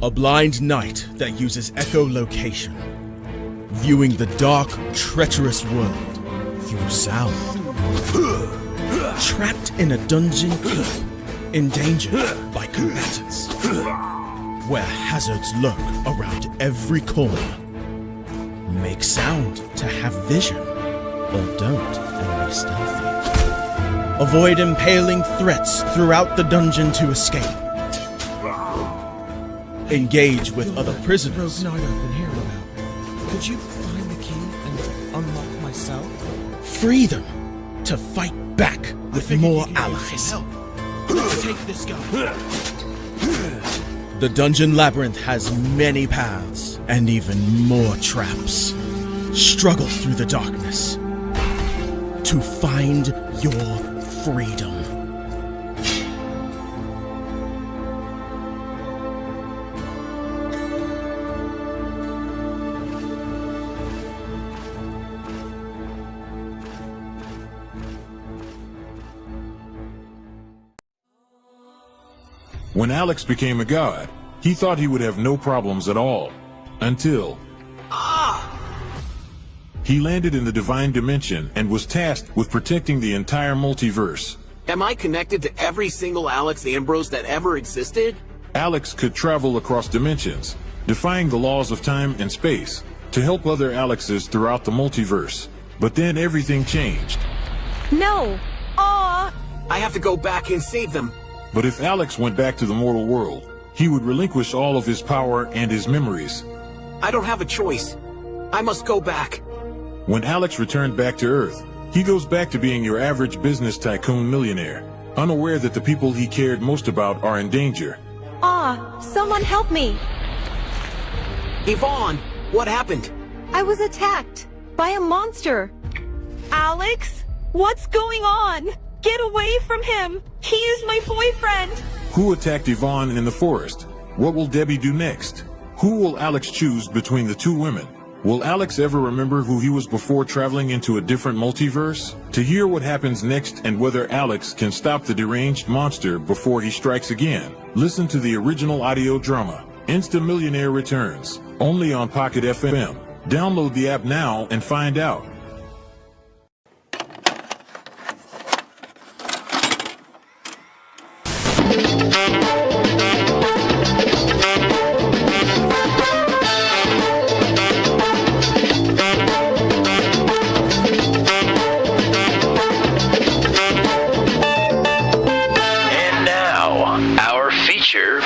A blind knight that uses echolocation, viewing the dark, treacherous world through sound. Trapped in a dungeon keep, endangered by combatants, where hazards lurk around every corner. Make sound to have vision, or don't and be stealthy. Avoid impaling threats throughout the dungeon to escape. Engage with other prisoners. Rogue Knight I've been hearing about. Could you find the key and unlock my cell? Free them to fight back with more allies. Let's take this guy. The dungeon labyrinth has many paths and even more traps. Struggle through the darkness to find your freedom. When Alex became a god, he thought he would have no problems at all. Until... he landed in the Divine Dimension and was tasked with protecting the entire multiverse. Am I connected to every single Alex Ambrose that ever existed? Alex could travel across dimensions, defying the laws of time and space, to help other Alexes throughout the multiverse. But then everything changed. No! Aw! I have to go back and save them. But if Alex went back to the mortal world, he would relinquish all of his power and his memories. I don't have a choice. I must go back. When Alex returned back to Earth, he goes back to being your average business tycoon millionaire, unaware that the people he cared most about are in danger. Someone help me! Yvonne, what happened? I was attacked by a monster. Alex? What's going on? Get away from him! He is my boyfriend! Who attacked Yvonne in the forest? What will Debbie do next? Who will Alex choose between the two women? Will Alex ever remember who he was before traveling into a different multiverse? To hear what happens next and whether Alex can stop the deranged monster before he strikes again, listen to the original audio drama, Insta Millionaire Returns, only on Pocket FM. Download the app now and find out.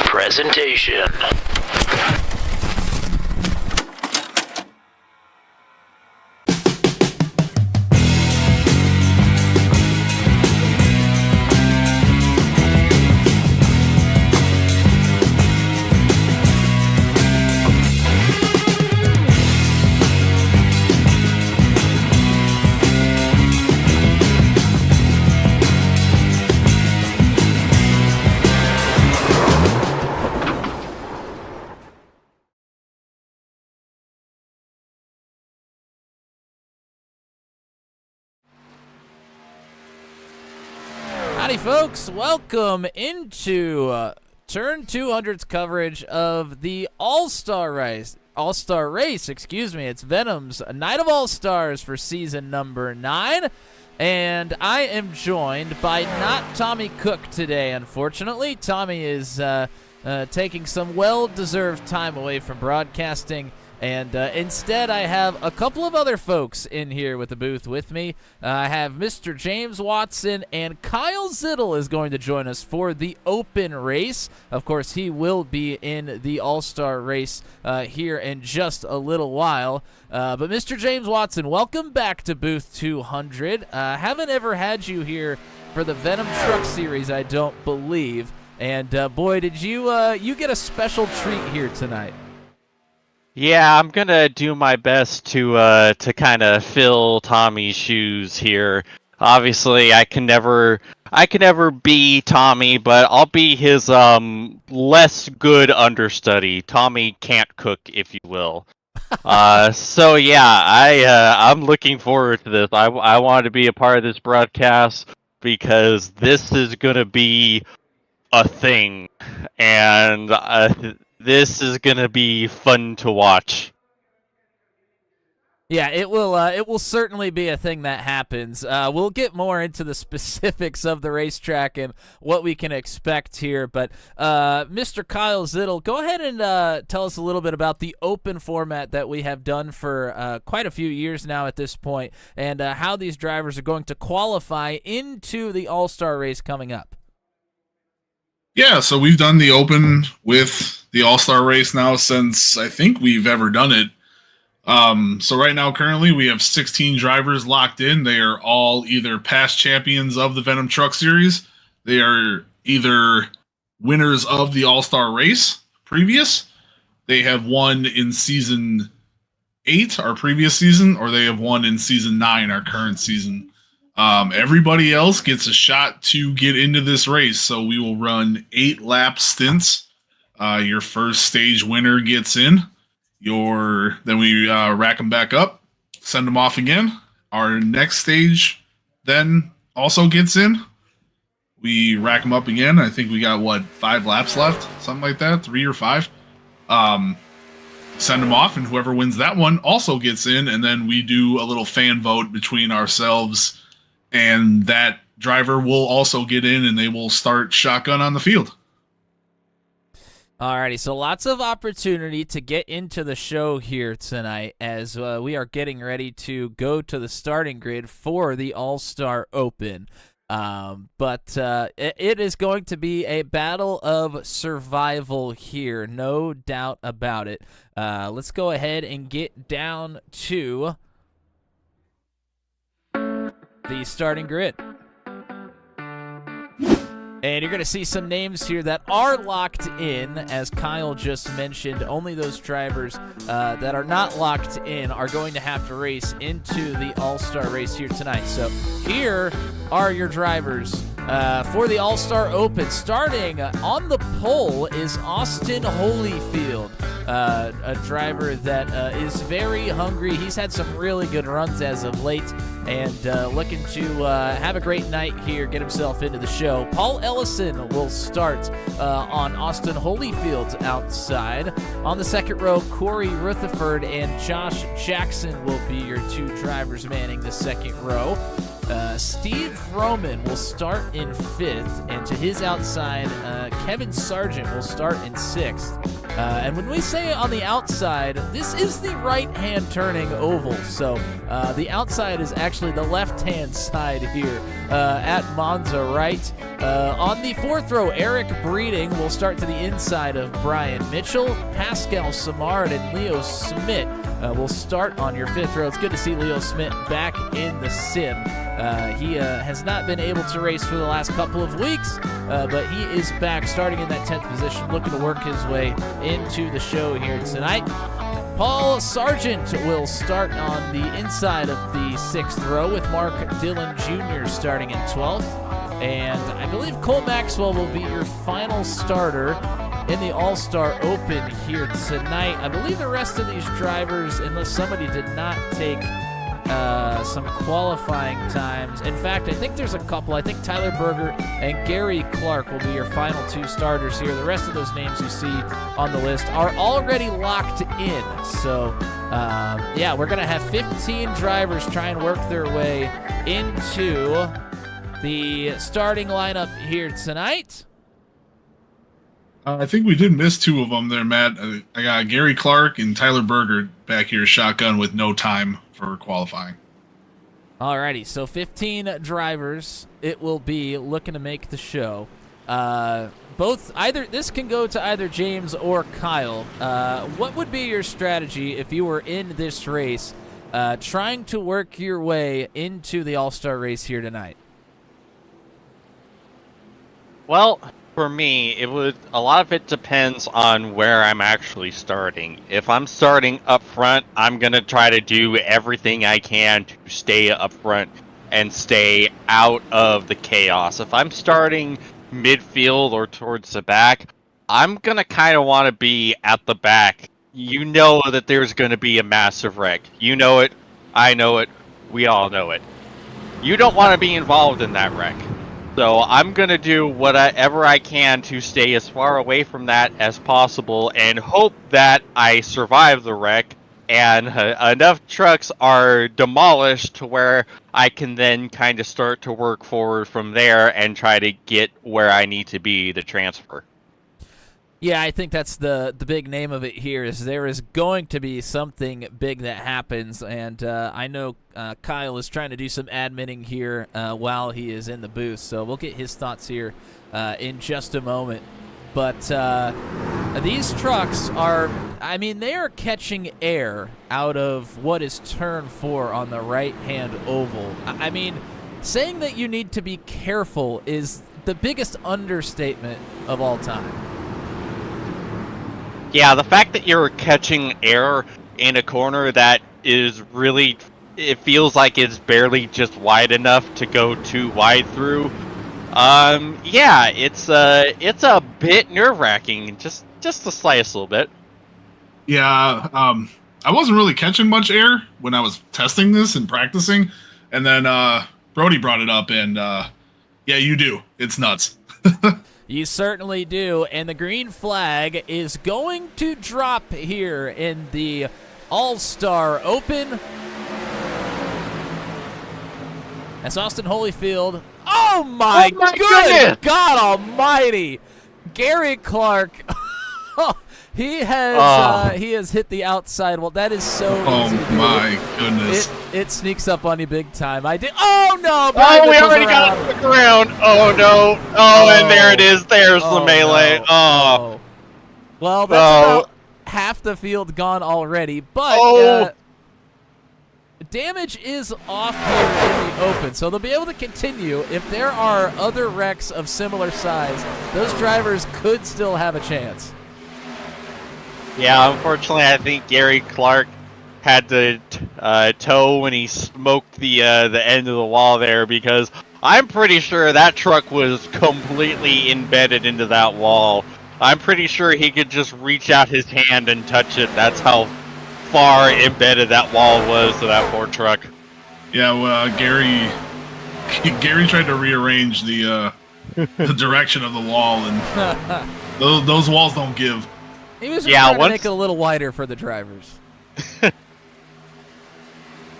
Presentation. Howdy folks, welcome into Turn 200's coverage of the All-Star Race. It's Venom's Night of All-Stars for season number 9. And I am joined by not Tommy Cook today, unfortunately. Tommy is taking some well-deserved time away from broadcasting. And instead, I have a couple of other folks in here with the booth with me. I have Mr. James Watson, and Kyle Zittel is going to join us for the open race. Of course, he will be in the All-Star race here in just a little while. But Mr. James Watson, welcome back to Booth 200. Haven't ever had you here for the Venom Truck Series, I don't believe. And boy, did you get a special treat here tonight. Yeah, I'm gonna do my best to kind of fill Tommy's shoes here. Obviously, I can never be Tommy, but I'll be his less good understudy. Tommy can't cook, if you will. So yeah, I'm looking forward to this. I want to be a part of this broadcast because this is gonna be a thing, and This is gonna be fun to watch. Yeah, it will. It will certainly be a thing that happens. We'll get more into the specifics of the racetrack and what we can expect here. But Mr. Kyle Zittel, go ahead and tell us a little bit about the open format that we have done for quite a few years now at this point, and how these drivers are going to qualify into the All-Star race coming up. Yeah, so we've done the Open with the All-Star race now since I think we've ever done it. So right now, currently, we have 16 drivers locked in. They are all either past champions of the Venom Truck Series. They are either winners of the All-Star race previous. They have won in Season 8, our previous season, or they have won in Season 9, our current season. Everybody else gets a shot to get into this race. So we will run 8-lap stints. Your first stage winner gets in. Then we rack them back up, send them off again. Our next stage then also gets in. We rack them up again. I think we got 5 laps left, something like that, 3 or 5. Send them off, and whoever wins that one also gets in. And then we do a little fan vote between ourselves, and that driver will also get in, and they will start shotgun on the field. Alrighty, so lots of opportunity to get into the show here tonight as we are getting ready to go to the starting grid for the All-Star Open. But it is going to be a battle of survival here, no doubt about it. Let's go ahead and get down to the starting grid. And you're going to see some names here that are locked in, as Kyle just mentioned. Only those drivers that are not locked in are going to have to race into the All-Star race here tonight. So here are your drivers for the All-Star Open. Starting on the pole is Austin Holyfield, a driver that is very hungry. He's had some really good runs as of late, and looking to have a great night here, get himself into the show. Paul Ellison will start on Austin Holyfield's outside. On the second row, Corey Rutherford and Josh Jackson will be your 2 drivers manning the second row. Steve Froman will start in 5th, and to his outside, Kevin Sargent will start in 6th. And when we say on the outside, this is the right-hand turning oval, so the outside is actually the left-hand side here at Monza, right? On the 4th row, Eric Breeding will start to the inside of Brian Mitchell. Pascal Samard and Leo Smith will start on your 5th row. It's good to see Leo Smith back in the sim. He has not been able to race for the last couple of weeks, but he is back starting in that 10th position, looking to work his way into the show here tonight. Paul Sargent will start on the inside of the 6th row with Mark Dillon Jr. starting in 12th. And I believe Cole Maxwell will be your final starter in the All-Star Open here tonight. I believe the rest of these drivers, unless somebody did not take some qualifying times. In fact, I think there's a couple. I think Tyler Berger and Gary Clark will be your final 2 starters here. The rest of those names you see on the list are already locked in. So, yeah, we're going to have 15 drivers try and work their way into the starting lineup here tonight. I think we did miss 2 of them there, Matt. I got Gary Clark and Tyler Berger back here shotgun with no time for qualifying. Alrighty, so 15 drivers it will be looking to make the show. This can go to either James or Kyle. What would be your strategy if you were in this race, trying to work your way into the All-Star race here tonight? Well, for me, a lot of it depends on where I'm actually starting. If I'm starting up front, I'm going to try to do everything I can to stay up front and stay out of the chaos. If I'm starting midfield or towards the back, I'm going to kind of want to be at the back. You know that there's going to be a massive wreck. You know it. I know it. We all know it. You don't want to be involved in that wreck. So I'm gonna do whatever I can to stay as far away from that as possible, and hope that I survive the wreck, and enough trucks are demolished to where I can then kind of start to work forward from there and try to get where I need to be to transfer. Yeah, I think that's the big name of it here. Is there is going to be something big that happens, and I know Kyle is trying to do some adminning here while he is in the booth, so we'll get his thoughts here in just a moment. But these trucks are, I mean, they are catching air out of what is turn 4 on the right-hand oval. I mean, saying that you need to be careful is the biggest understatement of all time. Yeah, the fact that you're catching air in a corner that is really, it feels like it's barely just wide enough to go too wide through. Yeah, it's a bit nerve-wracking, just the slightest little bit. Yeah, I wasn't really catching much air when I was testing this and practicing, and then Brody brought it up, and yeah, you do. It's nuts. You certainly do, and the green flag is going to drop here in the All-Star Open. As Austin Holyfield, oh my goodness! God almighty! Gary Clark, he has hit the outside. Well, that is so easy to do. My goodness. It sneaks up on you big time. I did. Oh no! Oh, we already got it to the ground. Oh no! Oh, and there it is. There's the melee. No. Oh. Well, that's about half the field gone already, but damage is off here in the open, so they'll be able to continue. If there are other wrecks of similar size, those drivers could still have a chance. Yeah, unfortunately, I think Gary Clark had to tow when he smoked the end of the wall there, because I'm pretty sure that truck was completely embedded into that wall. I'm pretty sure he could just reach out his hand and touch it. That's how far embedded that wall was to that poor truck. Yeah, well, Gary tried to rearrange the direction of the wall, and those walls don't give. He was just trying to make it a little wider for the drivers.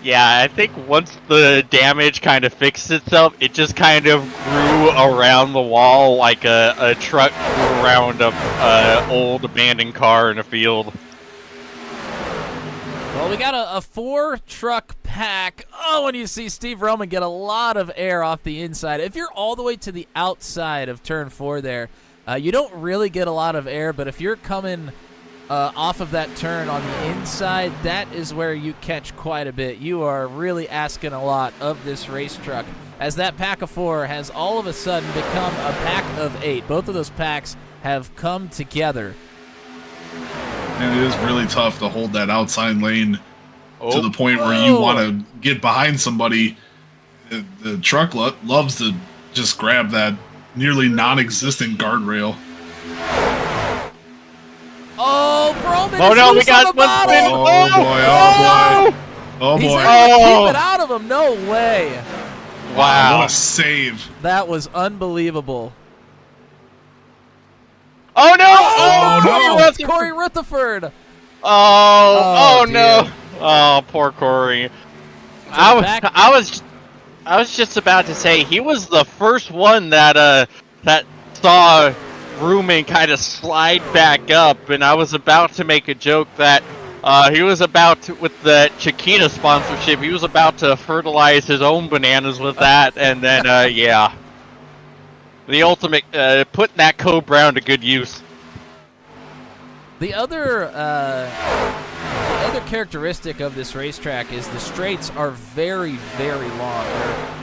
Yeah, I think once the damage kind of fixed itself, it just kind of grew around the wall like a truck grew around a old abandoned car in a field. Well, we got a 4-truck pack. Oh, and you see Steve Roman get a lot of air off the inside. If you're all the way to the outside of turn 4 there, you don't really get a lot of air, but if you're coming off of that turn on the inside, that is where you catch quite a bit. You are really asking a lot of this race truck, as that pack of 4 has all of a sudden become a pack of 8. Both of those packs have come together. And it is really tough to hold that outside lane to the point where you want to get behind somebody. The truck loves to just grab that nearly non-existent guardrail. Oh, Roman! Oh no, we got one spin! Oh boy! Oh boy! He's able to keep it out of him. No way! Wow! What a save! That was unbelievable. Oh no! Oh no! It's Corey Rutherford. Oh no! Oh, poor Corey. I was just about to say he was the first one that saw Ruman kind of slide back up, and I was about to make a joke that he was about to, with the Chiquita sponsorship, he was about to fertilize his own bananas with that, and then yeah. The ultimate, putting that code brown to good use. The other characteristic of this racetrack is the straights are very, very long.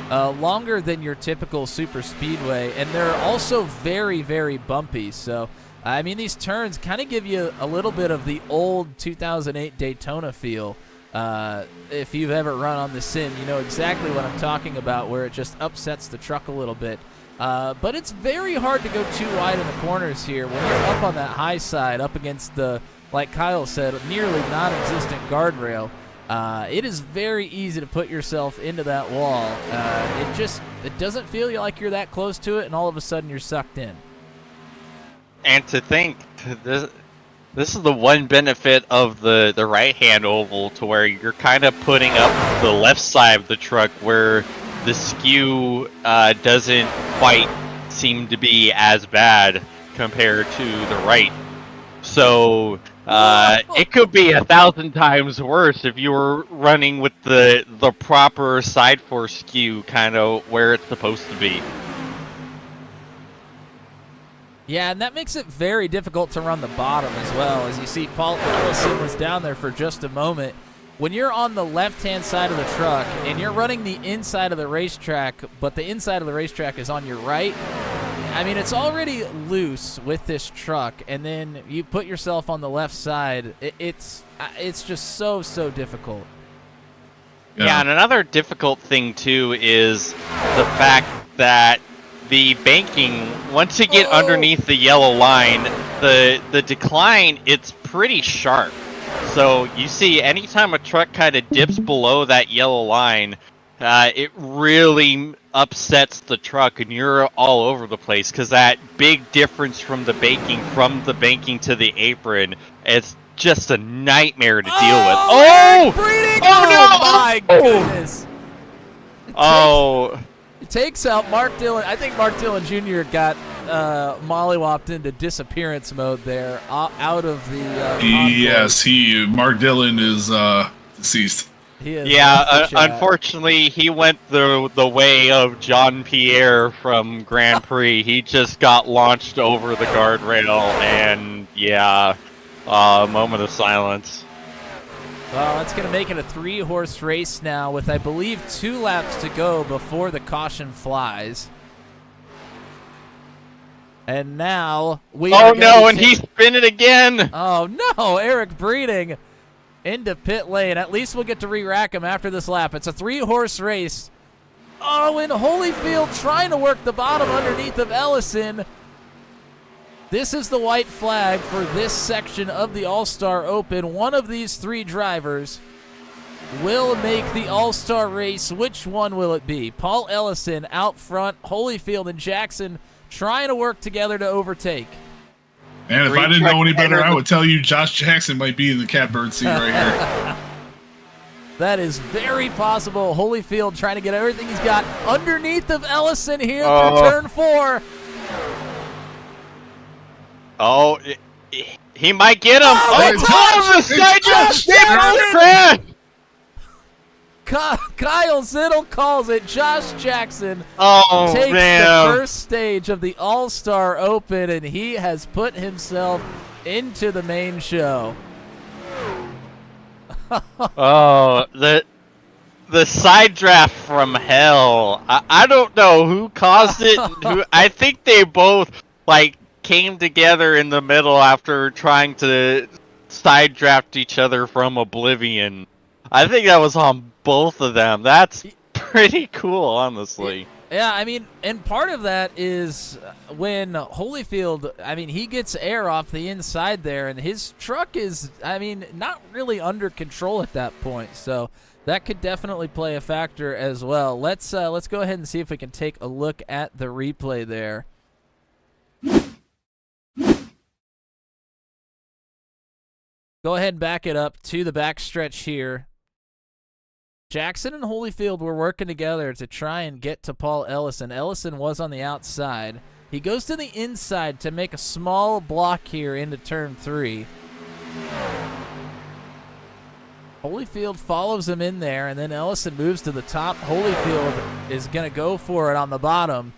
They're longer than your typical super speedway, and they're also very, very bumpy. So, I mean, these turns kind of give you a little bit of the old 2008 Daytona feel. If you've ever run on the sim, you know exactly what I'm talking about, where it just upsets the truck a little bit. But it's very hard to go too wide in the corners here when you're up on that high side, up against the, like Kyle said, nearly non-existent guardrail. It is very easy to put yourself into that wall. It doesn't feel like you're that close to it, and all of a sudden you're sucked in. And to think, this is the one benefit of the right-hand oval, to where you're kind of putting up the left side of the truck where the skew doesn't quite seem to be as bad compared to the right. So it could be 1,000 times worse if you were running with the proper side force skew kind of where it's supposed to be. Yeah, and that makes it very difficult to run the bottom as well. As you see, Paul Ellison was down there for just a moment. When you're on the left-hand side of the truck and you're running the inside of the racetrack, but the inside of the racetrack is on your right, I mean, it's already loose with this truck, and then you put yourself on the left side. It's just so difficult. Yeah, and another difficult thing, too, is the fact that the banking, once you get underneath the yellow line, the decline, it's pretty sharp. So you see, anytime a truck kind of dips below that yellow line, it really upsets the truck, and you're all over the place, because that big difference from the banking to the apron, it's just a nightmare to deal with. Oh! Oh no! My goodness! It takes out Mark Dillon. I think Mark Dillon Jr. got mollywopped into disappearance mode there, out of the. Yes, Mark Dillon is deceased. Yeah, unfortunately, he went the way of John Pierre from Grand Prix. He just got launched over the guardrail, and yeah, moment of silence. Well, that's going to make it a 3-horse race now with, I believe, 2 laps to go before the caution flies. And now we Oh no, and he's spinning again! Oh no, Eric Breeding into pit lane. At least we'll get to re-rack him after this lap. It's a 3-horse race. Oh, and Holyfield trying to work the bottom underneath of Ellison. This is the white flag for this section of the All-Star Open. One of these 3 drivers will make the All-Star race. Which one will it be? Paul Ellison out front, Holyfield and Jackson trying to work together to overtake. And if I didn't know any better, I would tell you Josh Jackson might be in the catbird seat right here. That is very possible. Holyfield trying to get everything he's got underneath of Ellison here through turn 4. Oh, he might get him. Kyle Zittel calls it. Josh Jackson takes the first stage of the All-Star Open, and he has put himself into the main show. Oh, the side draft from hell. I don't know who caused it. I think they both came together in the middle after trying to side draft each other from oblivion. I think that was on both of them. That's pretty cool, honestly. Yeah, I mean, and part of that is when Holyfield, I mean, he gets air off the inside there, and his truck is, I mean, not really under control at that point. So that could definitely play a factor as well. Let's go ahead and see if we can take a look at the replay there. Go ahead and back it up to the backstretch here. Jackson and Holyfield were working together to try and get to Paul Ellison. Ellison was on the outside. He goes to the inside to make a small block here into turn 3. Holyfield follows him in there, and then Ellison moves to the top. Holyfield is going to go for it on the bottom.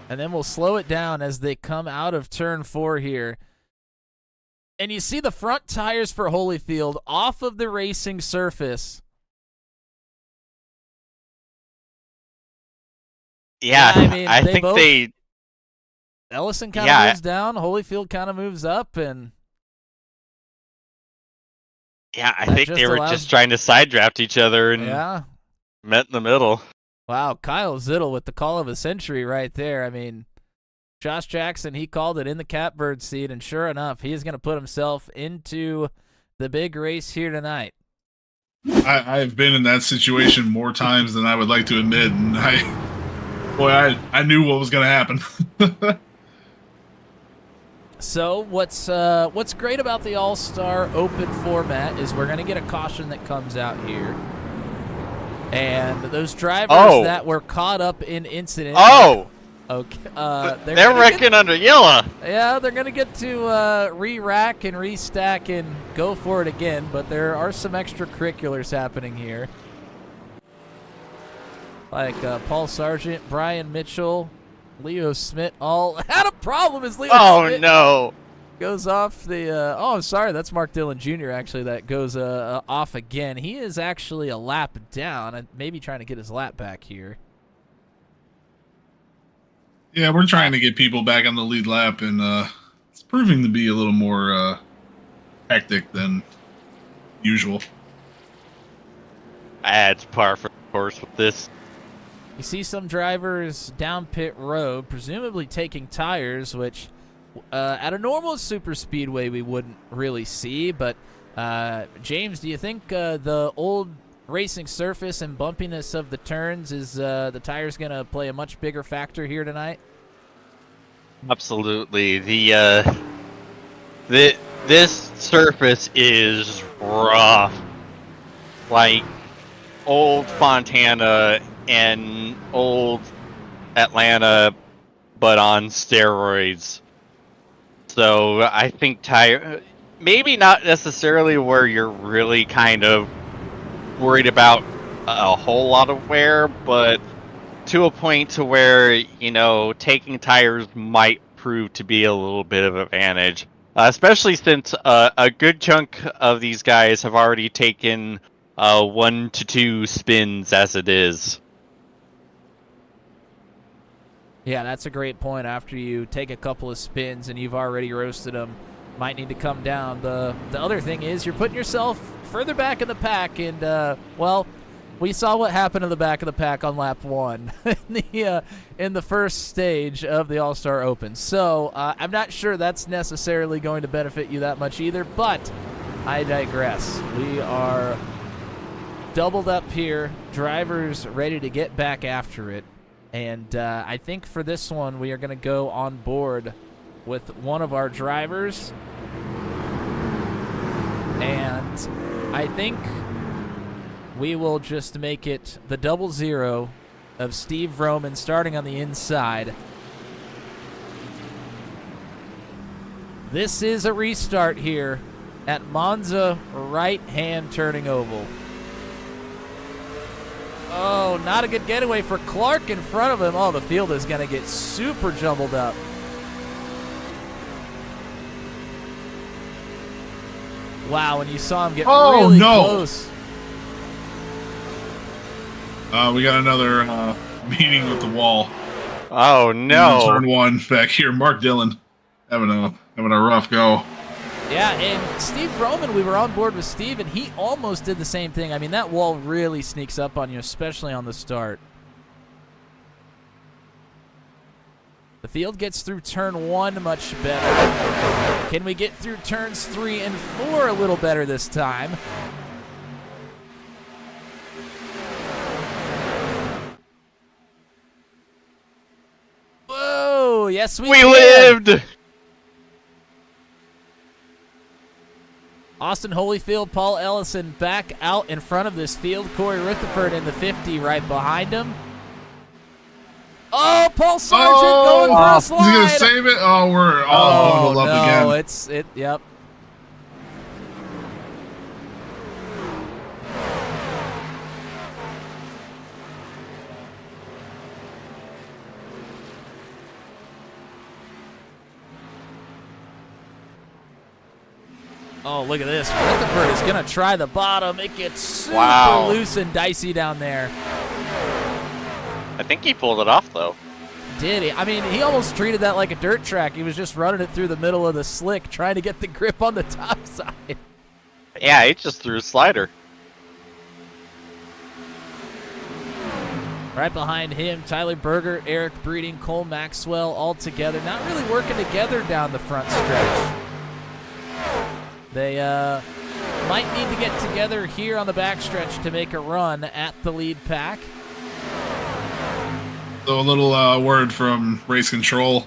And then we'll slow it down as they come out of turn 4 here. And you see the front tires for Holyfield off of the racing surface. Yeah, I mean, I think they... Ellison kind of moves down, Holyfield kind of moves up, and... Yeah, I think they were just trying to side draft each other and met in the middle. Wow, Kyle Zittel with the call of a century right there. I mean, Josh Jackson, he called it in the catbird seat, and sure enough, he is going to put himself into the big race here tonight. I've been in that situation more times than I would like to admit, and I knew what was going to happen. So what's great about the All-Star Open format is we're going to get a caution that comes out here. And those drivers that were caught up in incidents. Oh! Okay. They're wrecking under yellow. Yeah, they're going to get to re-rack and restack and go for it again, but there are some extracurriculars happening here. Like Paul Sargent, Brian Mitchell, Leo Smith all had a problem as Leo Smith no. goes off the I'm sorry, that's Mark Dillon Jr. actually that goes off again. He is actually a lap down and maybe trying to get his lap back here. Yeah, we're trying to get people back on the lead lap, and it's proving to be a little more hectic than usual. Adds par for the course with this. You see some drivers down pit road, presumably taking tires, which at a normal super speedway we wouldn't really see. But James, do you think the old racing surface and bumpiness of the turns is the tires going to play a much bigger factor here tonight? Absolutely. This surface is rough. Like old Fontana and old Atlanta, but on steroids. So I think maybe not necessarily where you're really kind of worried about a whole lot of wear, but to a point to where, you know, taking tires might prove to be a little bit of an advantage. Especially since a good chunk of these guys have already taken 1 to 2 spins as it is. Yeah, that's a great point. After you take a couple of spins and you've already roasted them, might need to come down. The other thing is you're putting yourself further back in the pack, and well, we saw what happened in the back of the pack on lap 1 in the first stage of the All-Star Open. So I'm not sure that's necessarily going to benefit you that much either, but I digress. We are doubled up here, drivers ready to get back after it. And I think for this one, we are going to go on board with one of our drivers. And I think we will just make it the 00 of Steve Roman starting on the inside. This is a restart here at Monza right-hand turning oval. Oh, not a good getaway for Clark in front of him. Oh, the field is going to get super jumbled up. Wow, when you saw him get really close. We got another meeting with the wall. Oh, no. Turn 1 back here. Mark Dillon having a rough go. Yeah, and Steve Roman, we were on board with Steve, and he almost did the same thing. I mean, that wall really sneaks up on you, especially on the start. The field gets through turn 1 much better. Can we get through turns 3 and 4 a little better this time? Whoa, yes we can. lived! Austin Holyfield, Paul Ellison back out in front of this field. Corey Rutherford in the 50 right behind him. Oh, Paul Sargent going for a slide. He's going to save it? Oh, we're all bundled up again. Yep. Oh, look at this. Rutherford is going to try the bottom. It gets super loose and dicey down there. I think he pulled it off, though. Did he? I mean, he almost treated that like a dirt track. He was just running it through the middle of the slick, trying to get the grip on the top side. Yeah, he just threw a slider. Right behind him, Tyler Berger, Eric Breeding, Cole Maxwell all together. Not really working together down the front stretch. They might need to get together here on the backstretch to make a run at the lead pack. So a little word from race control.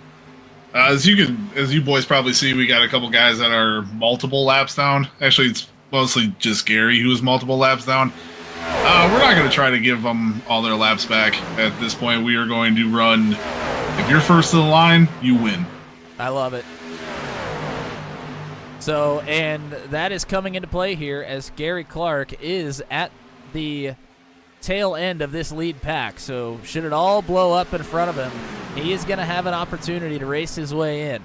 As you boys probably see, we got a couple guys that are multiple laps down. Actually, it's mostly just Gary who is multiple laps down. We're not going to try to give them all their laps back at this point. We are going to run. If you're first to the line, you win. I love it. So, and that is coming into play here as Gary Clark is at the tail end of this lead pack. So, should it all blow up in front of him, he is going to have an opportunity to race his way in.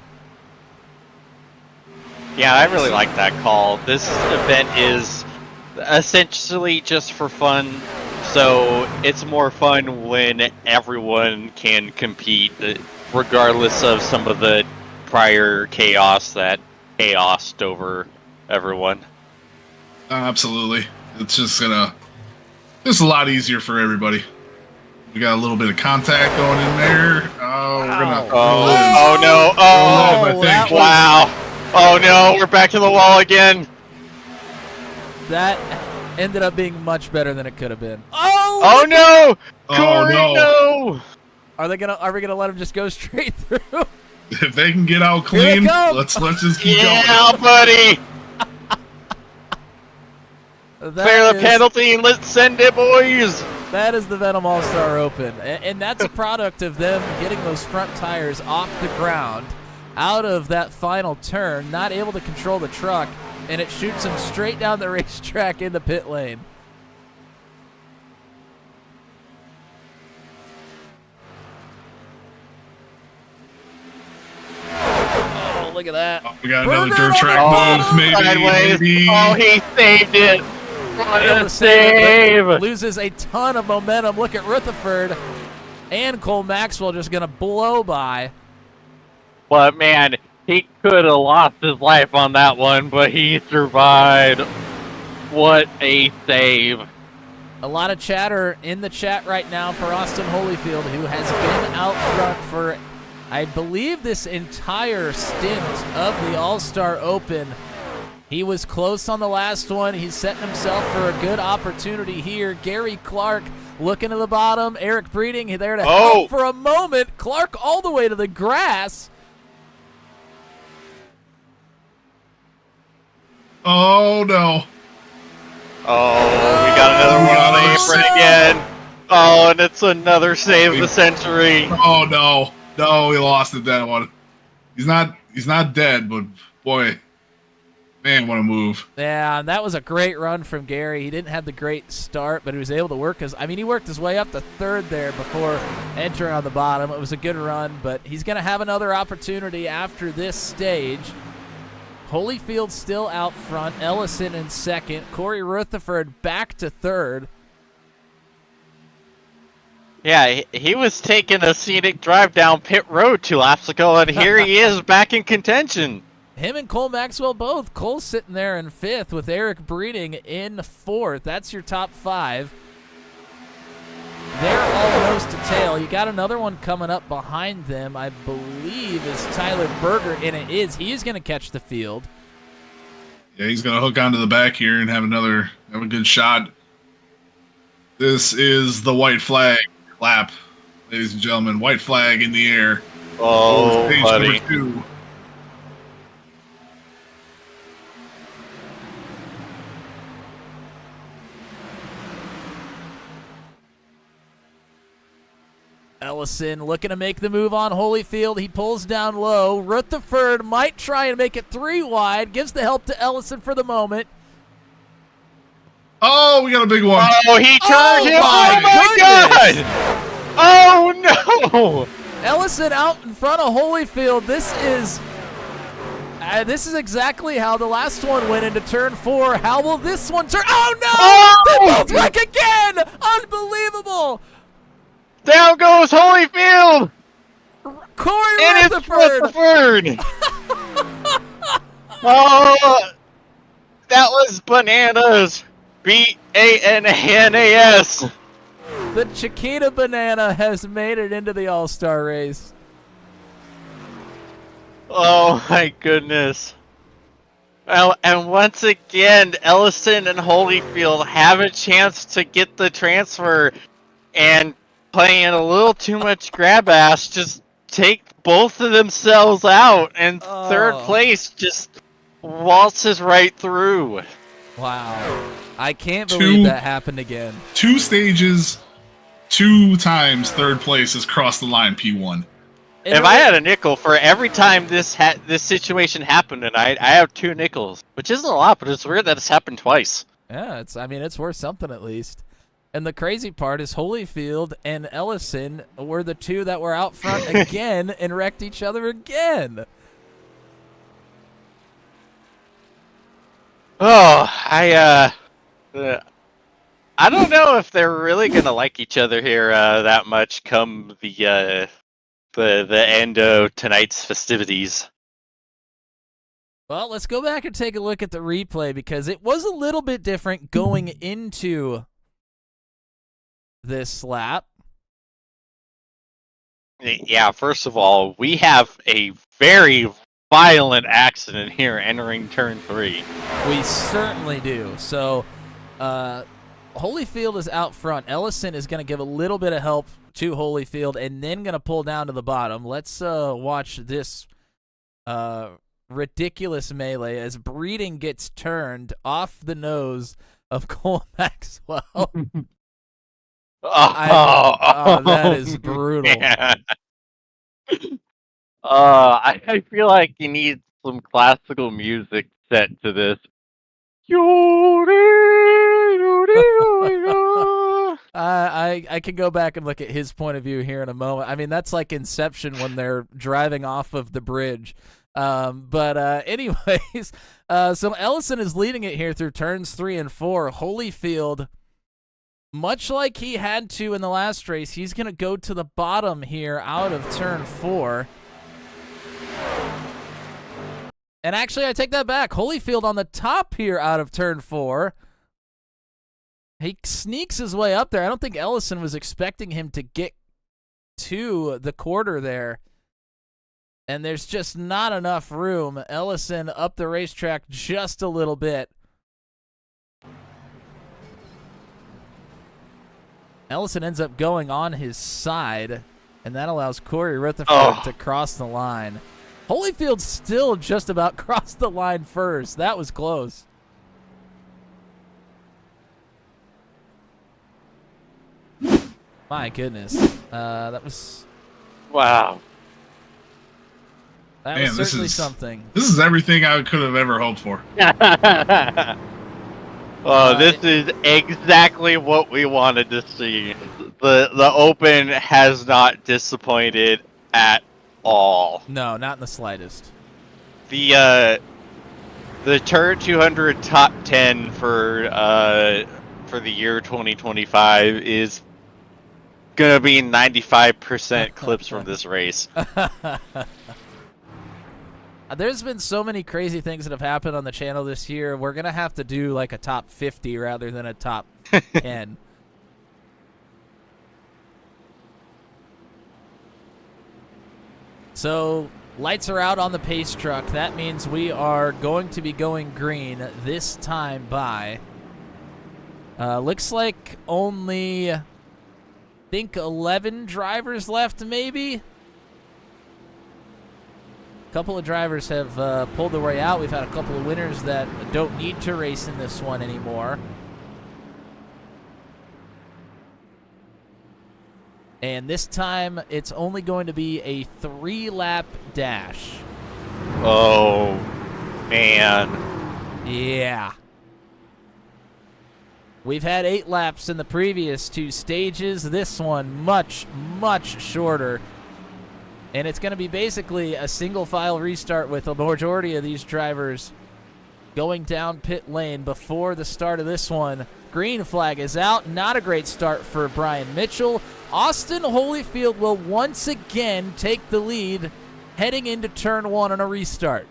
Yeah, I really like that call. This event is essentially just for fun, so it's more fun when everyone can compete, regardless of some of the prior chaos that chaosed over everyone. Absolutely. It's just a lot easier for everybody. We got a little bit of contact going in there. Oh, we're gonna. Oh no! Oh, wow! Oh no! We're back to the wall again. That ended up being much better than it could have been. Oh no! Corey, no. no! Are we gonna let him just go straight through? If they can get out Here it clean, comes. let's just keep Yeah, going. buddy! That Clear the is- penalty and let's send it, boys! That is the Venom All-Star Open, and that's a product of them getting those front tires off the ground, out of that final turn, not able to control the truck, and it shoots him straight down the racetrack in the pit lane. Oh, look at that. We got another Burger dirt track Oh, move, maybe. sideways. Maybe. Oh, he saved it! What Able a to save it, but save! loses a ton of momentum. Look at Rutherford and Cole Maxwell just going to blow by. But man, he could have lost his life on that one, but he survived. What a save. A lot of chatter in the chat right now for Austin Holyfield, who has been out front for, I believe, this entire stint of the All-Star Open. He was close on the last one. He's setting himself for a good opportunity here. Gary Clark looking to the bottom. Eric Breeding there to help for a moment. Clark all the way to the grass. Oh no. Oh, we got another one on the apron again. Oh, and it's another save of the century. Oh no. No, he lost it that one. He's not dead, but boy, man, what a move. Yeah, and that was a great run from Gary. He didn't have the great start, but he was able to work he worked his way up to third there before entering on the bottom. It was a good run, but he's going to have another opportunity after this stage. Holyfield still out front, Ellison in second, Corey Rutherford back to third. Yeah, he was taking a scenic drive down pit road 2 laps ago, and here he is back in contention. Him and Cole Maxwell both. Cole's sitting there in fifth with Eric Breeding in fourth. That's your top 5. They're all nose to tail. You got another one coming up behind them, I believe, is Tyler Berger, and it is. He is going to catch the field. Yeah, he's gonna hook onto the back here and have a good shot. This is the white flag lap, ladies and gentlemen. White flag in the air. Oh, Stage buddy. number 2. Ellison looking to make the move on Holyfield. He pulls down low. Rutherford might try and make it 3 wide. Gives the help to Ellison for the moment. Oh, we got a big one. Oh, he turned him! my Oh my god! Oh no! Ellison out in front of Holyfield. This is exactly how the last one went into turn 4. How will this one turn? Oh no! Oh! They both wreck again! Unbelievable! Down goes Holyfield! Corey And it's Rutherford! Rutherford! Oh, that was bananas. B-A-N-A-N-A-S. The Chiquita Banana has made it into the All-Star race. Oh my goodness. Well, and once again, Ellison and Holyfield have a chance to get the transfer, and playing a little too much grab ass, just take both of themselves out, and third place just waltzes right through. Wow. I can't believe that happened again. 2 stages, 2 times third place has crossed the line, P1. If I had a nickel for every time this situation happened tonight, I have 2 nickels, which isn't a lot, but it's weird that it's happened twice. Yeah, it's worth something at least. And the crazy part is Holyfield and Ellison were the 2 that were out front again and wrecked each other again. Oh, I don't know if they're really gonna like each other here that much come the end of tonight's festivities. Well, let's go back and take a look at the replay because it was a little bit different going into this lap. Yeah, first of all, we have a very violent accident here entering turn 3. We certainly do. So, Holyfield is out front. Ellison is going to give a little bit of help to Holyfield and then going to pull down to the bottom. Let's watch this ridiculous melee as Breeding gets turned off the nose of Cole Maxwell. That is brutal. Man. I feel like you need some classical music set to this. I can go back and look at his point of view here in a moment. I mean, that's like Inception when they're driving off of the bridge. Anyways, so Ellison is leading it here through turns 3 and 4. Holyfield, much like he had to in the last race, he's going to go to the bottom here out of turn 4. And actually, I take that back. Holyfield on the top here out of turn 4. He sneaks his way up there. I don't think Ellison was expecting him to get to the quarter there. And there's just not enough room. Ellison up the racetrack just a little bit. Ellison ends up going on his side, and that allows Corey Rutherford to cross the line. Holyfield still just about crossed the line first. That was close. My goodness. That was... Wow. That Man, was certainly something. This is everything I could have ever hoped for. This is exactly what we wanted to see. The Open has not disappointed at all. No, not in the slightest. The Turn 200 top 10 for the year 2025 is gonna be 95% clips from this race. There's been so many crazy things that have happened on the channel this year. We're going to have to do like a top 50 rather than a top 10. So, lights are out on the pace truck. That means we are going to be going green this time by. Looks like only, I think, 11 drivers left maybe. A couple of drivers have pulled their way out. We've had a couple of winners that don't need to race in this one anymore. And this time, it's only going to be a 3-lap dash. Oh, man. Yeah. We've had 8 laps in the previous 2 stages. This one much, much shorter. And it's going to be basically a single-file restart with a majority of these drivers going down pit lane before the start of this one. Green flag is out. Not a great start for Brian Mitchell. Austin Holyfield will once again take the lead heading into turn 1 on a restart.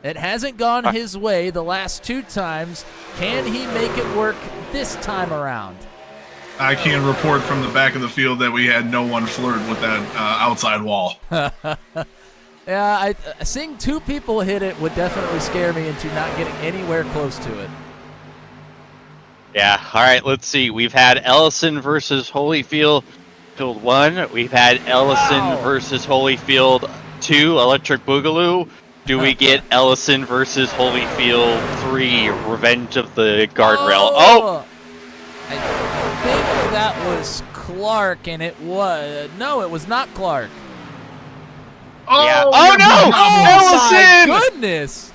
It hasn't gone his way the last 2 times. Can he make it work this time around? I can report from the back of the field that we had no one flirt with that outside wall. Yeah, seeing two people hit it would definitely scare me into not getting anywhere close to it. Yeah, alright, let's see. We've had Ellison versus Holyfield Field 1. We've had Ellison versus Holyfield 2, Electric Boogaloo. Do we get Ellison versus Holyfield 3, Revenge of the Guardrail? Oh! I think that was Clark, and it was... No, it was not Clark. Oh, yeah. Oh no! Oh, Ellison! my goodness!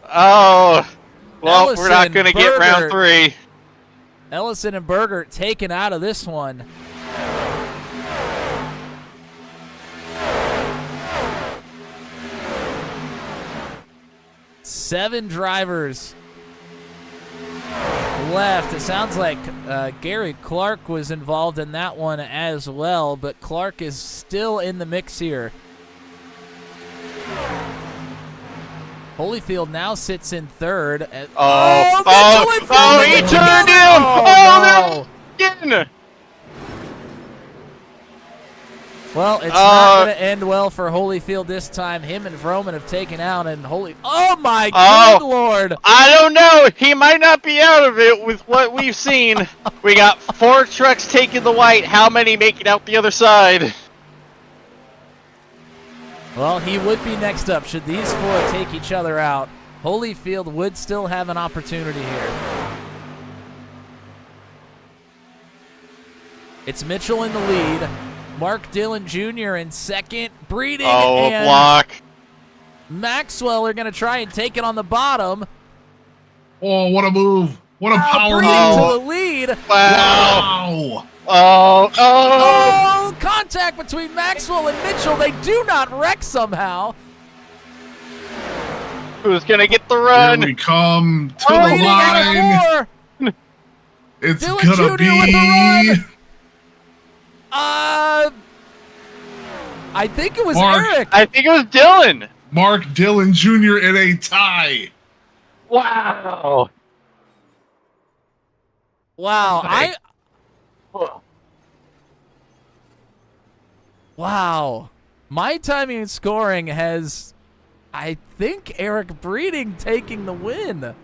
Oh, well, Ellison, we're not going to get round 3. Ellison and Berger taken out of this one. Seven drivers left. It sounds like Gary Clark was involved in that one as well, but Clark is still in the mix here. Holyfield now sits in third. He turned him! Oh, no! Again! Well, it's not going to end well for Holyfield this time. Him and Vroman have taken out, and oh my good lord! I don't know. He might not be out of it with what we've seen. We got 4 trucks taking the white. How many making out the other side? Well, he would be next up. Should these 4 take each other out, Holyfield would still have an opportunity here. It's Mitchell in the lead. Mark Dillon Jr. in second. Breeding and block. Maxwell are going to try and take it on the bottom. Oh, what a move. What a power Breeding move. to the lead. Wow. Oh, contact between Maxwell and Mitchell. They do not wreck somehow. Who's going to get the run? Here we come to the Breeding out line. of 4. It's Dillon going to Jr. be... with the run. I think it was Eric. I think it was Dylan. Mark Dillon Jr. in a tie. Wow. Wow. Wow. My timing and scoring has, I think, Eric Breeding taking the win.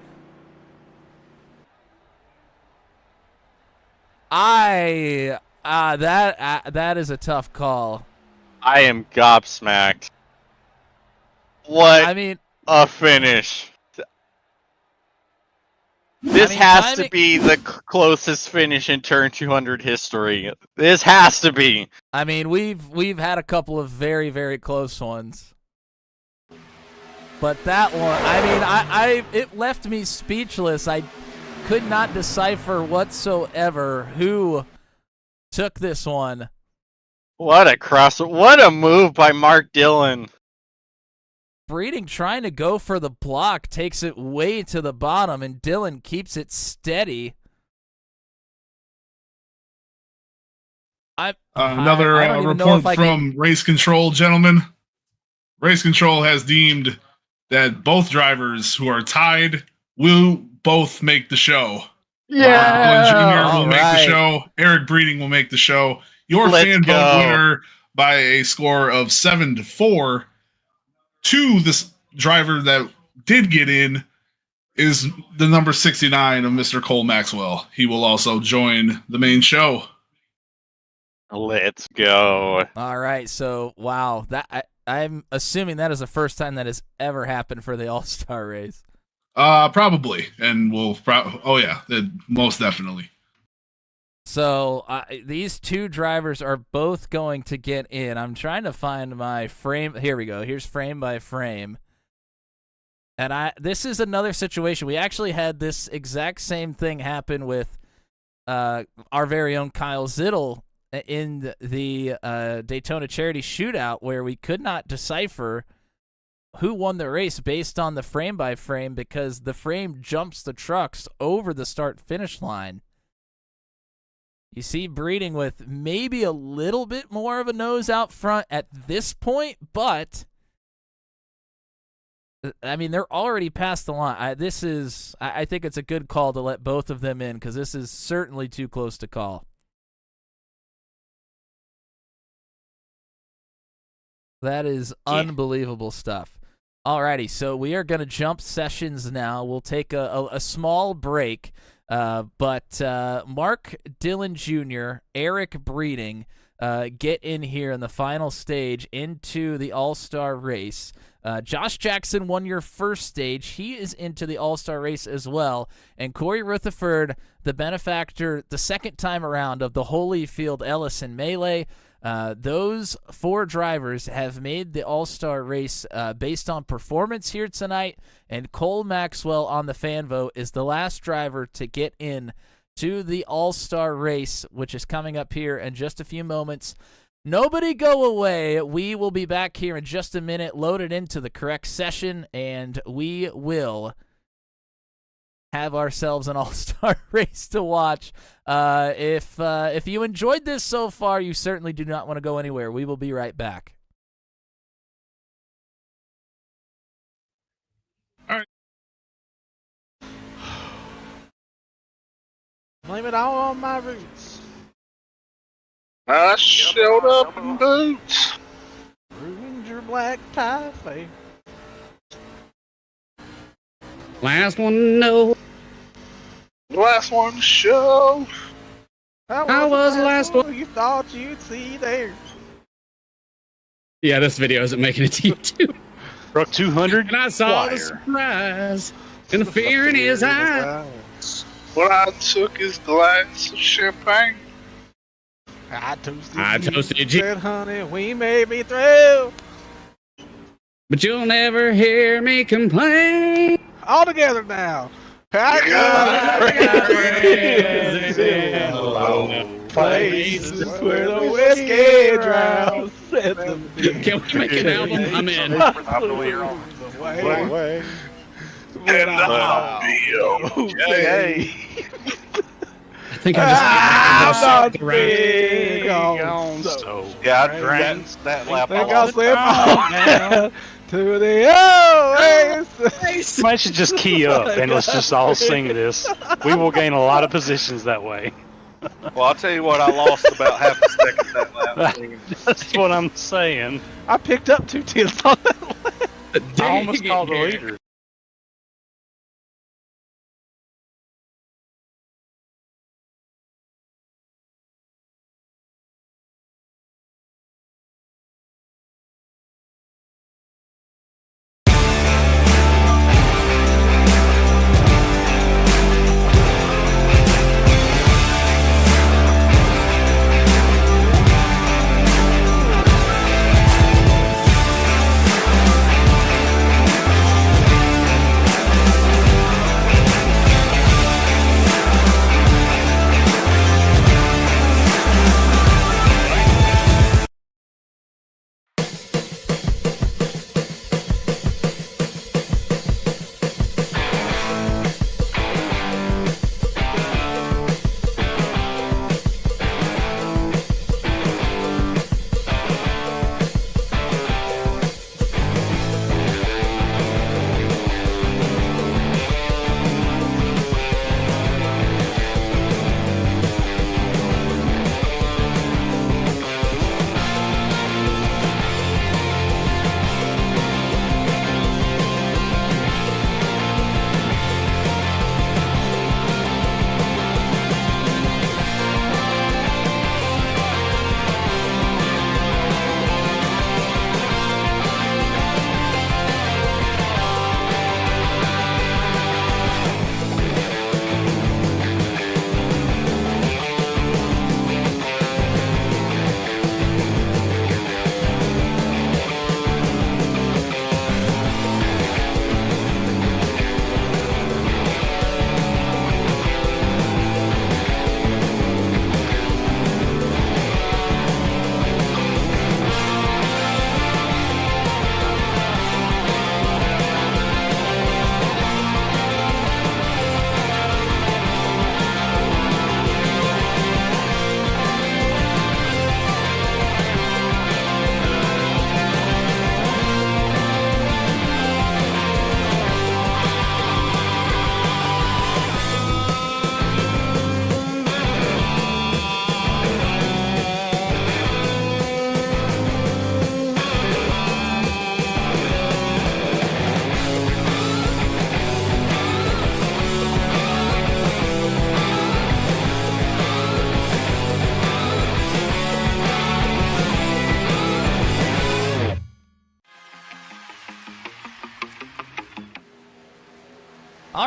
That is a tough call. I am gobsmacked. What a finish. This has to be the closest finish in Turn 200 history. This has to be. I mean, we've had a couple of very, very close ones. But that one, I mean, it left me speechless. I could not decipher whatsoever who took this one. What a move by Mark Dillon. Breeding trying to go for the block, takes it way to the bottom, and Dillon keeps it steady. Another report from Race Control, gentlemen. Race Control has deemed that both drivers who are tied will both make the show. Yeah. Jr. will make the show. Eric Breeding will make the show. Your fan vote winner by a score of 7-4 to this driver that did get in is the number 69 of Mr. Cole Maxwell. He will also join the main show. Let's go. All right, so wow, I'm assuming that is the first time that has ever happened for the All-Star race. Probably, and most definitely. So these two drivers are both going to get in. I'm trying to find my frame. Here we go. Here's frame by frame. And this is another situation. We actually had this exact same thing happen with our very own Kyle Zittel in the Daytona Charity Shootout, where we could not decipher who won the race based on the frame by frame because the frame jumps the trucks over the start-finish line. You see Breeding with maybe a little bit more of a nose out front at this point, but I mean, they're already past the line. I think it's a good call to let both of them in because this is certainly too close to call. That is unbelievable stuff. Alrighty, so we are going to jump sessions now. We'll take a small break, but Mark Dillon Jr., Eric Breeding get in here in the final stage into the All-Star race. Josh Jackson won your first stage. He is into the All-Star race as well. And Corey Rutherford, the benefactor, the second time around of the Holyfield Ellison Melee. Those 4 drivers have made the All-Star race based on performance here tonight, and Cole Maxwell on the fan vote is the last driver to get in to the All-Star race, which is coming up here in just a few moments. Nobody go away. We will be back here in just a minute, loaded into the correct session, and we will have ourselves an all-star race to watch. If you enjoyed this so far, you certainly do not want to go anywhere. We will be right back. All right. Blame it all on my roots. I showed up in boots. Ruined your black tie face. Last one to know. Last one to show. I was the last one. You thought you'd see there. Yeah, this video isn't making it to YouTube. Struck 200. And I saw the surprise and the fear in his eyes. What I took is glass of champagne. I toasted you. Said, honey, we may be through. But you'll never hear me complain. All together now. Places where the whiskey drowns. Can we make an album? I'm in. Way. And I'll be okay. I think I just big on So, yeah, I drank that lap. Think I'll slip on to the oasis. Might should just key up and let's just all sing this. We will gain a lot of positions that way. Well, I'll tell you what, I lost about half a second that lap. That's what I'm saying. I picked up 2/10 on that lap. I almost called the leader.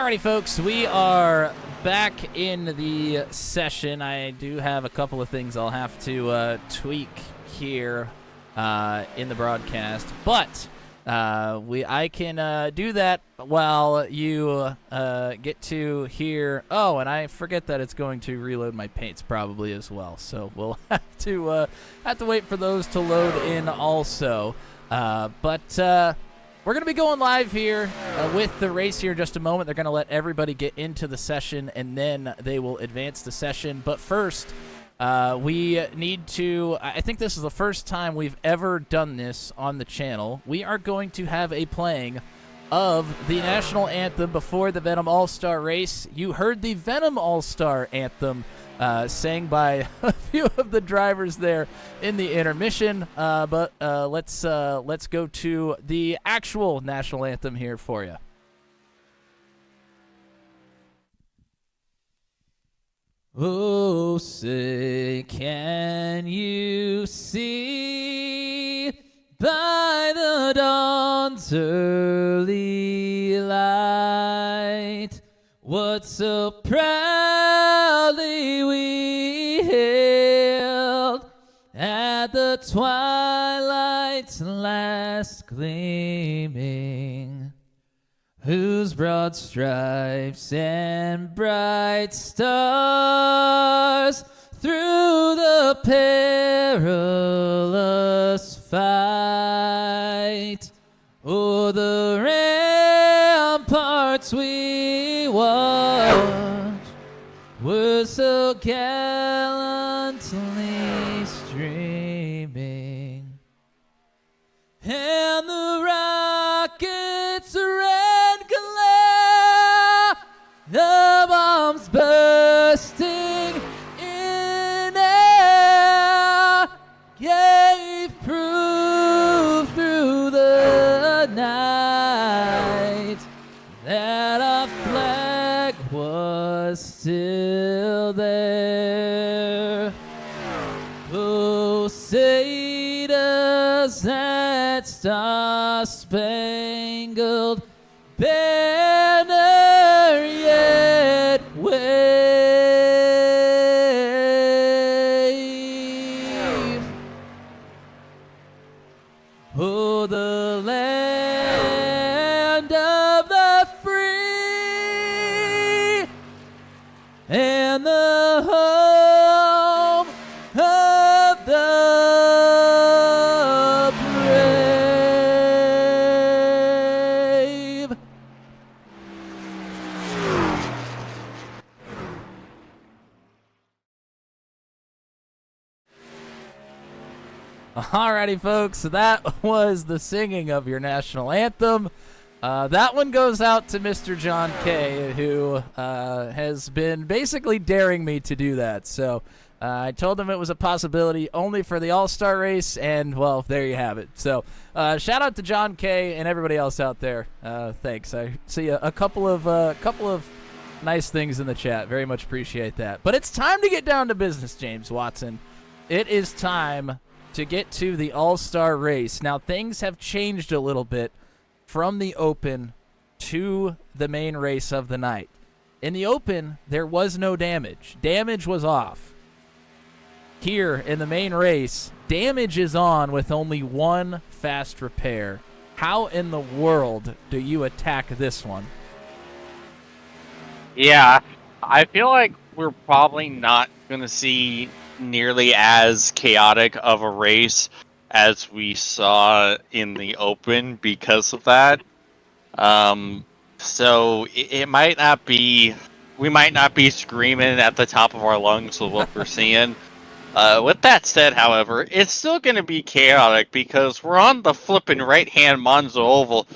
Alrighty, folks, we are back in the session. I do have a couple of things I'll have to tweak here in the broadcast, but I can do that while you get to hear. Oh, and I forget that it's going to reload my paints probably as well, so we'll have to wait for those to load in also. But we're going to be going live here with the race here in just a moment. They're going to let everybody get into the session, and then they will advance the session. But first, we need to... I think this is the first time we've ever done this on the channel. We are going to have a playing of the national anthem before the Venom All-Star race. You heard the Venom All-Star anthem sang by a few of the drivers there in the intermission, but let's go to the actual national anthem here for you. Oh, say, can you see by the dawn's early light what so proudly we hailed at the twilight's last gleaming, whose broad stripes and bright stars through the perilous fight o'er the ramparts we watched were so gallantly streaming, and the rockets' red glare, the bombs bursting in air, gave proof through the night that our flag was still there. Oh, say does that star-spangled banner yet wave? Oh, the land of the free and the home of the brave. Alrighty, folks, that was the singing of your national anthem. That one goes out to Mr. John K., who has been basically daring me to do that. So I told him it was a possibility only for the All-Star race, and, well, there you have it. So shout out to John K. and everybody else out there. Thanks. I see a couple of nice things in the chat. Very much appreciate that. But it's time to get down to business, James Watson. It is time to get to the All-Star race. Now, things have changed a little bit from the Open to the main race of the night. In the Open, there was no damage. Damage was off. Here in the main race, damage is on with only one fast repair. How in the world do you attack this one? Yeah, I feel like we're probably not going to see nearly as chaotic of a race as we saw in the Open because of that. So it might not be, we might not be screaming at the top of our lungs with what we're seeing. With that said, however, it's still going to be chaotic because we're on the flippin' right-hand Monza Oval,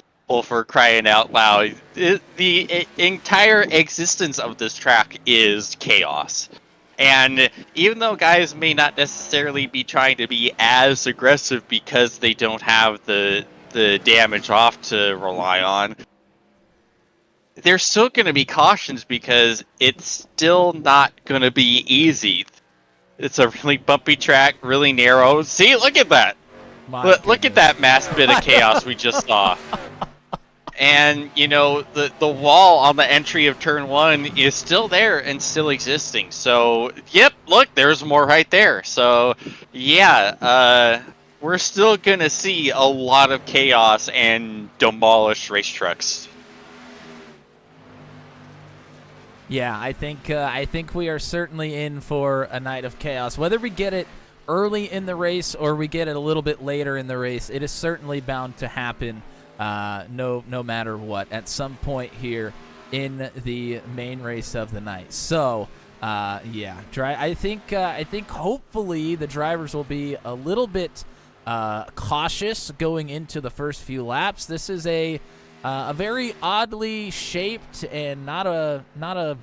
for crying out loud. The entire existence of this track is chaos. And even though guys may not necessarily be trying to be as aggressive because they don't have the damage off to rely on, there's still going to be cautions because it's still not going to be easy. It's a really bumpy track, really narrow. See, look at that. Look at that mass bit of chaos we just saw. And, the wall on the entry of turn 1 is still there and still existing. So, yep, look, there's more right there. So, yeah, we're still going to see a lot of chaos and demolished race trucks. Yeah, I think we are certainly in for a night of chaos. Whether we get it early in the race or we get it a little bit later in the race, it is certainly bound to happen. No matter what, at some point here in the main race of the night. So, yeah, I think hopefully the drivers will be a little bit cautious going into the first few laps. This is a very oddly shaped and not a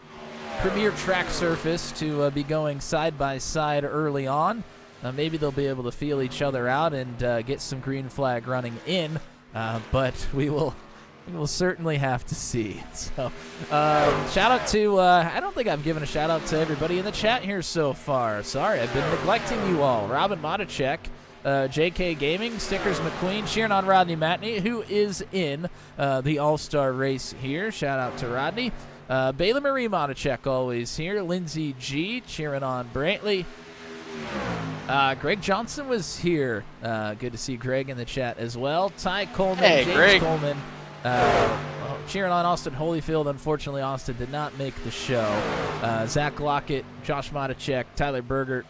premier track surface to be going side by side early on. Maybe they'll be able to feel each other out and get some green flag running in. But we will certainly have to see. So, shout out to, I don't think I've given a shout out to everybody in the chat here so far. Sorry, I've been neglecting you all. Robin Matichek, JK Gaming, Stickers McQueen, cheering on Rodney Matney, who is in the All-Star race here. Shout out to Rodney. Bayla Marie Matichek always here. Lindsay G, cheering on Brantley. Greg Johnson was here. Good to see Greg in the chat as well. Ty Coleman, hey, James Greg. Coleman, cheering on Austin Holyfield. Unfortunately, Austin did not make the show. Zach Lockett, Josh Matichek, Tyler Bergert,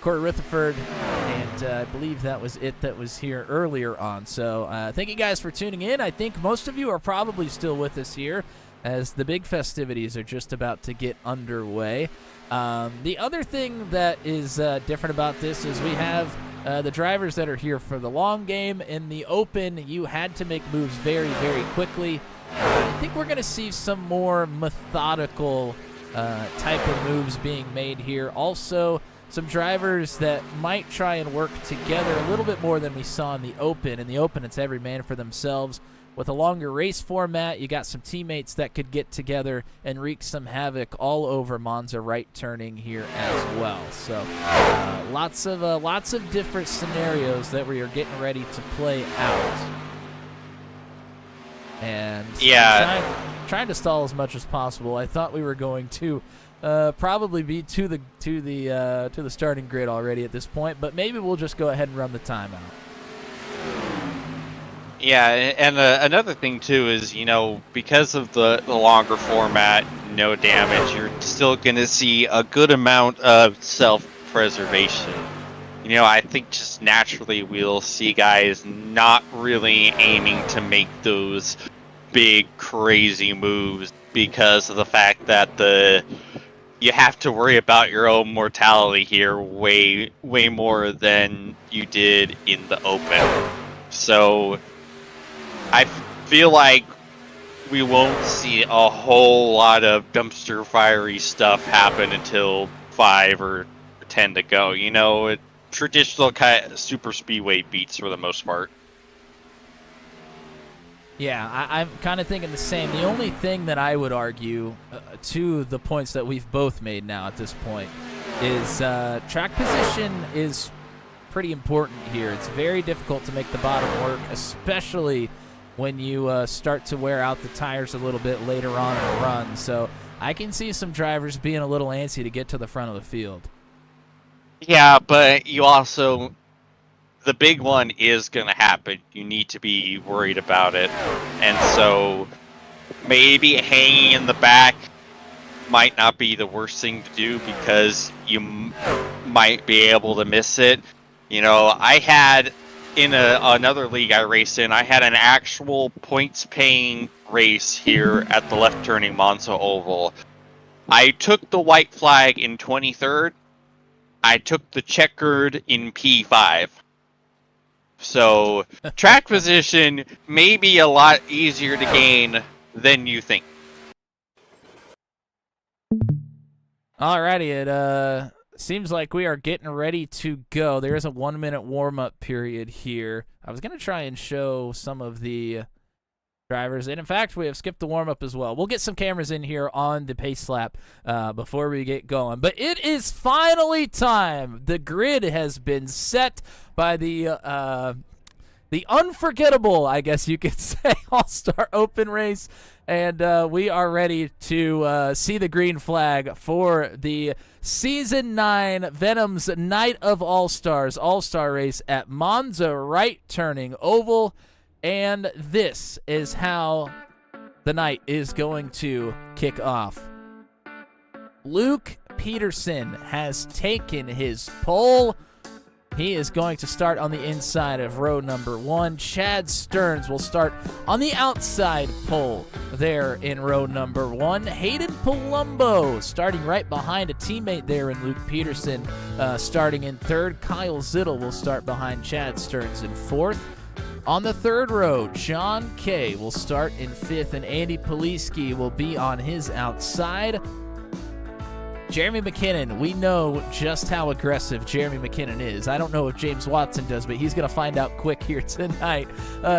Corey Rutherford, and I believe that was it that was here earlier on. So thank you guys for tuning in. I think most of you are probably still with us here as the big festivities are just about to get underway. The other thing that is different about this is we have the drivers that are here for the long game. In the open, you had to make moves very, very quickly. I think we're going to see some more methodical type of moves being made here. Also, some drivers that might try and work together a little bit more than we saw in the open. In the open, it's every man for themselves. With a longer race format, you got some teammates that could get together and wreak some havoc all over Monza right turning here as well. So lots of different scenarios that we are getting ready to play out. And yeah, trying to stall as much as possible. I thought we were going to probably be to the starting grid already at this point, but maybe we'll just go ahead and run the timeout. Yeah, and another thing too is, because of the longer format, no damage, you're still going to see a good amount of self-preservation. I think just naturally we'll see guys not really aiming to make those big, crazy moves because of the fact that you have to worry about your own mortality here way more than you did in the open. So I feel like we won't see a whole lot of dumpster fiery stuff happen until 5 or 10 to go. Traditional kind of super speedway beats for the most part. Yeah, I'm kind of thinking the same. The only thing that I would argue to the points that we've both made now at this point is track position is pretty important here. It's very difficult to make the bottom work, especially when you start to wear out the tires a little bit later on in a run. So I can see some drivers being a little antsy to get to the front of the field. Yeah, but you also, the big one is going to happen. You need to be worried about it. And so maybe hanging in the back might not be the worst thing to do because you might be able to miss it. I had in another league I raced in, I had an actual points-paying race here at the left-turning Monza Oval. I took the white flag in 23rd. I took the checkered in P5. So, track position may be a lot easier to gain than you think. Alrighty, it seems like we are getting ready to go. There is a 1-minute warm-up period here. I was going to try and show some of the drivers, and in fact, we have skipped the warm-up as well. We'll get some cameras in here on the pace lap before we get going. But it is finally time. The grid has been set by the the unforgettable, I guess you could say, All-Star Open race. And we are ready to see the green flag for the Season 9 Venom's Night of All-Stars All-Star race at Monza right-turning oval. And this is how the night is going to kick off. Luke Peterson has taken his pole. He is going to start on the inside of row number 1. Chad Stearns will start on the outside pole there in row number 1. Hayden Palumbo starting right behind a teammate there in Luke Peterson, starting in 3rd. Kyle Zittel will start behind Chad Stearns in 4th. On the 3rd row, John Kay will start in 5th, and Andy Poliski will be on his outside. Jeremy McKinnon, we know just how aggressive Jeremy McKinnon is. I don't know if James Watson does, but he's going to find out quick here tonight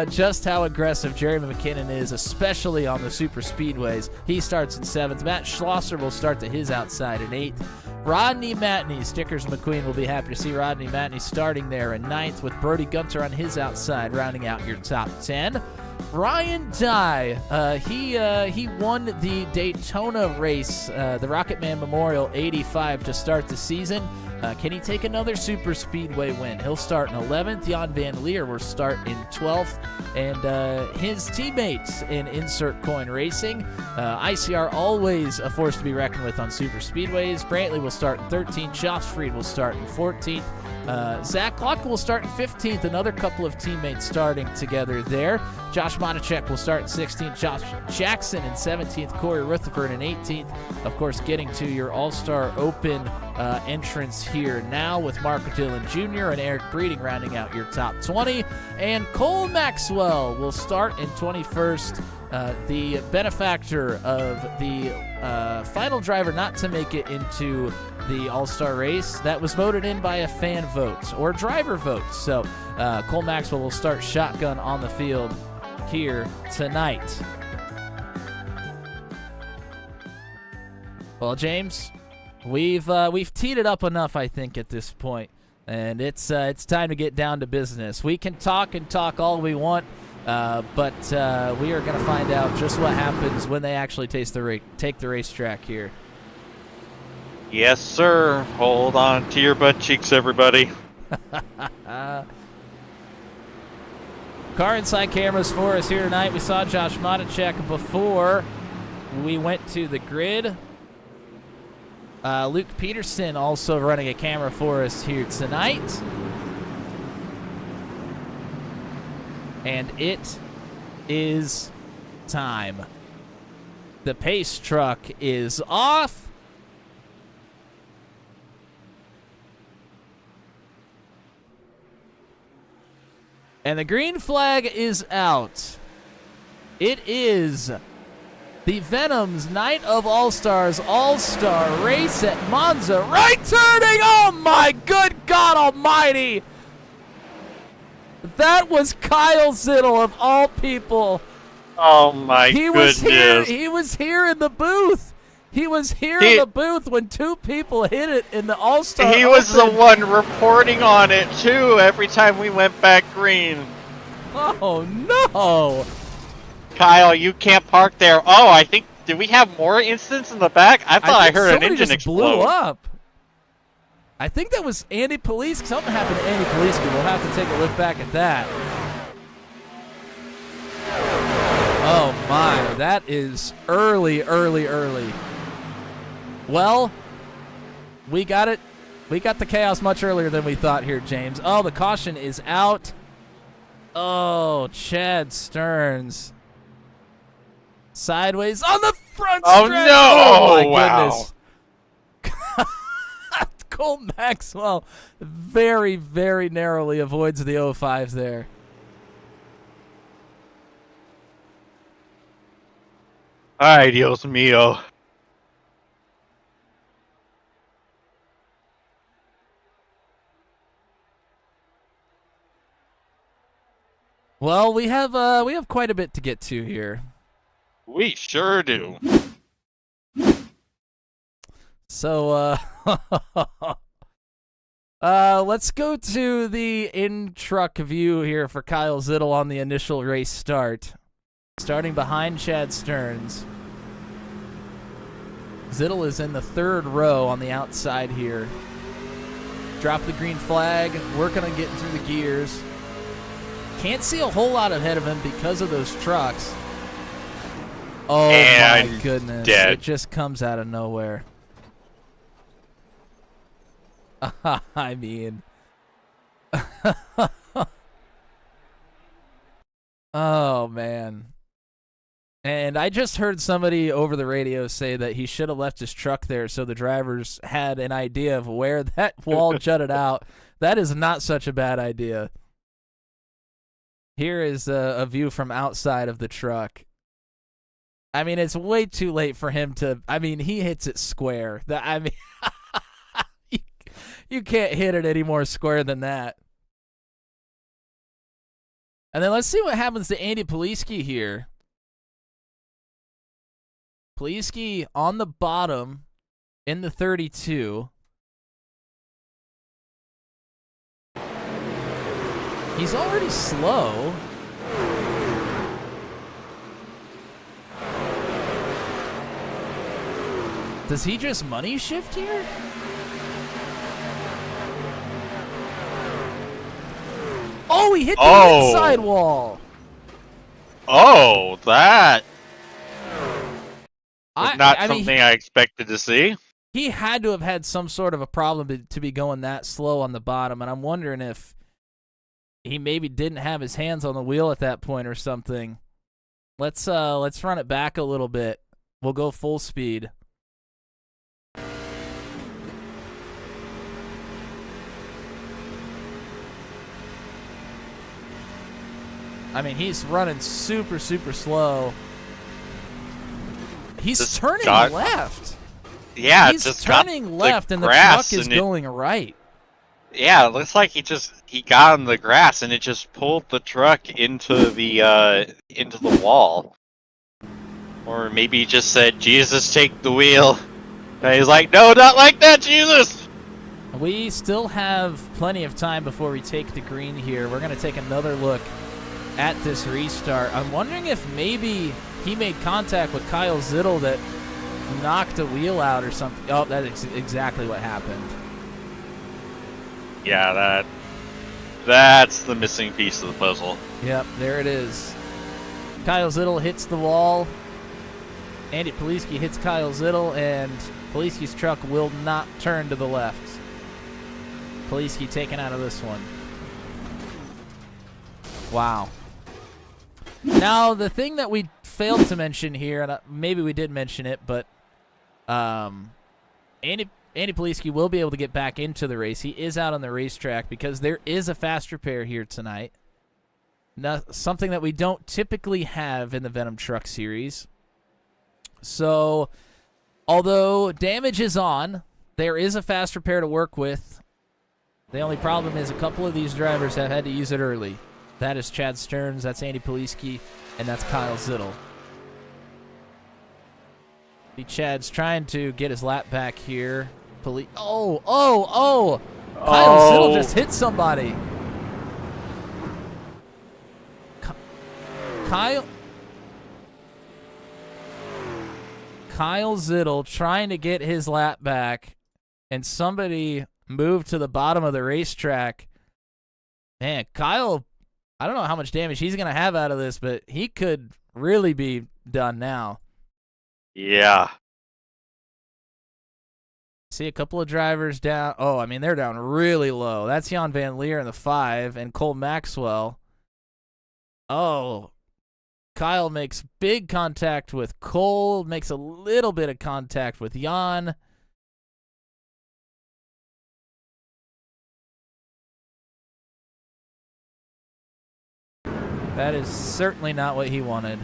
just how aggressive Jeremy McKinnon is, especially on the super speedways. He starts in 7th. Matt Schlosser will start to his outside in 8th. Rodney Matney, Stickers McQueen will be happy to see Rodney Matney starting there in 9th, with Brody Gunter on his outside, rounding out your top 10. Ryan Dye, he won the Daytona race, the Rocket Man Memorial 85 to start the season. Can he take another super speedway win? He'll start in 11th. Jan Van Leer will start in 12th. And his teammates in Insert Coin Racing, ICR always a force to be reckoned with on super speedways. Brantley will start in 13th. Josh Fried will start in 14th. Zach Clark will start in 15th. Another couple of teammates starting together there. Josh Monachek will start in 16th. Josh Jackson in 17th. Corey Rutherford in 18th. Of course, getting to your All-Star Open entrance here now with Mark Dillon Jr. and Eric Breeding rounding out your top 20. And Cole Maxwell will start in 21st. The benefactor of the final driver not to make it into the All-Star race that was voted in by a fan vote or driver vote. So Cole Maxwell will start shotgun on the field here tonight. Well, James, we've teed it up enough, I think, at this point, and it's time to get down to business. We can talk and talk all we want, but we are going to find out just what happens when they actually take the racetrack here. Yes, sir. Hold on to your butt cheeks, everybody. Car inside cameras for us here tonight. We saw Josh Monachek before we went to the grid. Luke Peterson also running a camera for us here tonight. And it is time. The pace truck is off. And the green flag is out. It is the Venom's Night of All-Stars All-Star race at Monza. Right turning! Oh my good God almighty! That was Kyle Zittel of all people. Oh my goodness. He was here in the booth. He was here in the booth when two people hit it in the All-Star He was the one reporting on it, too, every time we went back green. Oh, no. Kyle, you can't park there. Oh, I think, did we have more incidents in the back? I thought I heard an engine explode. Blew up. I think that was Andy Police. Something happened to Andy Police. We'll have to take a look back at that. Oh, my. That is early. Well, we got it. We got the chaos much earlier than we thought here, James. Oh, the caution is out. Oh, Chad Stearns. Sideways on the front stretch. Oh, no. Oh, my wow. goodness. Cole Maxwell very, very narrowly avoids the 05s there. Ay, Dios mío. Well, we have quite a bit to get to here. We sure do. So Let's go to the in-truck view here for Kyle Zittel on the initial race start. Starting behind Chad Stearns. Zittel is in the third row on the outside here. Drop the green flag, working on getting through the gears. Can't see a whole lot ahead of him because of those trucks. Oh And my goodness. dead. It just comes out of nowhere. I mean. Oh, man. And I just heard somebody over the radio say that he should have left his truck there so the drivers had an idea of where that wall jutted out. That is not such a bad idea. Here is a view from outside of the truck. I mean, it's way too late for him to... I mean, he hits it square. I mean, you can't hit it any more square than that. And then let's see what happens to Andy Poliski here. Poliski on the bottom in the 32. He's already slow. Does he just money shift here? Oh, he hit the inside wall. Oh, that was I not mean, something I expected to see. He had to have had some sort of a problem to be going that slow on the bottom, and I'm wondering if he maybe didn't have his hands on the wheel at that point or something. Let's run it back a little bit. We'll go full speed. I mean, he's running super, super slow. He's Just turning got- left. Yeah, He's just got turning left, and the grass truck is and it- going right. Yeah, it looks like he got on the grass and it just pulled the truck into the wall. Or maybe he just said, "Jesus, take the wheel." And he's like, "No, not like that, Jesus." We still have plenty of time before we take the green here. We're going to take another look at this restart. I'm wondering if maybe he made contact with Kyle Zittel that knocked a wheel out or something. Oh, that's exactly what happened. Yeah, that's the missing piece of the puzzle. Yep, there it is. Kyle Zittel hits the wall. Andy Poliski hits Kyle Zittel, and Poliski's truck will not turn to the left. Poliski taken out of this one. Wow. Now, the thing that we failed to mention here, and maybe we did mention it, but Andy Poliski will be able to get back into the race. He is out on the racetrack because there is a fast repair here tonight. Now, something that we don't typically have in the Venom Truck Series. So, although damage is on, there is a fast repair to work with. The only problem is a couple of these drivers have had to use it early. That is Chad Stearns, that's Andy Poliski, and that's Kyle Zittel. Chad's trying to get his lap back here. Kyle Zittel just hit somebody. Kyle Zittel trying to get his lap back, and somebody moved to the bottom of the racetrack. Man, Kyle, I don't know how much damage he's going to have out of this, but he could really be done now. Yeah. See a couple of drivers down. Oh, I mean, they're down really low. That's Jan Van Leer in the 5 and Cole Maxwell. Oh, Kyle makes big contact with Cole, makes a little bit of contact with Jan. That is certainly not what he wanted.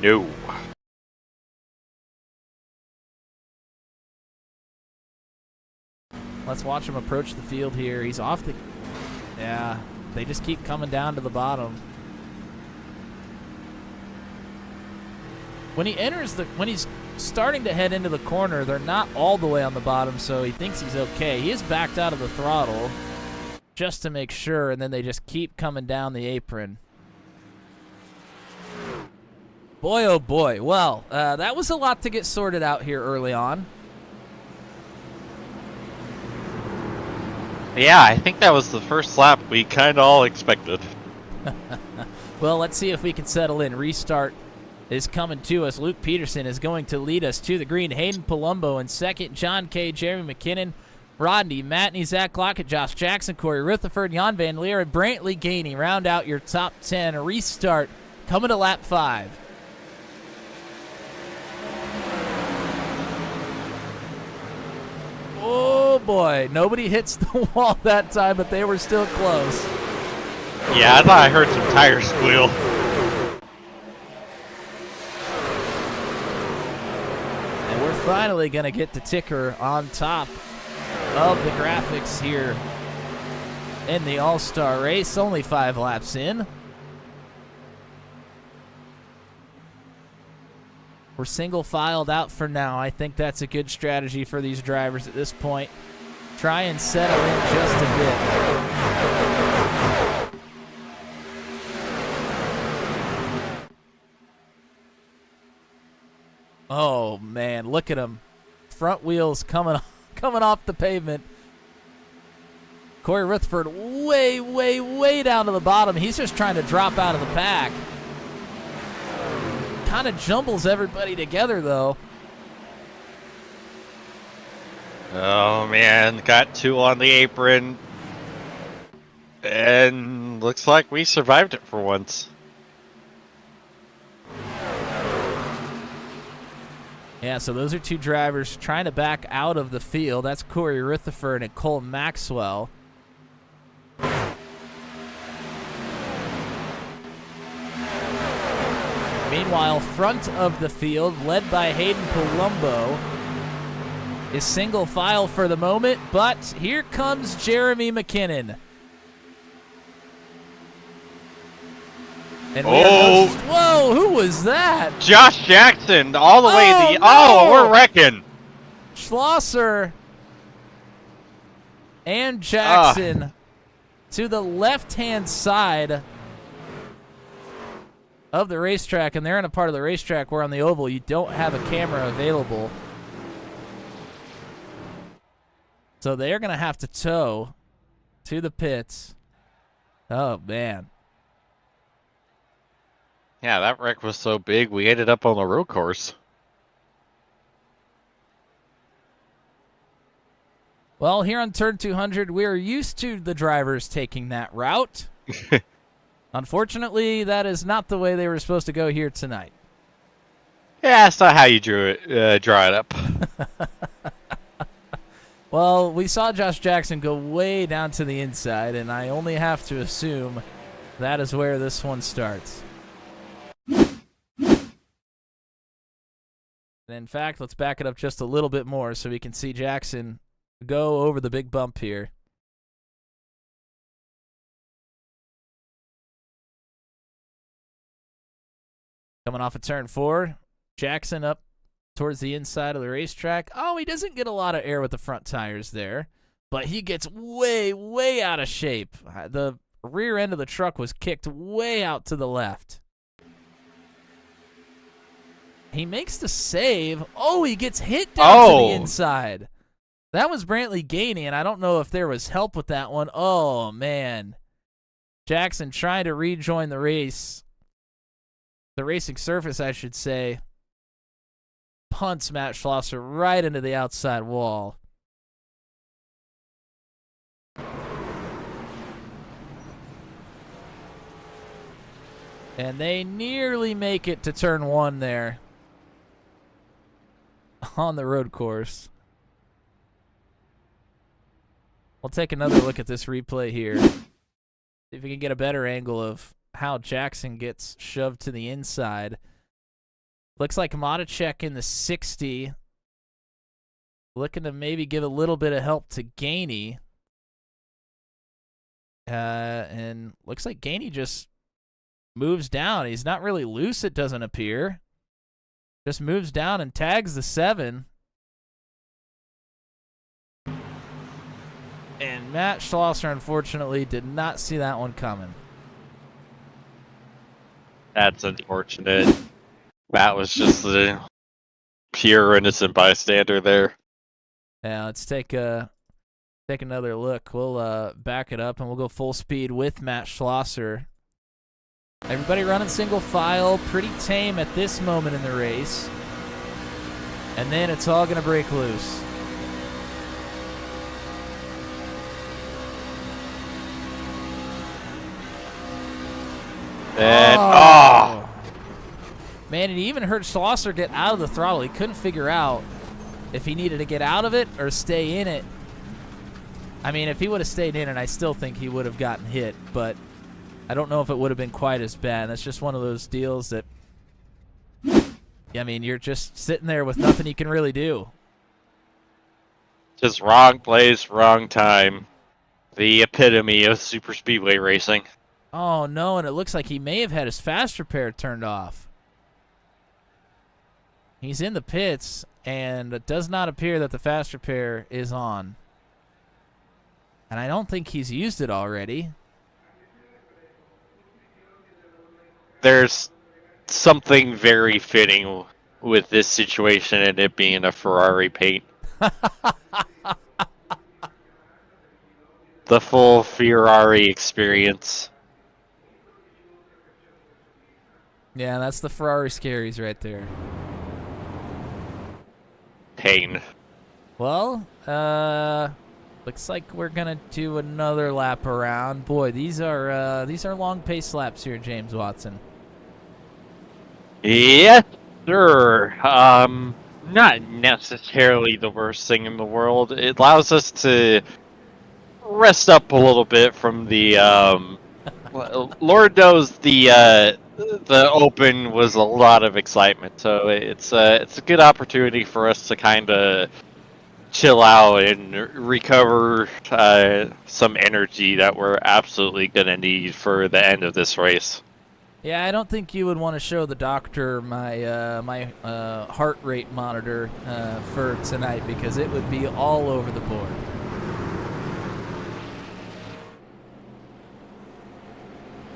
No. Let's watch him approach the field here. He's off the... Yeah, they just keep coming down to the bottom. When he enters the... When he's starting to head into the corner. They're not all the way on the bottom, so he thinks he's okay. He is backed out of the throttle just to make sure, and then they just keep coming down the apron. Boy, oh boy. Well, that was a lot to get sorted out here early on. Yeah, I think that was the first lap we kind of all expected. Well, let's see if we can settle in. Restart is coming to us. Luke Peterson is going to lead us to the green. Hayden Palumbo in second. John Kay, Jeremy McKinnon, Rodney Matney, Zach Lockett, Josh Jackson, Corey Rutherford, Jan Van Leer, and Brantley Gainey round out your top 10. A restart coming to lap 5. Oh boy, nobody hits the wall that time, but they were still close. Yeah, I thought I heard some tires squeal. And we're finally going to get the ticker on top of the graphics here in the All-Star race. Only 5 laps in. We're single filed out for now. I think that's a good strategy for these drivers at this point. Try and settle in just a bit. Oh man, look at him. Front wheels coming off the pavement. Corey Rutherford way, way, way down to the bottom. He's just trying to drop out of the pack. Kind of jumbles everybody together, though. Oh, man. Got 2 on the apron. And looks like we survived it for once. Yeah, so those are 2 drivers trying to back out of the field. That's Corey Rutherford and Cole Maxwell. Meanwhile, front of the field, led by Hayden Palumbo, is single file for the moment, but here comes Jeremy McKinnon. And whoa, who was that? Josh Jackson, all the way no! Oh, we're wrecking. Schlosser and Jackson to the left-hand side of the racetrack, and they're in a part of the racetrack where on the oval you don't have a camera available. So they're going to have to tow to the pits. Oh, man. Yeah, that wreck was so big, we ended up on the road course. Well, here on Turn 200, we're used to the drivers taking that route. Unfortunately, that is not the way they were supposed to go here tonight. Yeah, that's not how you draw it up. Well, we saw Josh Jackson go way down to the inside, and I only have to assume that is where this one starts. And in fact, let's back it up just a little bit more so we can see Jackson go over the big bump here. Coming off of turn 4, Jackson up towards the inside of the racetrack. Oh, he doesn't get a lot of air with the front tires there, but he gets way, way out of shape. The rear end of the truck was kicked way out to the left. He makes the save. Oh, he gets hit down to the inside. That was Brantley Gainey, and I don't know if there was help with that one. Oh, man. Jackson trying to rejoin the race. The racing surface, I should say. Punts Matt Schlosser right into the outside wall. And they nearly make it to turn 1 there on the road course. We'll take another look at this replay here. See if we can get a better angle of how Jackson gets shoved to the inside. Looks like Matichek in the 60. Looking to maybe give a little bit of help to Gainey. And looks like Gainey just moves down. He's not really loose, it doesn't appear. Just moves down and tags the 7. And Matt Schlosser, unfortunately, did not see that one coming. That's unfortunate. Matt was just the pure innocent bystander there. Yeah, let's take another look. We'll back it up and we'll go full speed with Matt Schlosser. Everybody running single file, pretty tame at this moment in the race. And then it's all going to break loose. And man, and he even heard Schlosser get out of the throttle. He couldn't figure out if he needed to get out of it or stay in it. I mean, if he would have stayed in it, I still think he would have gotten hit, but I don't know if it would have been quite as bad. That's just one of those deals that, I mean, you're just sitting there with nothing you can really do. Just wrong place, wrong time. The epitome of super speedway racing. Oh, no, and it looks like he may have had his fast repair turned off. He's in the pits, and it does not appear that the fast repair is on. And I don't think he's used it already. There's something very fitting with this situation and it being a Ferrari paint. The full Ferrari experience. Yeah, that's the Ferrari scaries right there. Pain. Well, looks like we're gonna do another lap around. Boy, these are long pace laps here, James Watson. Yes, sir. Not necessarily the worst thing in the world. It allows us to rest up a little bit from the Lord knows the Open was a lot of excitement, so it's a good opportunity for us to kind of chill out and recover some energy that we're absolutely gonna need for the end of this race. Yeah, I don't think you would want to show the doctor my heart rate monitor for tonight because it would be all over the board.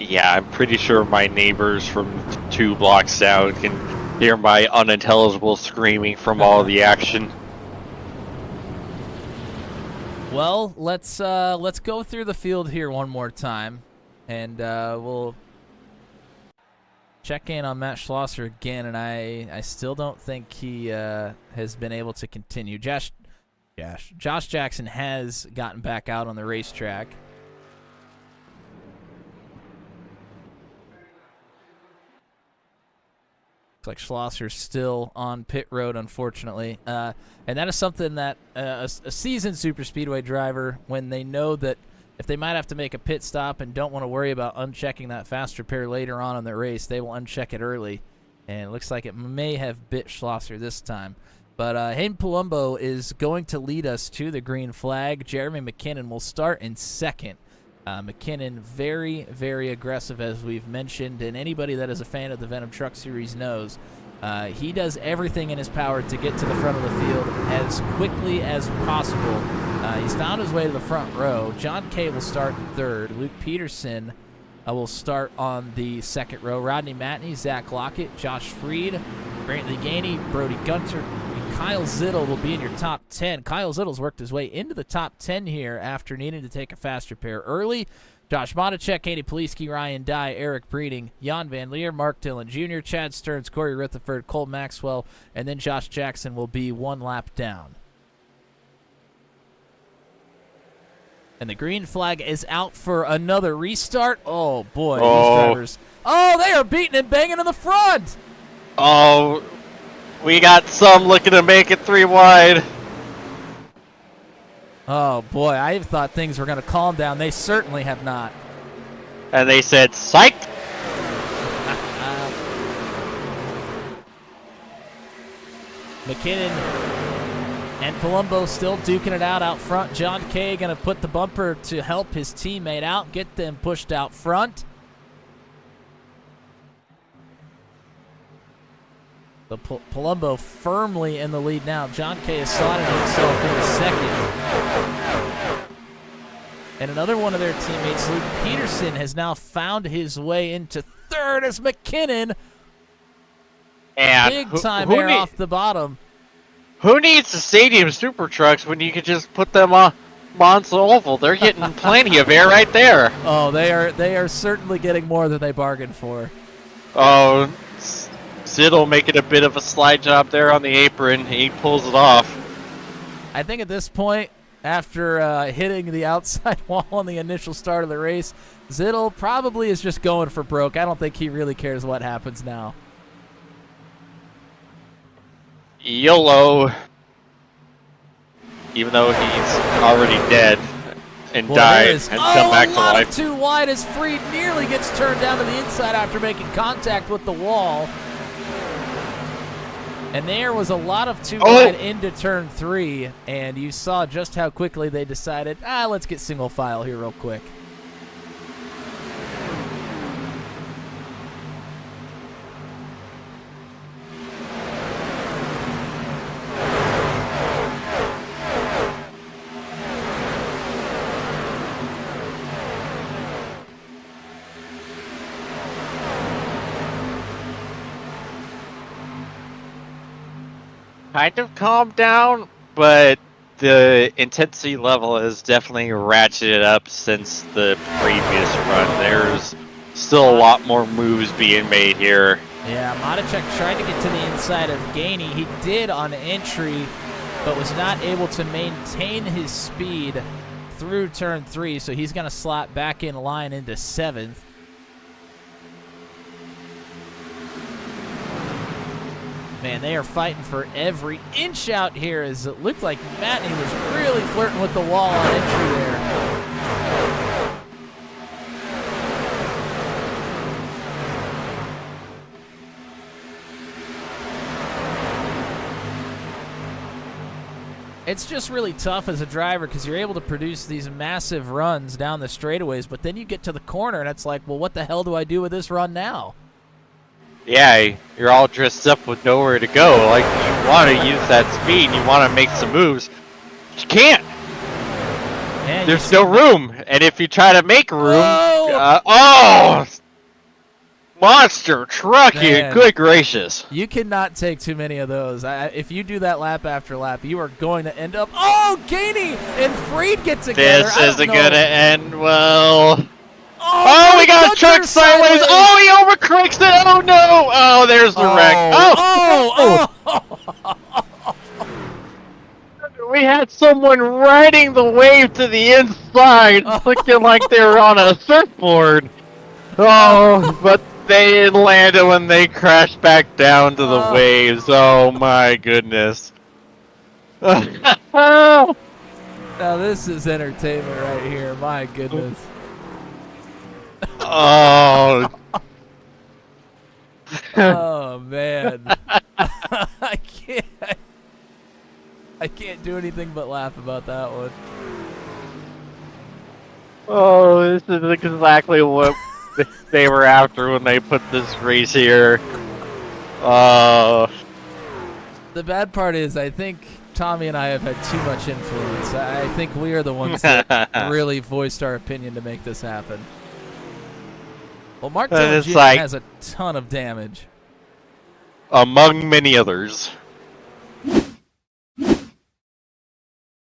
Yeah, I'm pretty sure my neighbors from 2 blocks down can hear my unintelligible screaming from all the action. Well, let's go through the field here one more time, and we'll check in on Matt Schlosser again. And I still don't think he has been able to continue. Josh Jackson has gotten back out on the racetrack. Looks like Schlosser's still on pit road, unfortunately. And that is something that a seasoned super speedway driver, when they know that if they might have to make a pit stop and don't want to worry about unchecking that fast repair later on in the race, they will uncheck it early. And it looks like it may have bit Schlosser this time. But Hayden Palumbo is going to lead us to the green flag. Jeremy McKinnon will start in second. McKinnon, very, very aggressive, as we've mentioned, and anybody that is a fan of the Venom Truck Series knows he does everything in his power to get to the front of the field as quickly as possible. He's found his way to the front row. John Kay will start in third. Luke Peterson will start on the second row. Rodney Matney, Zach Lockett, Josh Freed, Brantley Gainey, Brody Gunter, and Kyle Zittel will be in your top 10. Kyle Zittel's worked his way into the top 10 here after needing to take a fast repair early. Josh Monacek, Katie Poliski, Ryan Dye, Eric Breeding, Jan Van Leer, Mark Dillon Jr., Chad Stearns, Corey Rutherford, Cole Maxwell, and then Josh Jackson will be one lap down. And the green flag is out for another restart. Oh, boy, these drivers. Oh, they are beating and banging in the front. Oh, we got some looking to make it 3 wide. Oh, boy, I thought things were going to calm down. They certainly have not. And they said, psych! McKinnon and Palumbo still duking it out front. John Kay going to put the bumper to help his teammate out, get them pushed out front. The Palumbo firmly in the lead now. John Kay has slotted himself into second. And another one of their teammates, Luke Peterson, has now found his way into third as McKinnon. And big time air off the bottom. Who needs the stadium super trucks when you can just put them on Monza Oval? They're getting plenty of air right there. Oh, they are certainly getting more than they bargained for. Oh, Zittel making a bit of a slide job there on the apron. He pulls it off. I think at this point, after hitting the outside wall on the initial start of the race, Zittel probably is just going for broke. I don't think he really cares what happens now. YOLO. Even though he's already dead and died and come back to life. Too wide as Freed nearly gets turned down to the inside after making contact with the wall. And there was a lot of too wide into turn 3, and you saw just how quickly they decided, let's get single file here real quick. Kind of calmed down, but the intensity level has definitely ratcheted up since the previous run. There's still a lot more moves being made here. Yeah, Matichek tried to get to the inside of Gainey. He did on entry, but was not able to maintain his speed through turn 3, so he's going to slot back in line into 7th. Man, they are fighting for every inch out here, as it looked like Matney was really flirting with the wall on entry there. It's just really tough as a driver because you're able to produce these massive runs down the straightaways, but then you get to the corner and it's like, well, what the hell do I do with this run now? Yeah, you're all dressed up with nowhere to go. Like, you want to use that speed, you want to make some moves. You can't. Man, there's no room. And if you try to make room, monster trucking, good gracious. You cannot take too many of those. If you do that lap after lap, you are going to end up, Gainey and Freed get together. This isn't going to end well. Oh, we got a truck sideways. Oh, he overcorrects it. Oh, no. Oh, there's the wreck. We had someone riding the wave to the inside, looking like they were on a surfboard. Oh, but they landed when they crashed back down to the waves. Oh, my goodness. Now, this is entertainment right here. My goodness. Oh. Oh man. I can't do anything but laugh about that one. Oh, this is exactly what they were after when they put this race here. The bad part is I think Tommy and I have had too much influence. I think we are the ones that really voiced our opinion to make this happen. Well, Mark Taylor Jr. has a ton of damage. Among many others.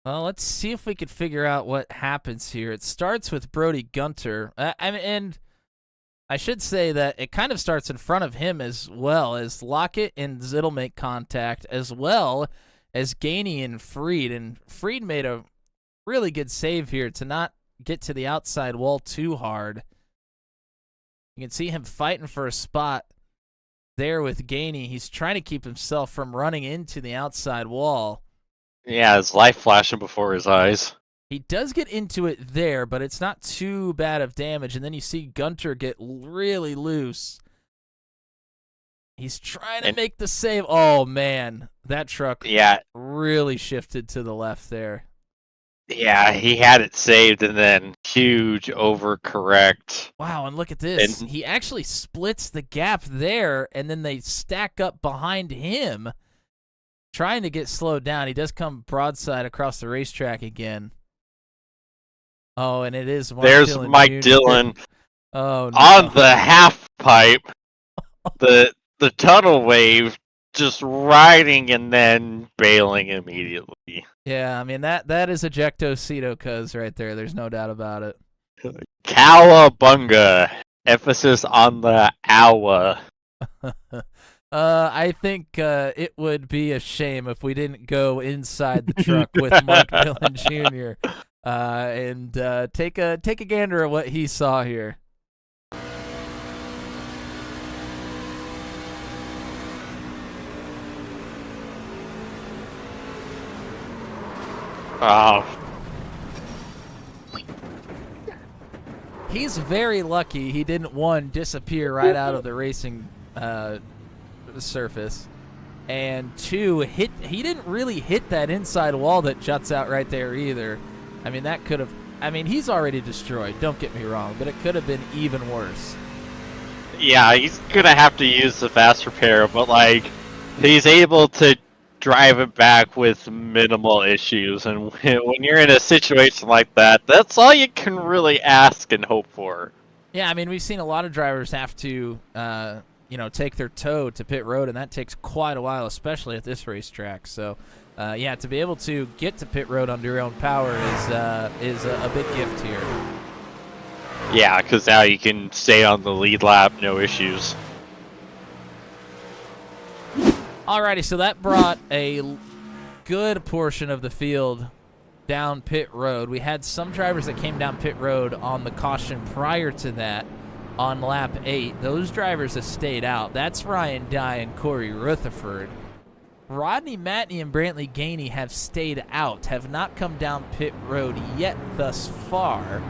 Well, let's see if we could figure out what happens here. It starts with Brody Gunter. And I should say that it kind of starts in front of him as well, as Lockett and Zittel make contact, as well as Gainey and Freed. And Freed made a really good save here to not get to the outside wall too hard. You can see him fighting for a spot there with Gainey. He's trying to keep himself from running into the outside wall. Yeah, his life flashing before his eyes. He does get into it there, but it's not too bad of damage. And then you see Gunter get really loose. He's trying to make the save. Oh, man. That truck really shifted to the left there. Yeah, he had it saved and then huge overcorrect. Wow, and look at this. And- He actually splits the gap there, and then they stack up behind him, trying to get slowed down. He does come broadside across the racetrack again. Oh, and it is Mark There's Dillon Mike Jr. Dillon Oh, no. on the half pipe. The tunnel wave just riding and then bailing immediately. Yeah, I mean, that is ejecto-ceto cuz right there. There's no doubt about it. Cowabunga. Emphasis on the owa. I think it would be a shame if we didn't go inside the truck with Mark Dillon Jr. And take a gander at what he saw here. Oh, He's very lucky he didn't, one, disappear right out of the racing surface, and two, he didn't really hit that inside wall that juts out right there either. I mean, that could have, I mean, he's already destroyed, don't get me wrong, but it could have been even worse. yeah, he's gonna have to use the fast repair, but like, he's able to drive it back with minimal issues, and when you're in a situation like that, that's all you can really ask and hope for. Yeah, I mean, we've seen a lot of drivers have to, take their toe to pit road, and that takes quite a while, especially at this racetrack. So, yeah, to be able to get to pit road under your own power is a big gift here. Yeah, because now you can stay on the lead lap, no issues. Alrighty, so that brought a good portion of the field down pit road. We had some drivers that came down pit road on the caution prior to that on lap 8. Those drivers have stayed out. That's Ryan Dye and Corey Rutherford. Rodney Matney and Brantley Gainey have stayed out, have not come down pit road yet thus far.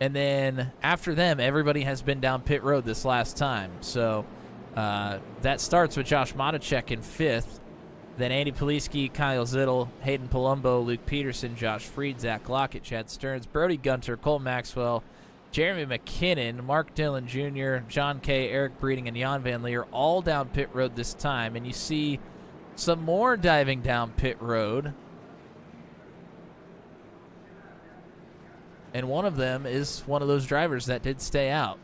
And then after them, everybody has been down pit road this last time. So that starts with Josh Matacek in 5th. Then Andy Poliski, Kyle Zittel, Hayden Palumbo, Luke Peterson, Josh Freed, Zach Lockett, Chad Stearns, Brody Gunter, Cole Maxwell, Jeremy McKinnon, Mark Dillon Jr., John Kay, Eric Breeding, and Jan Van Leer all down pit road this time. And you see some more diving down pit road. And one of them is one of those drivers that did stay out.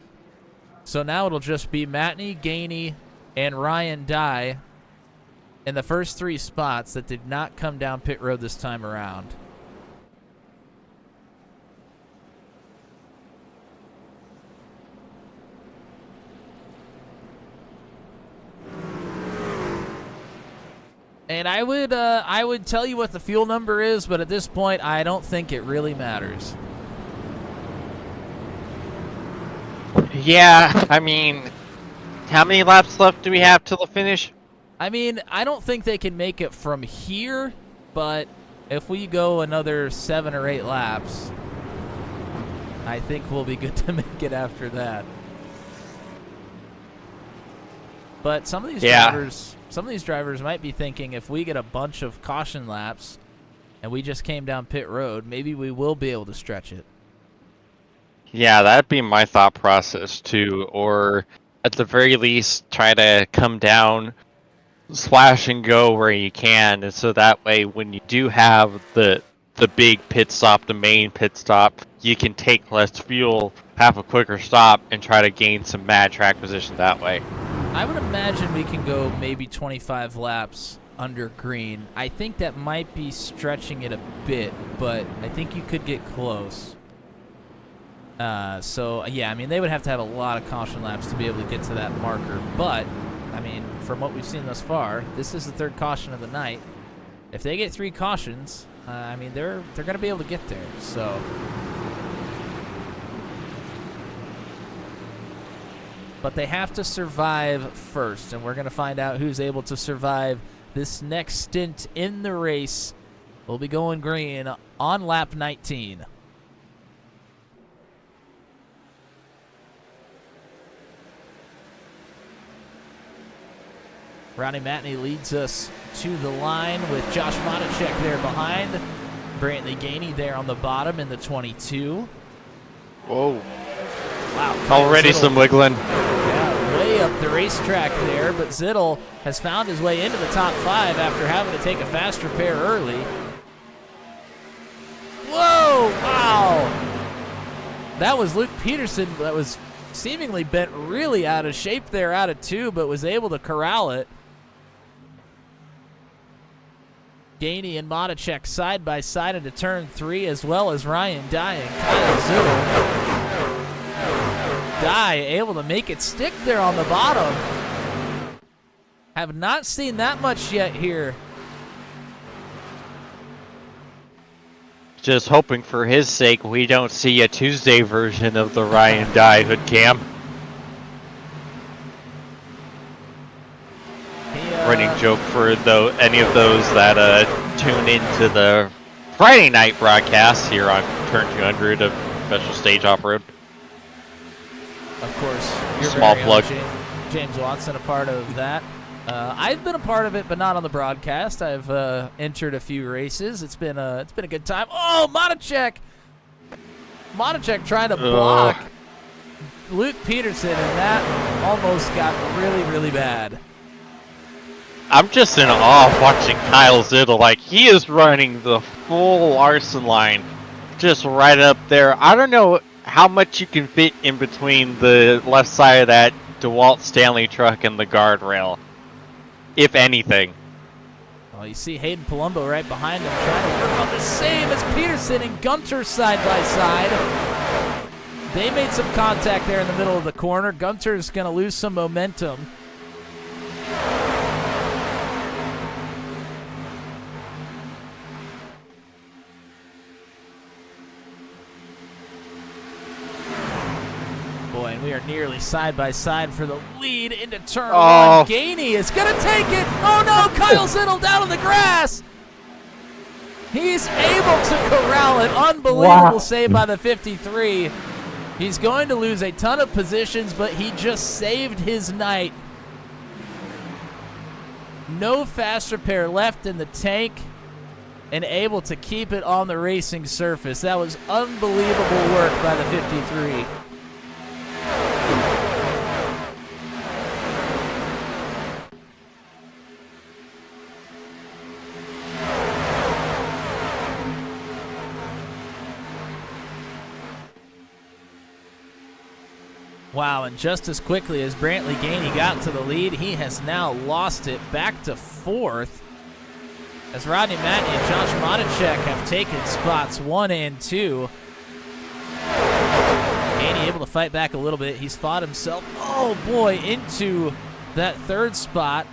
So now it'll just be Matney, Gainey, and Ryan Dye in the first 3 spots that did not come down pit road this time around. And I would tell you what the fuel number is, but at this point, I don't think it really matters. Yeah, I mean, how many laps left do we have till the finish? I mean, I don't think they can make it from here, but if we go another 7 or 8 laps, I think we'll be good to make it after that. But some of these drivers might be thinking if we get a bunch of caution laps and we just came down pit road, maybe we will be able to stretch it. Yeah, that'd be my thought process too. Or at the very least, try to come down, slash and go where you can, and so that way when you do have the big pit stop, the main pit stop, you can take less fuel, have a quicker stop, and try to gain some mad track position that way. I would imagine we can go maybe 25 laps under green. I think that might be stretching it a bit, but I think you could get close. So, yeah, I mean, they would have to have a lot of caution laps to be able to get to that marker. But, I mean, from what we've seen thus far, this is the 3rd caution of the night. If they get 3 cautions, I mean, they're going to be able to get there. So, but they have to survive first, and we're going to find out who's able to survive this next stint in the race. We'll be going green on lap 19. Ronnie Matney leads us to the line with Josh Monacek there behind. Brantley Gainey there on the bottom in the 22. Whoa. Wow. Already Zittel, some wiggling. Yeah, way up the racetrack there, but Zittel has found his way into the top 5 after having to take a fast repair early. Whoa, wow. That was Luke Peterson that was seemingly bent really out of shape there out of 2, but was able to corral it. Gainey and Monacek side by side into turn 3, as well as Ryan Dye and Kyle Zittel. Dye able to make it stick there on the bottom. Have not seen that much yet here. Just hoping for his sake we don't see a Tuesday version of the Ryan Dye hood cam. Running joke for any of those that tune into the Friday night broadcast here on Turn 200 of Special Stage Off-Road. Of course, you're Small very plug. James Watson, a part of that. I've been a part of it, but not on the broadcast. I've entered a few races. It's been a good time. Oh, Monacek trying to block Luke Peterson, and that almost got really, really bad. I'm just in awe of watching Kyle Zittel. Like, he is running the full Larson line just right up there. I don't know how much you can fit in between the left side of that DeWalt Stanley truck and the guardrail, if anything. Well, you see Hayden Palumbo right behind him trying to work on the same as Peterson and Gunter side by side. They made some contact there in the middle of the corner. Gunter's going to lose some momentum. Boy, and we are nearly side by side for the lead into turn 1. Gainey is going to take it. Oh no, Kyle Zittel down on the grass. He's able to corral it. Unbelievable save by the 53. He's going to lose a ton of positions, but he just saved his night. No fast repair left in the tank and able to keep it on the racing surface. That was unbelievable work by the 53. Wow, and just as quickly as Brantley Gainey got to the lead, he has now lost it back to 4th. As Rodney Matney and Josh Monacek have taken spots 1 and 2. Gainey able to fight back a little bit. He's fought himself, oh boy, into that 3rd spot.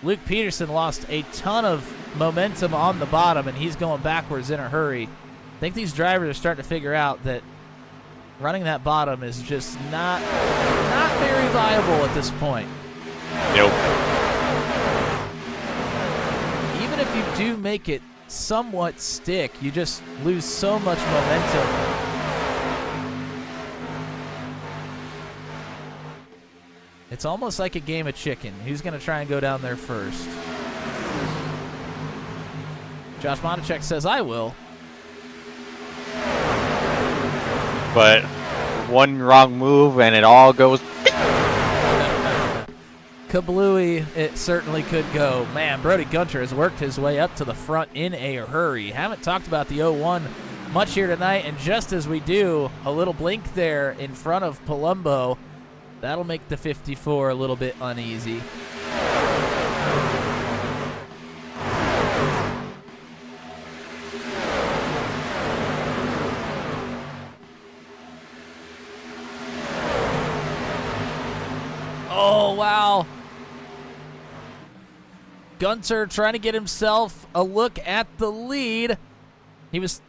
Luke Peterson lost a ton of momentum on the bottom, and he's going backwards in a hurry. I think these drivers are starting to figure out that running that bottom is just not very viable at this point. Nope. Even if you do make it somewhat stick, you just lose so much momentum. It's almost like a game of chicken. Who's going to try and go down there first? Josh Monacek says, I will. But one wrong move and it all goes. Kablooey, it certainly could go. Man, Brody Gunter has worked his way up to the front in a hurry. Haven't talked about the 01 much here tonight, and just as we do, a little blink there in front of Palumbo. That'll make the 54 a little bit uneasy. Oh, wow. Gunter trying to get himself a look at the lead. He was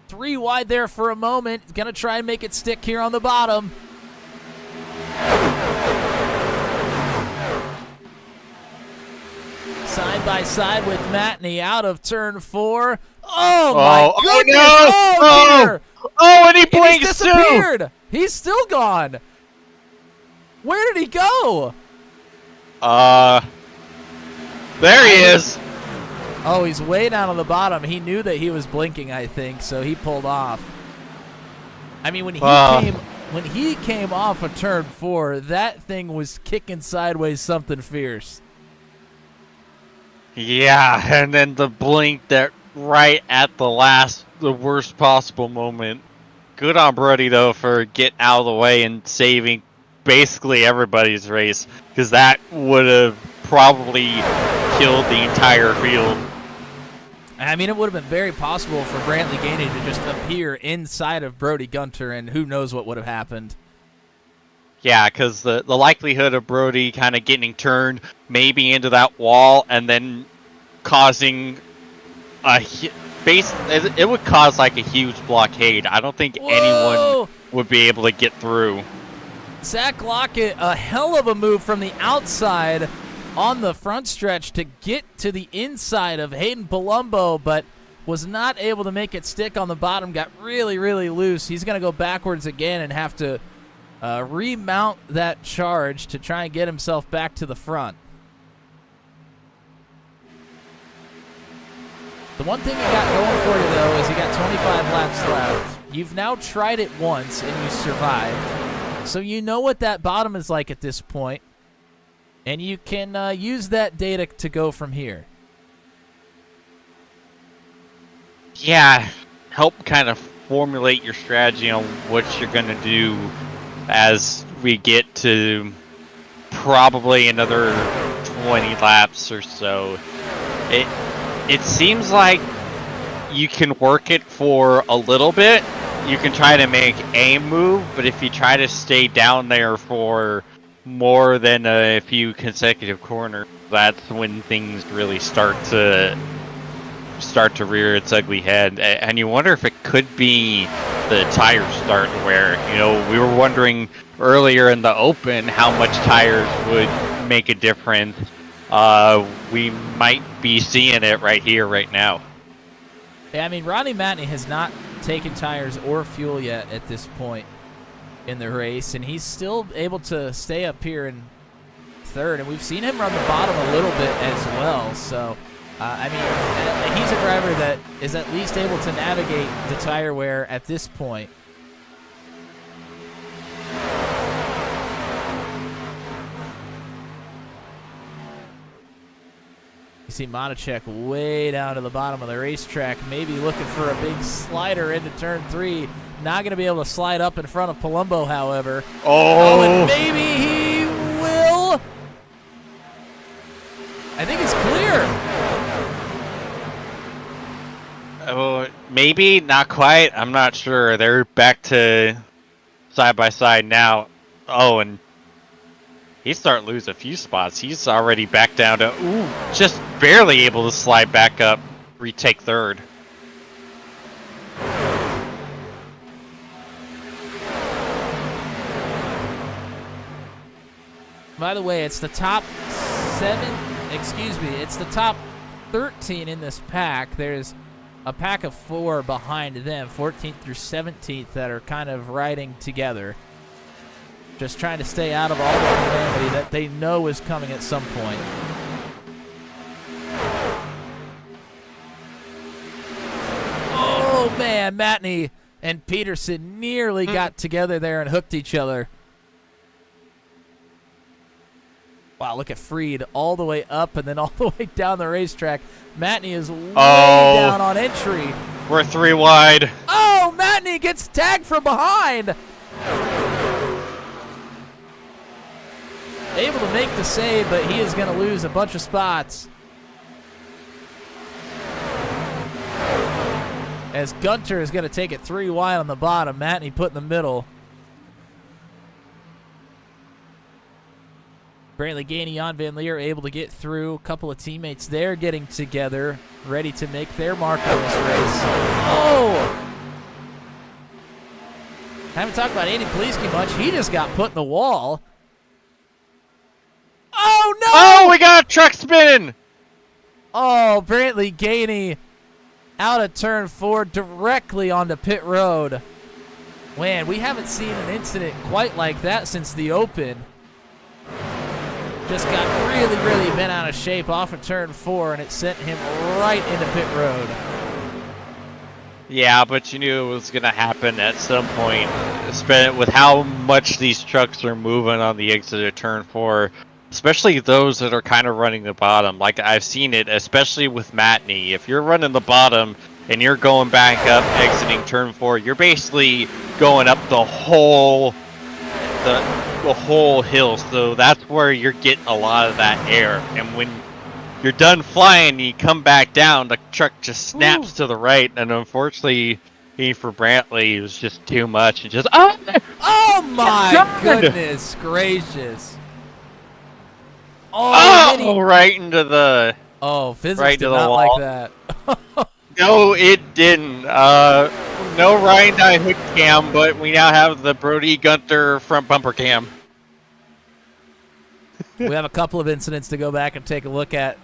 3 wide there for a moment. Going to try and make it stick here on the bottom. Side by side with Matney out of turn 4. Oh, my goodness. No. Oh, dear. Oh, and he And blinks he's too. disappeared. He's still gone. Where did he go? There he is. Oh, he's way down on the bottom. He knew that he was blinking, I think, so he pulled off. I mean, when he came off of turn 4, that thing was kicking sideways something fierce. Yeah, and then the blink that right at the worst possible moment. Good on Brody, though, for getting out of the way and saving basically everybody's race, because that would have probably killed the entire field. I mean, it would have been very possible for Brantley Gainey to just appear inside of Brody Gunter, and who knows what would have happened. Yeah, because the likelihood of Brody kind of getting turned maybe into that wall and then causing it would cause like a huge blockade. I don't think anyone would be able to get through. Zach Lockett, a hell of a move from the outside on the front stretch to get to the inside of Hayden Palumbo, but was not able to make it stick on the bottom. Got really, really loose. He's going to go backwards again and have to remount that charge to try and get himself back to the front. The one thing you got going for you, though, is you got 25 laps left. You've now tried it once, and you survived. So you know what that bottom is like at this point, and you can use that data to go from here. Yeah, help kind of formulate your strategy on what you're going to do as we get to probably another 20 laps or so. It seems like you can work it for a little bit. You can try to make a move, but if you try to stay down there for more than a few consecutive corners, that's when things really start to rear its ugly head. And you wonder if it could be the tires starting to wear. You know, we were wondering earlier in the open how much tires would make a difference. We might be seeing it right here, right now. Yeah, I mean, Ronnie Matney has not taken tires or fuel yet at this point in the race, and he's still able to stay up here in third, and we've seen him run the bottom a little bit as well. So, I mean, he's a driver that is at least able to navigate the tire wear at this point. You see Monachek way down to the bottom of the racetrack, maybe looking for a big slider into turn 3. Not going to be able to slide up in front of Palumbo, however. Oh, and maybe he will. I think it's clear. Oh, maybe, not quite. I'm not sure. They're back to side by side now. Oh, and he's starting to lose a few spots. He's already back down to, just barely able to slide back up, retake third. By the way, it's the top it's the top 13 in this pack. There's a pack of 4 behind them, 14th through 17th, that are kind of riding together. Just trying to stay out of all the calamity that they know is coming at some point. Oh, man, Matney and Peterson nearly got together there and hooked each other. Wow, look at Freed all the way up and then all the way down the racetrack. Matney is way down on entry. We're 3 wide. Oh, Matney gets tagged from behind. Able to make the save, but he is going to lose a bunch of spots. As Gunter is going to take it 3 wide on the bottom. Matney put in the middle. Brantley Gainey, Jan Van Leer able to get through. A couple of teammates there getting together, ready to make their mark on this race. Oh! Haven't talked about Andy Poliski much. He just got put in the wall. Oh, no! Oh, we got a truck spin! Oh, Brantley Gainey out of turn 4 directly onto pit road. Man, we haven't seen an incident quite like that since the Open. just got really, really bent out of shape off of turn 4, and it sent him right into pit road. Yeah, but you knew it was going to happen at some point, especially with how much these trucks are moving on the exit of turn 4, especially those that are kind of running the bottom. Like, I've seen it, especially with Matney. If you're running the bottom and you're going back up, exiting turn 4, you're basically going up the whole hill. So that's where you're getting a lot of that air. And when you're done flying, you come back down, the truck just snaps to the right, and unfortunately, for Brantley, it was just too much. And just oh my goodness gracious! Oh, right into the physics right did into the not wall. like that. No, it didn't. No Ryan Dye hood cam, but we now have the Brody Gunter front bumper cam. We have a couple of incidents to go back and take a look at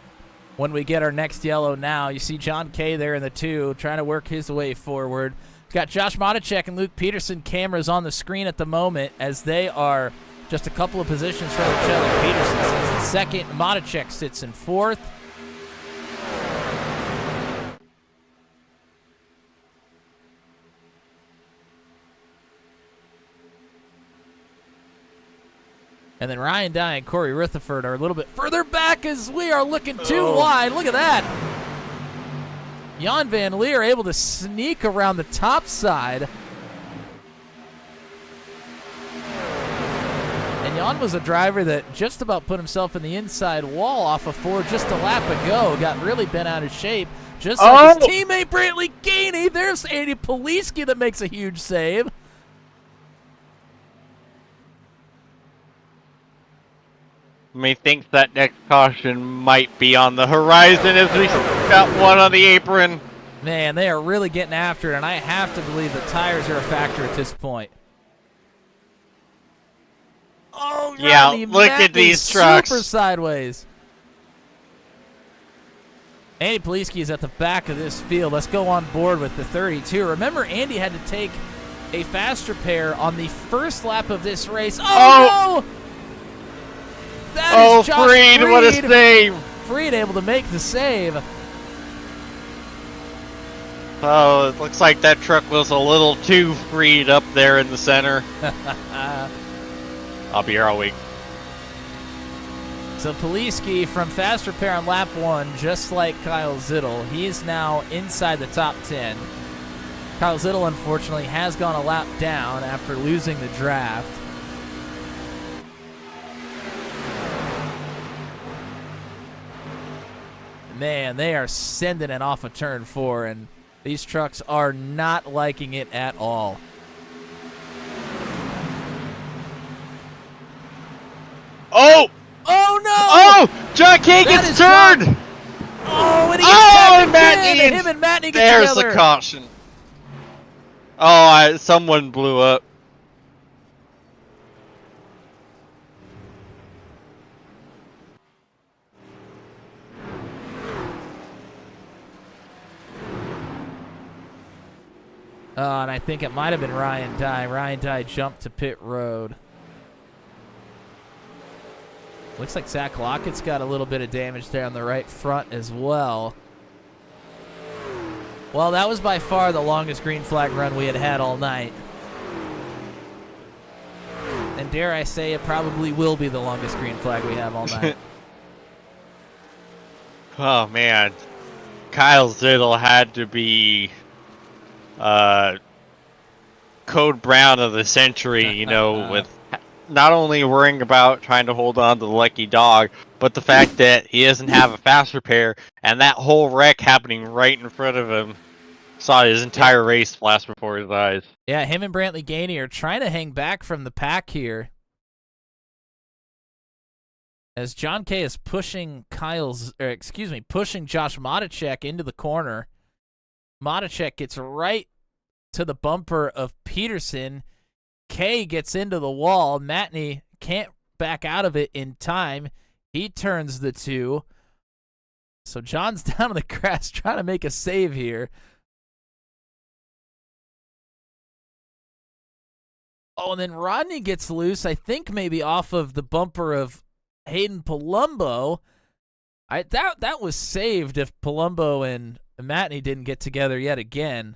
when we get our next yellow now. You see John Kay there in the 2 trying to work his way forward. Got Josh Monacek and Luke Peterson cameras on the screen at the moment as they are just a couple of positions from each other. Peterson sits in second. Monacek sits in 4th. And then Ryan Dye and Corey Rutherford are a little bit further back as we are looking too wide. Look at that. Jan Van Leer able to sneak around the top side. And Jan was a driver that just about put himself in the inside wall off of 4 just a lap ago. Got really bent out of shape. Just like his teammate Brantley Gainey. There's Andy Poliski that makes a huge save. Thinks that next caution might be on the horizon as we got one on the apron. Man, they are really getting after it, and I have to believe the tires are a factor at this point. Oh, yeah, Rodney look at these trucks. Super sideways. Andy Poliski is at the back of this field. Let's go on board with the 32. Remember, Andy had to take a faster pair on the first lap of this race. Oh! No! That is Josh Freed, what a save! Freed able to make the save. Oh, it looks like that truck was a little too freed up there in the center. I'll be here all week. So Poliski from faster pair on lap 1, just like Kyle Zittel. He is now inside the top 10. Kyle Zittel, unfortunately, has gone a lap down after losing the draft. Man, they are sending it off of turn 4, and these trucks are not liking it at all. Oh! Oh, no! Oh! John Kay gets turned! Oh, and he gets tapped in! Him and Matney get There's together. the caution. Oh, someone blew up. And I think it might have been Ryan Dye. Ryan Dye jumped to pit road. Looks like Zach Lockett's got a little bit of damage there on the right front as well. Well, that was by far the longest green flag run we had all night. And dare I say, it probably will be the longest green flag we have all night. Oh, man. Kyle Zittel had to be Code Brown of the century, you know, with not only worrying about trying to hold on to the lucky dog, but the fact that he doesn't have a faster pair, and that whole wreck happening right in front of him. Saw his entire race flash before his eyes. Yeah, him and Brantley Gainey are trying to hang back from the pack here. As John Kay is pushing pushing Josh Monacek into the corner. Monacek gets right to the bumper of Peterson. Kay gets into the wall. Matney can't back out of it in time. He turns the 2. So John's down on the grass trying to make a save here. Oh, and then Rodney gets loose, I think maybe off of the bumper of Hayden Palumbo. That was saved if Palumbo and Matney didn't get together yet again.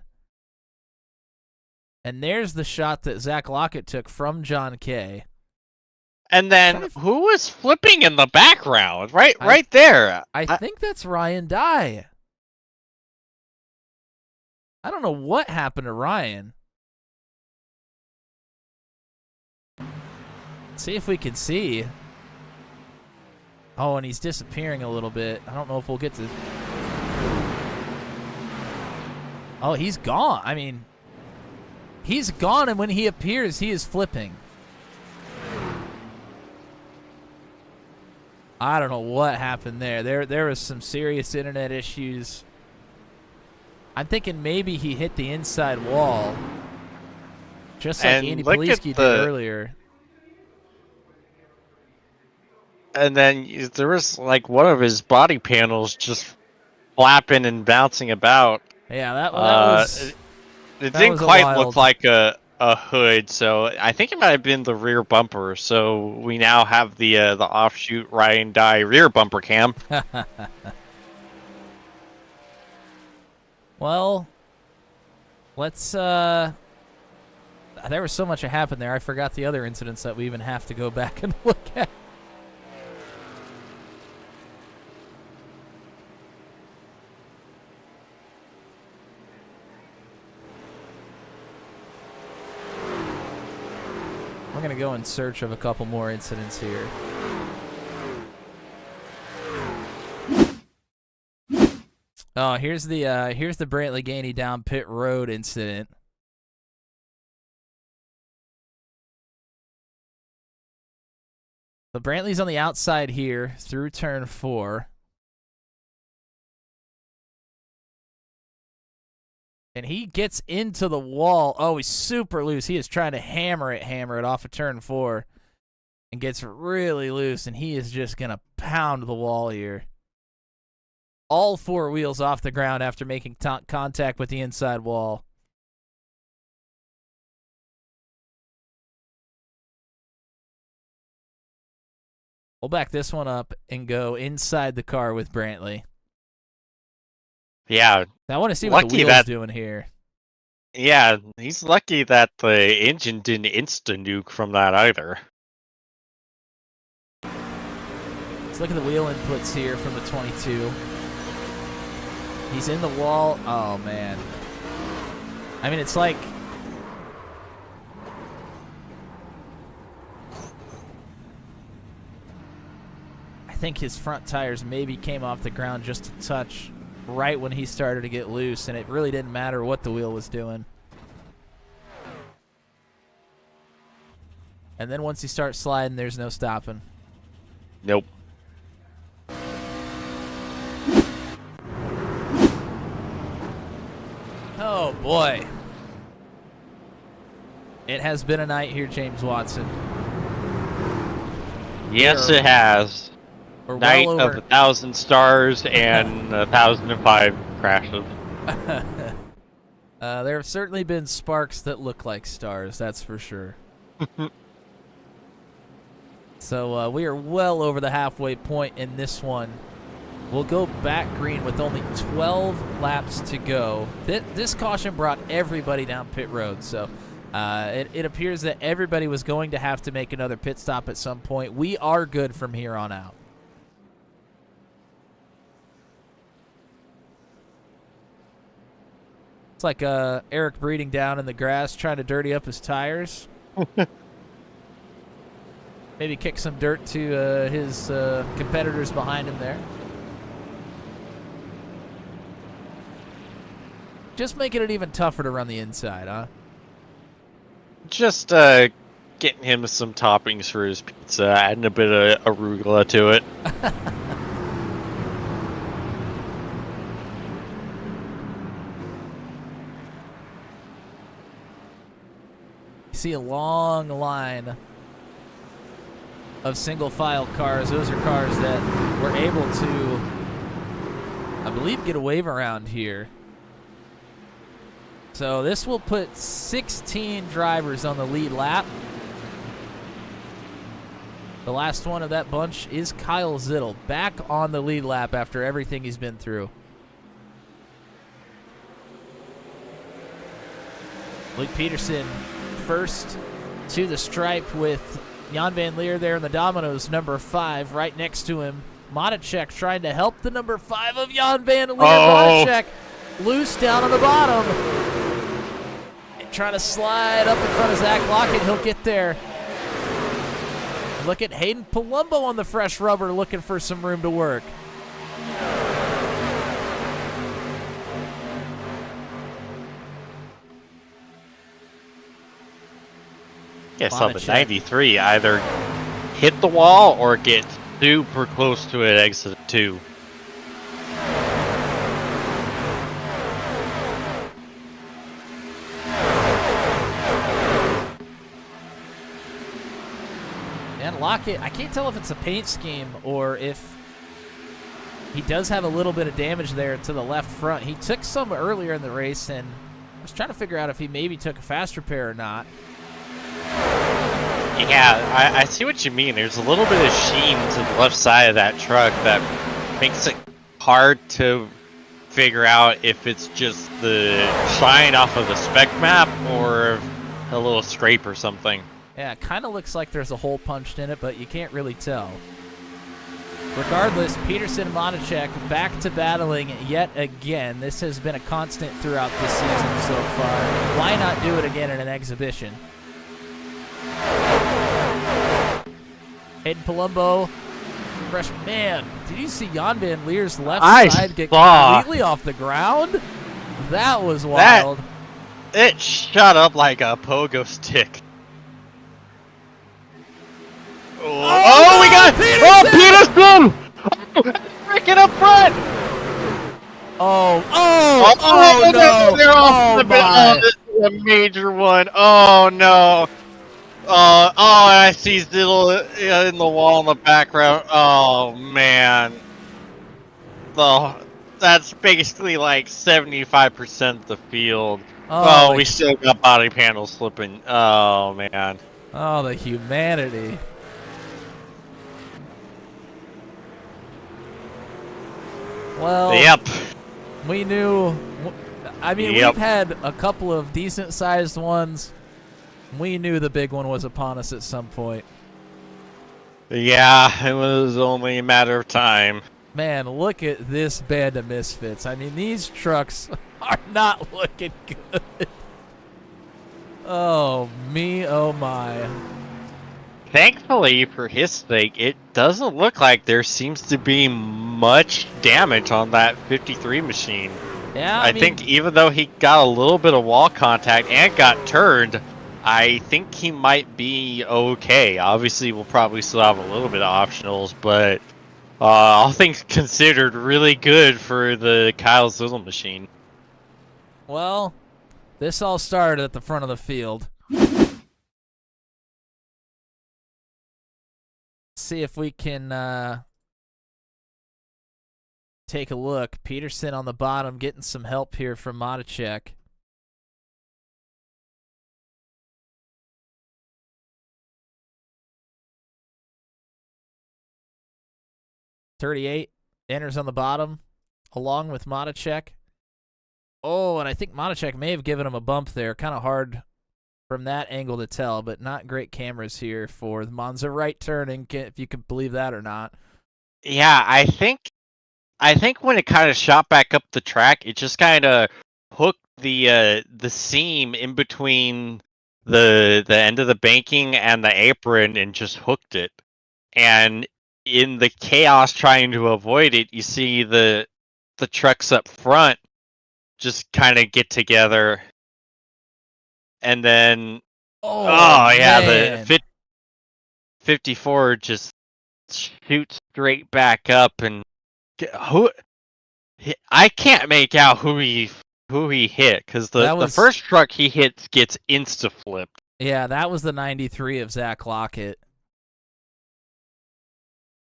And there's the shot that Zach Lockett took from John Kay. And then who was flipping in the background? Right there. I think that's Ryan Dye. I don't know what happened to Ryan. Let's see if we can see. Oh, and he's disappearing a little bit. I don't know if we'll get to... Oh, he's gone. I mean, he's gone, and when he appears, he is flipping. I don't know what happened there. There was some serious internet issues. I'm thinking maybe he hit the inside wall, just like Andy Poliski did earlier. And then there was like one of his body panels just flapping and bouncing about. Yeah, that was. It didn't quite look like a hood, so I think it might have been the rear bumper. So we now have the offshoot Ryan Dye rear bumper cam. Well, let's. There was so much that happened there. I forgot the other incidents that we even have to go back and look at. I'm going to go in search of a couple more incidents here. Oh, here's the Brantley Gainey down pit road incident. So Brantley's on the outside here through turn 4. And he gets into the wall. Oh, he's super loose. He is trying to hammer it off of turn 4. And gets really loose, and he is just going to pound the wall here. All 4 wheels off the ground after making contact with the inside wall. We'll back this one up and go inside the car with Brantley. Yeah. I want to see what the wheel's doing here. Yeah, he's lucky that the engine didn't insta-nuke from that either. Let's look at the wheel inputs here from the 22. He's in the wall. Oh, man. I mean, it's like... I think his front tires maybe came off the ground just a touch right when he started to get loose, and it really didn't matter what the wheel was doing. And then once he starts sliding, there's no stopping. Nope. Oh, boy. It has been a night here, James Watson. Yes, it has. Night of 1,000 stars and 1,005 crashes. There have certainly been sparks that look like stars, that's for sure. So we are well over the halfway point in this one. We'll go back green with only 12 laps to go. This caution brought everybody down pit road, so it appears that everybody was going to have to make another pit stop at some point. We are good from here on out. It's like Eric breeding down in the grass, trying to dirty up his tires. Maybe kick some dirt to his competitors behind him there. Just making it even tougher to run the inside, huh? Just getting him some toppings for his pizza, adding a bit of arugula to it. See a long line of single file cars. Those are cars that were able to, I believe, get a wave around here. So this will put 16 drivers on the lead lap. The last one of that bunch is Kyle Zittel, back on the lead lap after everything he's been through. Luke Peterson first to the stripe with Jan Van Leer there in the Domino's, number 5, right next to him. Monacek trying to help the number 5 of Jan Van Leer. Monacek loose down on the bottom. Trying to slide up in front of Zach Lockett. He'll get there. Look at Hayden Palumbo on the fresh rubber looking for some room to work. Guess on the 93, either hit the wall or get super close to it, exit 2. And Lockett, I can't tell if it's a paint scheme or if he does have a little bit of damage there to the left front. He took some earlier in the race, and I was trying to figure out if he maybe took a fast repair or not. Yeah, I see what you mean. There's a little bit of sheen to the left side of that truck that makes it hard to figure out if it's just the shine off of the spec map or a little scrape or something. Yeah, it kind of looks like there's a hole punched in it, but you can't really tell. Regardless, Peterson and Monacek back to battling yet again. This has been a constant throughout this season so far. Why not do it again in an exhibition? Hayden Palumbo, fresh man. Did you see Jan Van Leer's left side get completely off the ground? That was wild. It shot up like a pogo stick. Oh, we got Peterson! Freaking up front! Oh no! They're off this is a major one. Oh no! I see Zittel in the wall in the background. Oh man! That's basically like 75% of the field. Oh, we still got body panels slipping. Oh man! Oh, the humanity. Well, yep. We knew. I mean, we've had a couple of decent-sized ones. We knew the big one was upon us at some point. Yeah, it was only a matter of time. Man, look at this band of misfits. I mean, these trucks are not looking good. Oh, me, oh my. Thankfully, for his sake, it doesn't look like there seems to be much damage on that 53 machine. Yeah, I think even though he got a little bit of wall contact and got turned, I think he might be okay. Obviously, we'll probably still have a little bit of optionals, but all things considered, really good for the Kyle Zittel machine. Well, this all started at the front of the field. See if we can take a look. Peterson on the bottom getting some help here from Monacek. .38 enters on the bottom along with Monacek. Oh, and I think Monacek may have given him a bump there. Kind of hard from that angle to tell, but not great cameras here for the Monza right turning, if you can believe that or not. Yeah, I think when it kind of shot back up the track, it just kind of hooked the seam in between the end of the banking and the apron and just hooked it. And in the chaos trying to avoid it, you see the trucks up front just kind of get together. And then, man. The 54 just shoots straight back up, and I can't make out who he hit, because the first truck he hits gets insta flipped. Yeah, that was the 93 of Zach Lockett.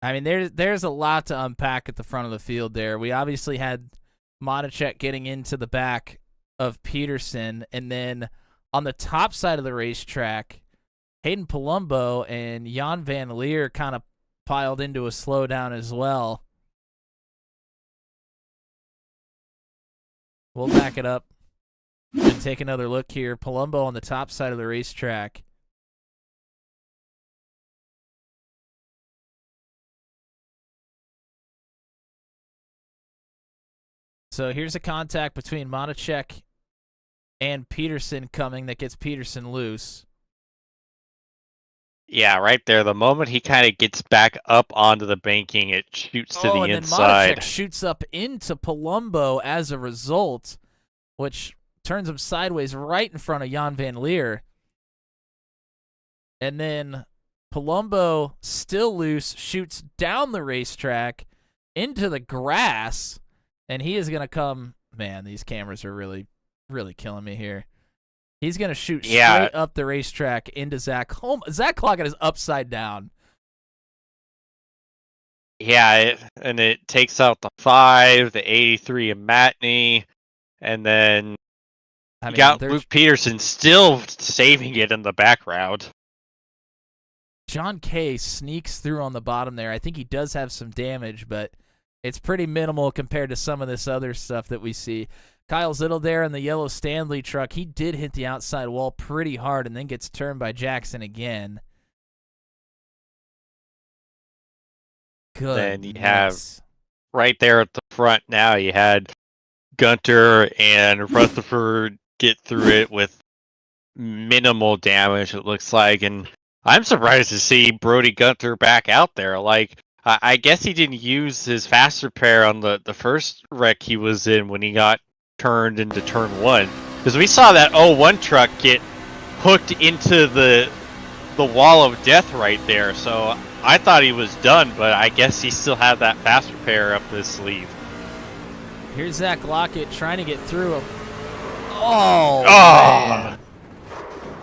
I mean, there's a lot to unpack at the front of the field there. We obviously had Monacek getting into the back of Peterson, and then on the top side of the racetrack, Hayden Palumbo and Jan Van Leer kind of piled into a slowdown as well. We'll back it up and take another look here. Palumbo on the top side of the racetrack. So here's a contact between Monachek and Peterson coming that gets Peterson loose. Yeah, right there. The moment he kind of gets back up onto the banking, it shoots to the and inside. Then Monachek shoots up into Palumbo as a result, which turns him sideways right in front of Jan Van Leer. And then Palumbo, still loose, shoots down the racetrack into the grass. And he is going to come... Man, these cameras are really, really killing me here. He's going to shoot straight up the racetrack into Zach. Zach Cloggett is upside down. Yeah, and it takes out the 5, the 83 of Matney, and then you got Luke Peterson still saving it in the background. John Kay sneaks through on the bottom there. I think he does have some damage, but it's pretty minimal compared to some of this other stuff that we see. Kyle Zittel there in the yellow Stanley truck. He did hit the outside wall pretty hard and then gets turned by Jackson again. Good. Then you have right there at the front now, you had Gunter and Rutherford get through it with minimal damage, it looks like. And I'm surprised to see Brody Gunter back out there. Like, I guess he didn't use his fast repair on the first wreck he was in when he got turned into turn 1. Because we saw that 01 truck get hooked into the wall of death right there. So I thought he was done, but I guess he still had that fast repair up his sleeve. Here's Zach Lockett trying to get through him. Oh! Man.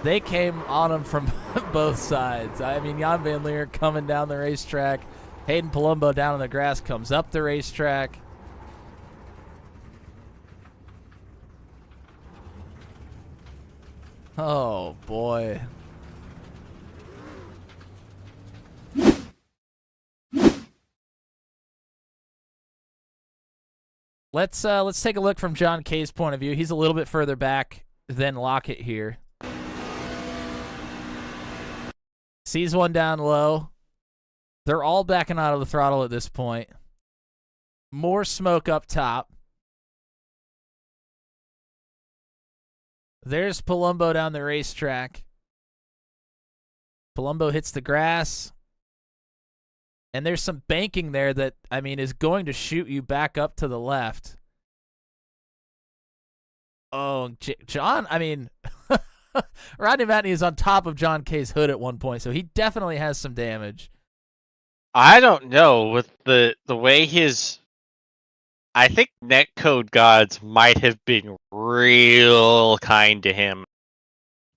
They came on him from both sides. I mean, Jan Van Leer coming down the racetrack. Hayden Palumbo down on the grass comes up the racetrack. Oh, boy. Let's take a look from John Kay's point of view. He's a little bit further back than Lockett here. Sees one down low. They're all backing out of the throttle at this point. More smoke up top. There's Palumbo down the racetrack. Palumbo hits the grass. And there's some banking there that, I mean, is going to shoot you back up to the left. Oh, John, I mean, Rodney Matney is on top of John Kay's hood at one point, so he definitely has some damage. I don't know, with the way his... I think netcode gods might have been real kind to him.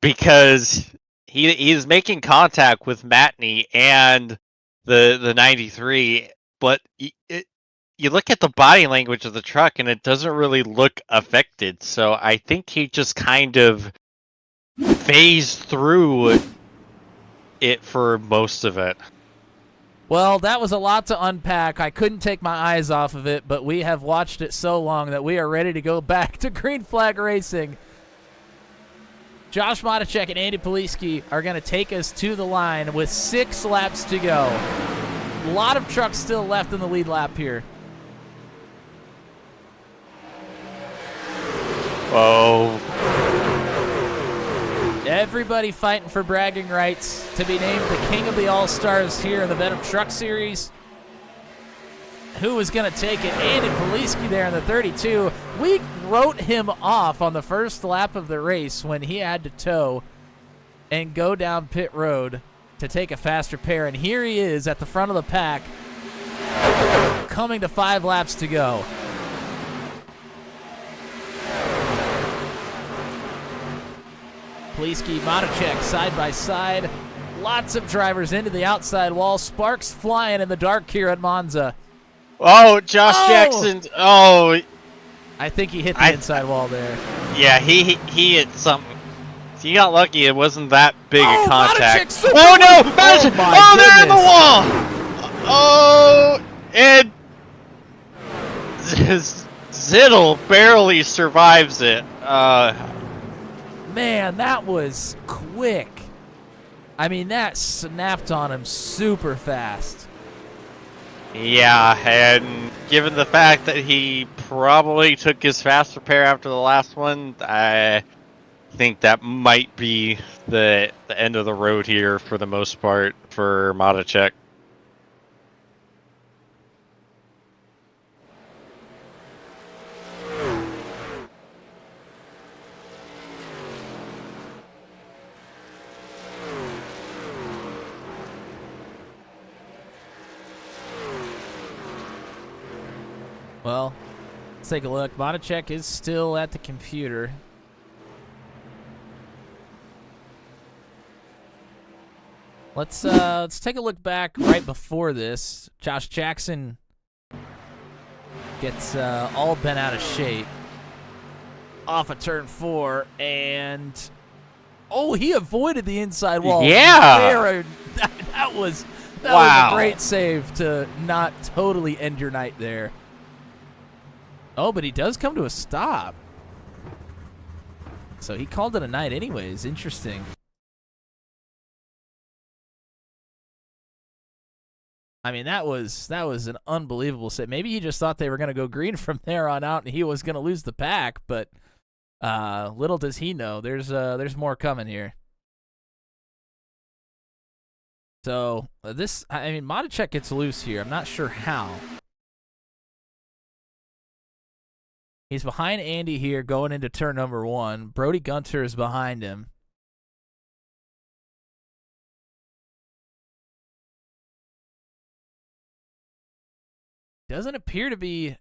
Because he's making contact with Matney and the 93, but you look at the body language of the truck and it doesn't really look affected. So I think he just kind of phased through it for most of it. Well, that was a lot to unpack. I couldn't take my eyes off of it, but we have watched it so long that we are ready to go back to green flag racing. Josh Monachek and Andy Poliski are going to take us to the line with 6 laps to go. A lot of trucks still left in the lead lap here. Oh. Everybody fighting for bragging rights to be named the king of the All-Stars here in the Venom Truck Series. Who is going to take it? Andy Poliski there in the 32. We wrote him off on the first lap of the race when he had to tow and go down pit road to take a fast repair. And here he is at the front of the pack, coming to 5 laps to go. Poliski, Monachek side by side. Lots of drivers into the outside wall. Sparks flying in the dark here at Monza. Oh, Josh Jackson. Oh. I think he hit the inside wall there. Yeah, he hit something. He got lucky. It wasn't that big a contact. Monachek, super Oh no! move! Monachek! Oh my Oh, they're in the goodness. wall! Oh, and Ziddle barely survives it. Man, that was quick. I mean, that snapped on him super fast. Yeah, and given the fact that he probably took his fast repair after the last one, I think that might be the end of the road here for the most part for Monachek. Well, let's take a look. Monachek is still at the computer. Let's take a look back right before this. Josh Jackson gets all bent out of shape off of turn 4, and he avoided the inside wall. Yeah, that was wow. a great save to not totally end your night there. Oh, but he does come to a stop. So he called it a night anyways. Interesting. I mean, that was an unbelievable save. Maybe he just thought they were going to go green from there on out and he was going to lose the pack, but little does he know, there's more coming here. So Monachek gets loose here. I'm not sure how. He's behind Andy here going into turn number 1. Brody Gunter is behind him. Doesn't appear to be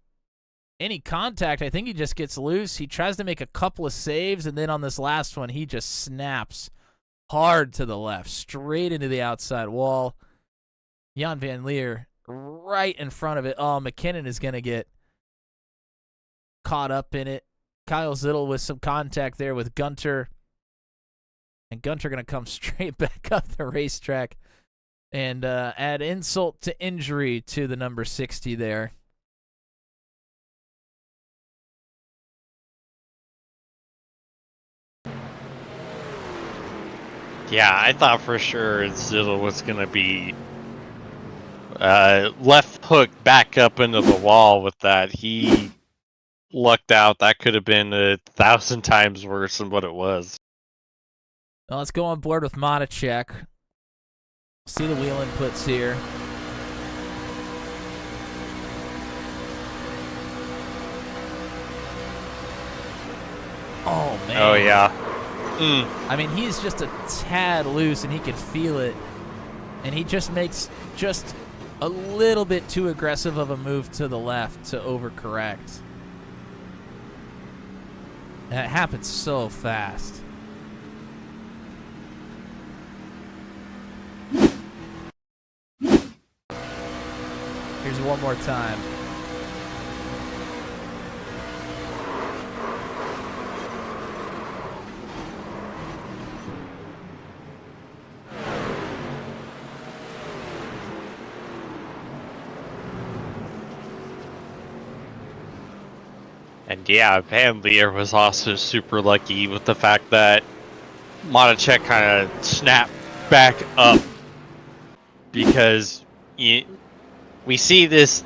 any contact. I think he just gets loose. He tries to make a couple of saves, and then on this last one, he just snaps hard to the left, straight into the outside wall. Jan Van Leer right in front of it. Oh, McKinnon is going to get caught up in it. Kyle Ziddle with some contact there with Gunter. And Gunter going to come straight back up the racetrack and add insult to injury to the number 60 there. Yeah, I thought for sure Ziddle was going to be left hook back up into the wall with that. He lucked out. That could have been 1,000 times worse than what it was. Well, let's go on board with Monachek. See the wheel inputs here. Oh, man. Oh, yeah. I mean, he's just a tad loose, and he can feel it. And he just makes just a little bit too aggressive of a move to the left to overcorrect. And it happens so fast. Here's one more time. And yeah, Van Leer was also super lucky with the fact that Monachek kind of snapped back up, because we see this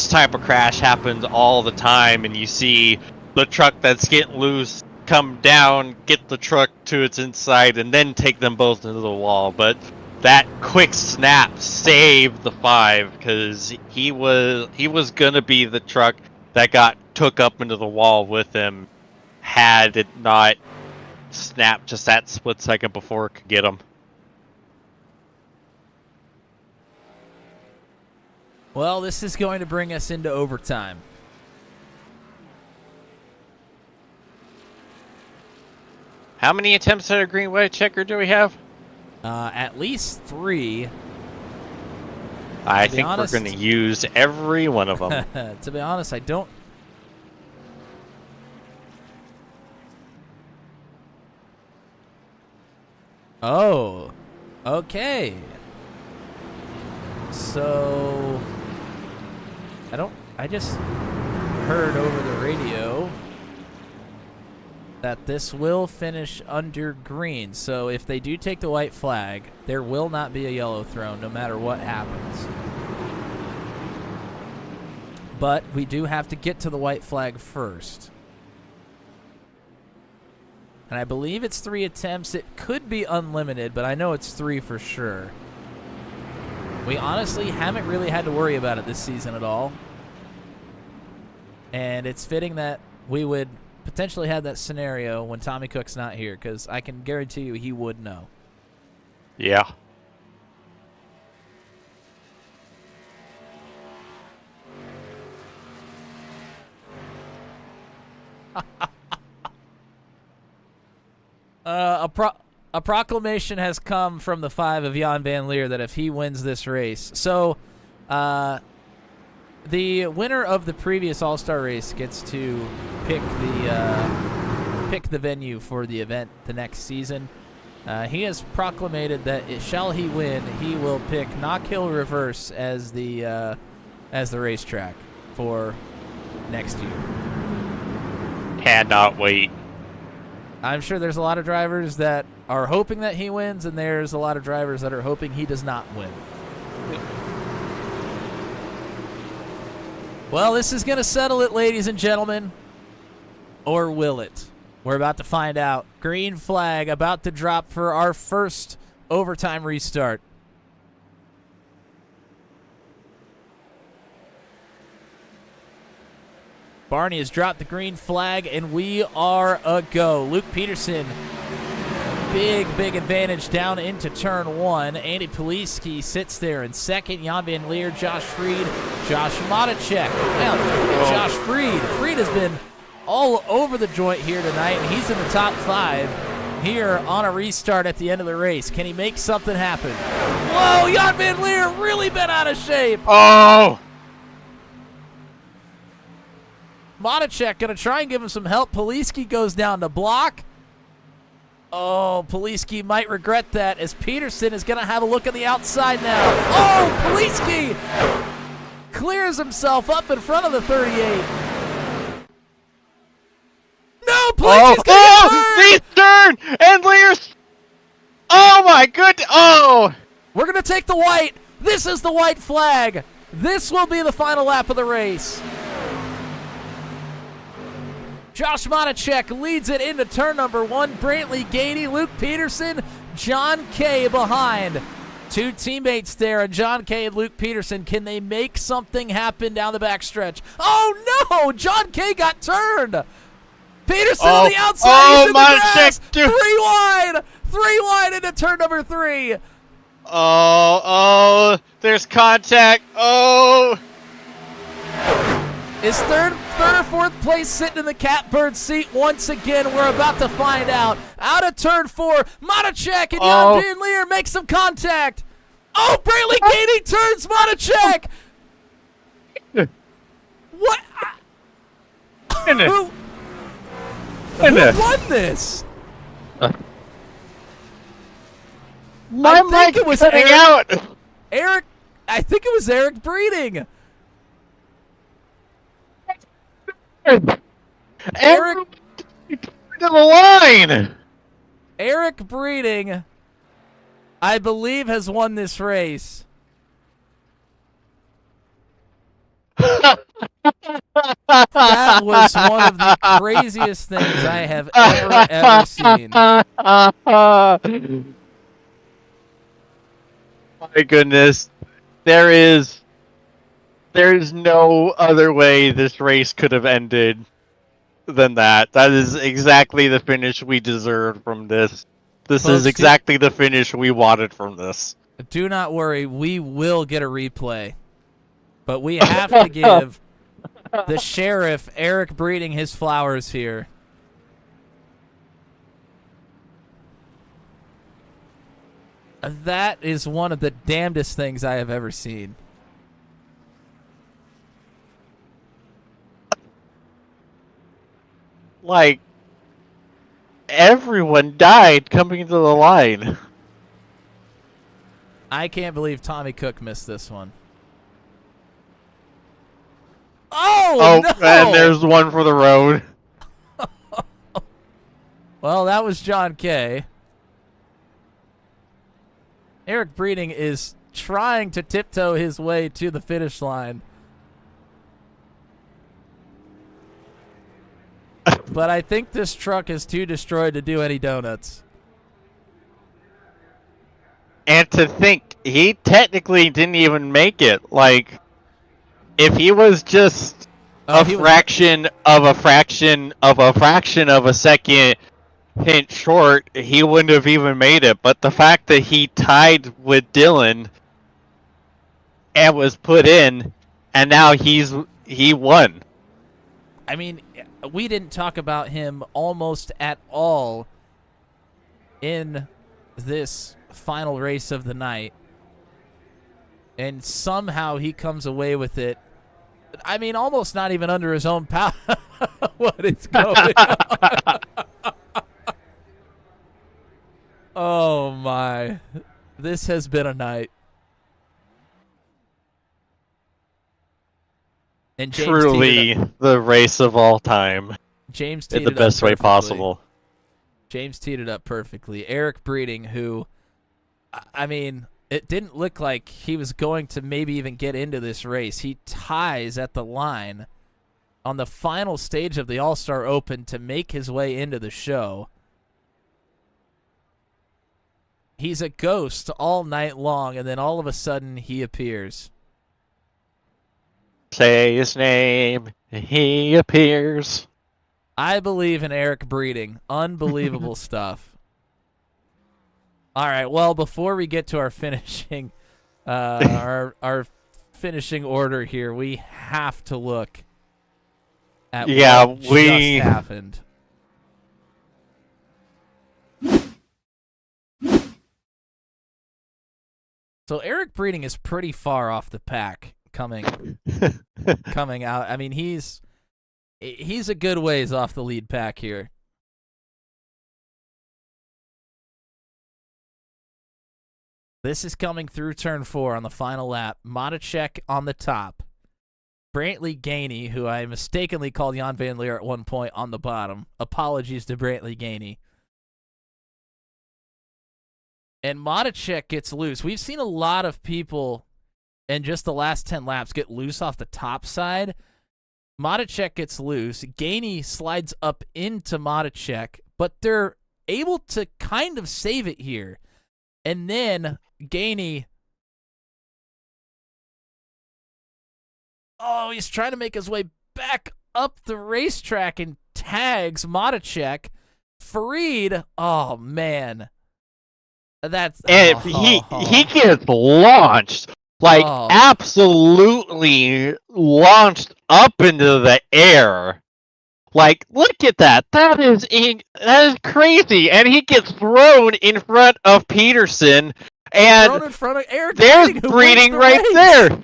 type of crash happens all the time, and you see the truck that's getting loose come down, get the truck to its inside, and then take them both into the wall. But that quick snap saved the 5, because he was gonna be the truck that got took up into the wall with him had it not snapped just that split second before it could get him. Well, this is going to bring us into overtime. How many attempts at a green white checker do we have? At least 3. I think we're going to use every one of them. To be honest, I don't. Oh, okay. So, I just heard over the radio that this will finish under green. So if they do take the white flag, there will not be a yellow thrown no matter what happens. But we do have to get to the white flag first. And I believe it's 3 attempts. It could be unlimited, but I know it's 3 for sure. We honestly haven't really had to worry about it this season at all. And it's fitting that we would potentially have that scenario when Tommy Cook's not here, because I can guarantee you he would know. Yeah. A proclamation has come from the 5 of Jan Van Leer that if he wins this race, so the winner of the previous All-Star race gets to pick the venue for the event the next season. He has proclamated that shall he win, he will pick Knock Hill Reverse as the racetrack for next year. Cannot wait. I'm sure there's a lot of drivers that are hoping that he wins, and there's a lot of drivers that are hoping he does not win. Well, this is going to settle it, ladies and gentlemen. Or will it? We're about to find out. Green flag about to drop for our first overtime restart. Barney has dropped the green flag, and we are a go. Luke Peterson, big advantage down into turn 1. Andy Poliski sits there in second. Jan Van Leer, Josh Freed, Josh Matacek. Now, look at Josh Freed. Freed has been all over the joint here tonight, and he's in the top 5 here on a restart at the end of the race. Can he make something happen? Whoa, Jan Van Leer really been out of shape. Oh! Matacek going to try and give him some help. Poliski goes down to block. Oh, Poliski might regret that as Peterson is going to have a look at the outside now. Oh, Poliski clears himself up in front of the 38. No, Poliski's the turn! And Lear's... Oh, my goodness! Oh! We're going to take the white. This is the white flag. This will be the final lap of the race. Josh Matacek leads it into turn number 1. Brantley Gady, Luke Peterson, John Kay behind. 2 teammates there, and John Kay and Luke Peterson. Can they make something happen down the backstretch? Oh, no! John Kay got turned. Peterson on the outside. He's in the grass. 3 wide. 3 wide into turn number 3. Oh, there's contact. Oh. Is third or fourth place sitting in the catbird seat once again? We're about to find out. Out of turn 4, Matacek and Jan Van Leer make some contact. Oh, Brantley Gady turns Matacek. What? Who won this? My mic was cutting out. Eric, I think it was Eric Breeding. Eric to the line. Eric Breeding, I believe, has won this race. That was one of the craziest things I have ever seen. My goodness. There is no other way this race could have ended than that. That is exactly the finish we deserved from this. This is exactly the finish we wanted from this. Do not worry, we will get a replay. But we have to give the sheriff, Eric Breeding, his flowers here. That is one of the damnedest things I have ever seen. Like, everyone died coming to the line. I can't believe Tommy Cook missed this one. Oh, no! And there's one for the road. Well, that was John Kay. Eric Breeding is trying to tiptoe his way to the finish line. But I think this truck is too destroyed to do any donuts. And to think, he technically didn't even make it. Like, if he was just a fraction of a fraction of a second hint short, he wouldn't have even made it. But the fact that he tied with Dylan and was put in, and now he won. I mean, we didn't talk about him almost at all in this final race of the night, and somehow he comes away with it. I mean, almost not even under his own power. What is going on? Oh my, this has been a night. And James truly the race of all time. James in teed the it best up way perfectly. possible. James teed it up perfectly. Eric Breeding, who, I mean, it didn't look like he was going to maybe even get into this race. He ties at the line on the final stage of the All-Star Open to make his way into the show. He's a ghost all night long, and then all of a sudden he appears. Say his name, he appears. I believe in Eric Breeding. Unbelievable stuff. All right, well, before we get to our finishing our finishing order here, we have to look at what just happened. So Eric Breeding is pretty far off the pack coming out. I mean, he's a good ways off the lead pack here. This is coming through turn 4 on the final lap. Matichek on the top. Brantley Gainey, who I mistakenly called Jan Van Leer at one point, on the bottom. Apologies to Brantley Gainey. And Matichek gets loose. We've seen a lot of people in just the last 10 laps get loose off the top side. Matichek gets loose. Gainey slides up into Matichek, but they're able to kind of save it here. And then Gainey, he's trying to make his way back up the racetrack and tags Matichek. Farid, oh man. He gets launched, like absolutely launched up into the air. Like, look at that. That is crazy. And he gets thrown in front of Peterson, and thrown in front of Eric there's Breeding right there.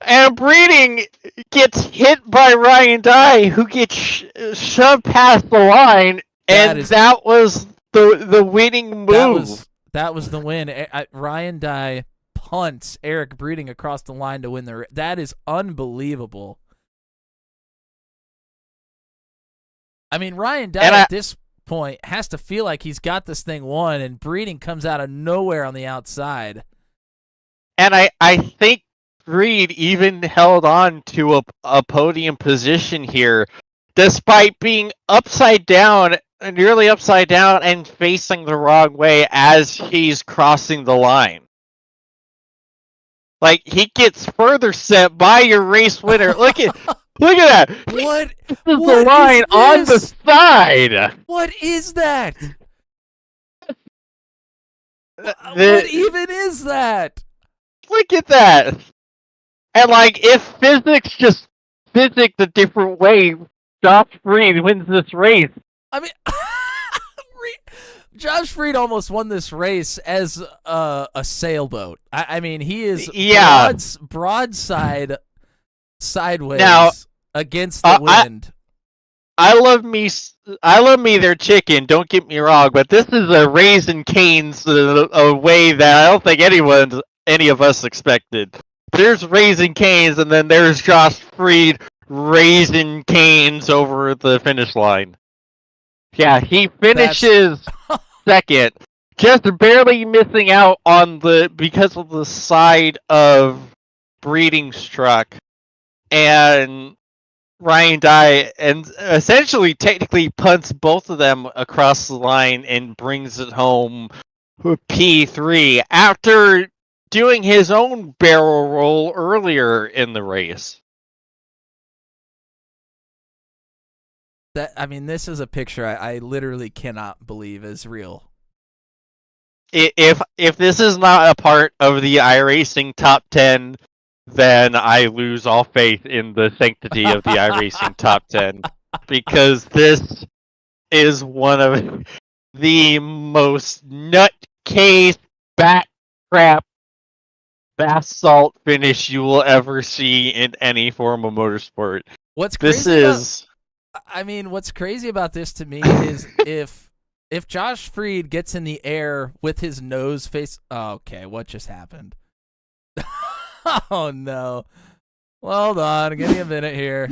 And Breeding gets hit by Ryan Dye, who gets shoved past the line, and that was the winning move. That was the win. Ryan Dye punts Eric Breeding across the line to win the race. That is unbelievable. I mean, Ryan Dye at this point has to feel like he's got this thing won, and Breeding comes out of nowhere on the outside. And I think Reed even held on to a podium position here, despite being nearly upside down and facing the wrong way as he's crossing the line. Like, he gets further set by your race winner. Look at that. What? This is the line on the side. What is that? What even is that? Look at that. And like, if physics just physics a different way, Josh Freed wins this race. I mean, Josh Freed almost won this race as a sailboat. I mean, he is broadside sideways against the wind. I love me their chicken. Don't get me wrong, but this is a Raisin Cane's a way that I don't think any of us expected. There's Raisin Cane's, and then there's Josh Freed Raisin Cane's over the finish line. Yeah, he finishes second, just barely missing out on because of the side of breeding struck, and Ryan Dye and essentially technically punts both of them across the line and brings it home P3 after doing his own barrel roll earlier in the race. This is a picture I literally cannot believe is real. If this is not a part of the iRacing top 10, then I lose all faith in the sanctity of the iRacing top 10, because this is one of the most nutcase bat crap basalt finish you will ever see in any form of motorsport. What's crazy about this to me is if Josh Freed gets in the air with his nose face. Oh, okay, what just happened? Oh no! Well, hold on, give me a minute here.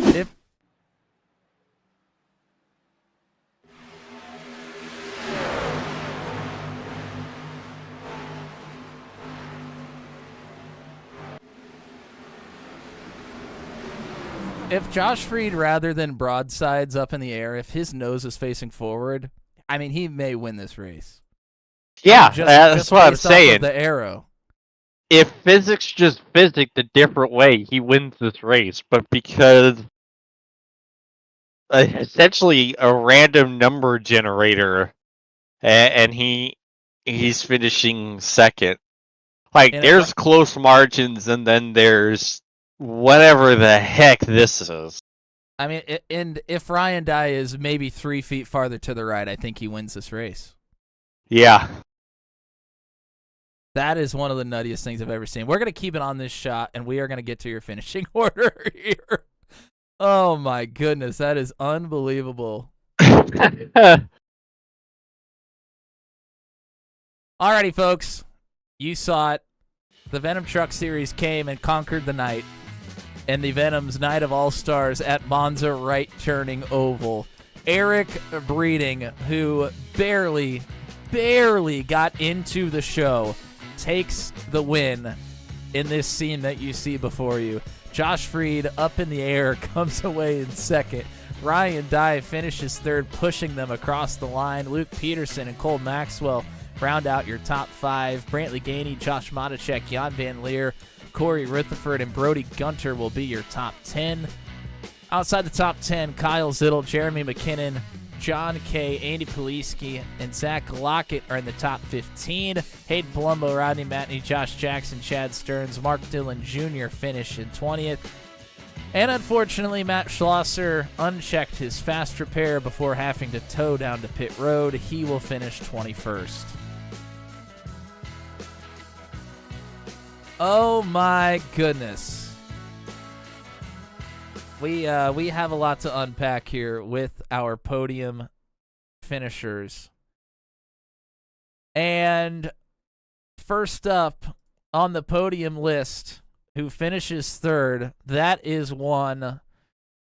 If Josh Freed, rather than broadsides up in the air, if his nose is facing forward, he may win this race. Yeah, that's what I'm saying. The arrow. If physics just physicked a different way, he wins this race. But because essentially a random number generator, and he's finishing second. There's close margins, and then there's whatever the heck this is. And if Ryan Dye is maybe 3 feet farther to the right, I think he wins this race. Yeah. That is one of the nuttiest things I've ever seen. We're going to keep it on this shot, and we are going to get to your finishing order here. Oh, my goodness. That is unbelievable. Alrighty, folks. You saw it. The Venom Truck Series came and conquered the night. And the Venom's Night of All-Stars at Monza right turning oval. Eric Breeding, who barely got into the show, takes the win in this scene that you see before you. Josh Freed up in the air comes away in second. Ryan Dye finishes third, pushing them across the line. Luke Peterson and Cole Maxwell round out your top 5. Brantley Gainey, Josh Matichek, Jan Van Leer, Corey Rutherford, and Brody Gunter will be your top 10. Outside the top 10, Kyle Zittel, Jeremy McKinnon, John Kay, Andy Poliski, and Zach Lockett are in the top 15. Hayden Palumbo, Rodney Matney, Josh Jackson, Chad Stearns, Mark Dillon Jr. finish in 20th. And unfortunately, Matt Schlosser unchecked his fast repair before having to tow down to pit road. He will finish 21st. Oh my goodness. We have a lot to unpack here with our podium finishers. And first up on the podium list, who finishes third, that is one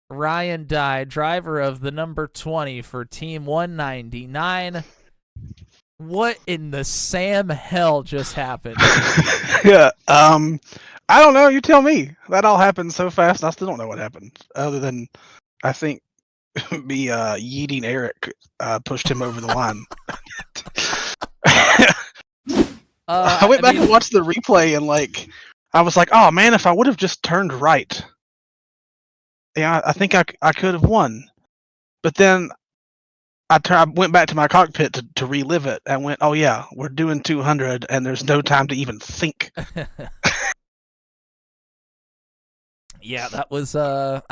Ryan Dye, driver of the number 20 for Team 199. What in the Sam hell just happened? Yeah, I don't know. You tell me. That all happened so fast. I still don't know what happened. Other than, I think, me yeeting Eric pushed him over the line. I went back and watched the replay, and I was like, "Oh man, if I would have just turned right, yeah, I think I could have won." But then I went back to my cockpit to relive it, and went, "Oh yeah, we're doing 200, and there's no time to even think." Yeah, that was, I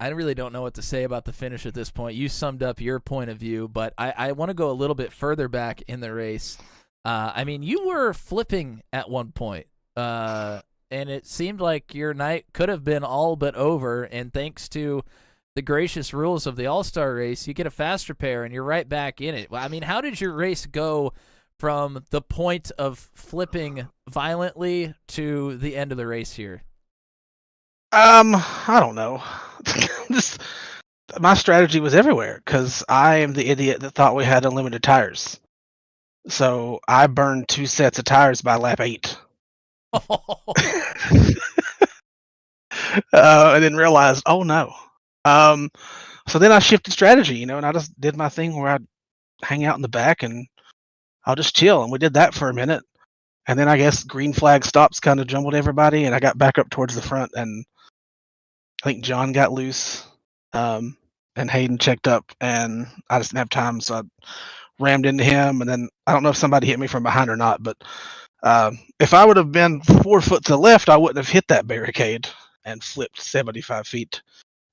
really don't know what to say about the finish at this point. You summed up your point of view, but I want to go a little bit further back in the race. You were flipping at one point, and it seemed like your night could have been all but over, and thanks to the gracious rules of the All-Star race, you get a fast repair and you're right back in it. I mean, how did your race go from the point of flipping violently to the end of the race here? I don't know. My strategy was everywhere because I am the idiot that thought we had unlimited tires. So I burned 2 sets of tires by lap 8. And then realized, oh no. So then I shifted strategy, and I just did my thing where I'd hang out in the back and I'll just chill. And we did that for a minute. And then I guess green flag stops kind of jumbled everybody, and I got back up towards the front, and I think John got loose, and Hayden checked up, and I just didn't have time, so I rammed into him, and then I don't know if somebody hit me from behind or not, but if I would have been 4 foot to the left, I wouldn't have hit that barricade and flipped 75 feet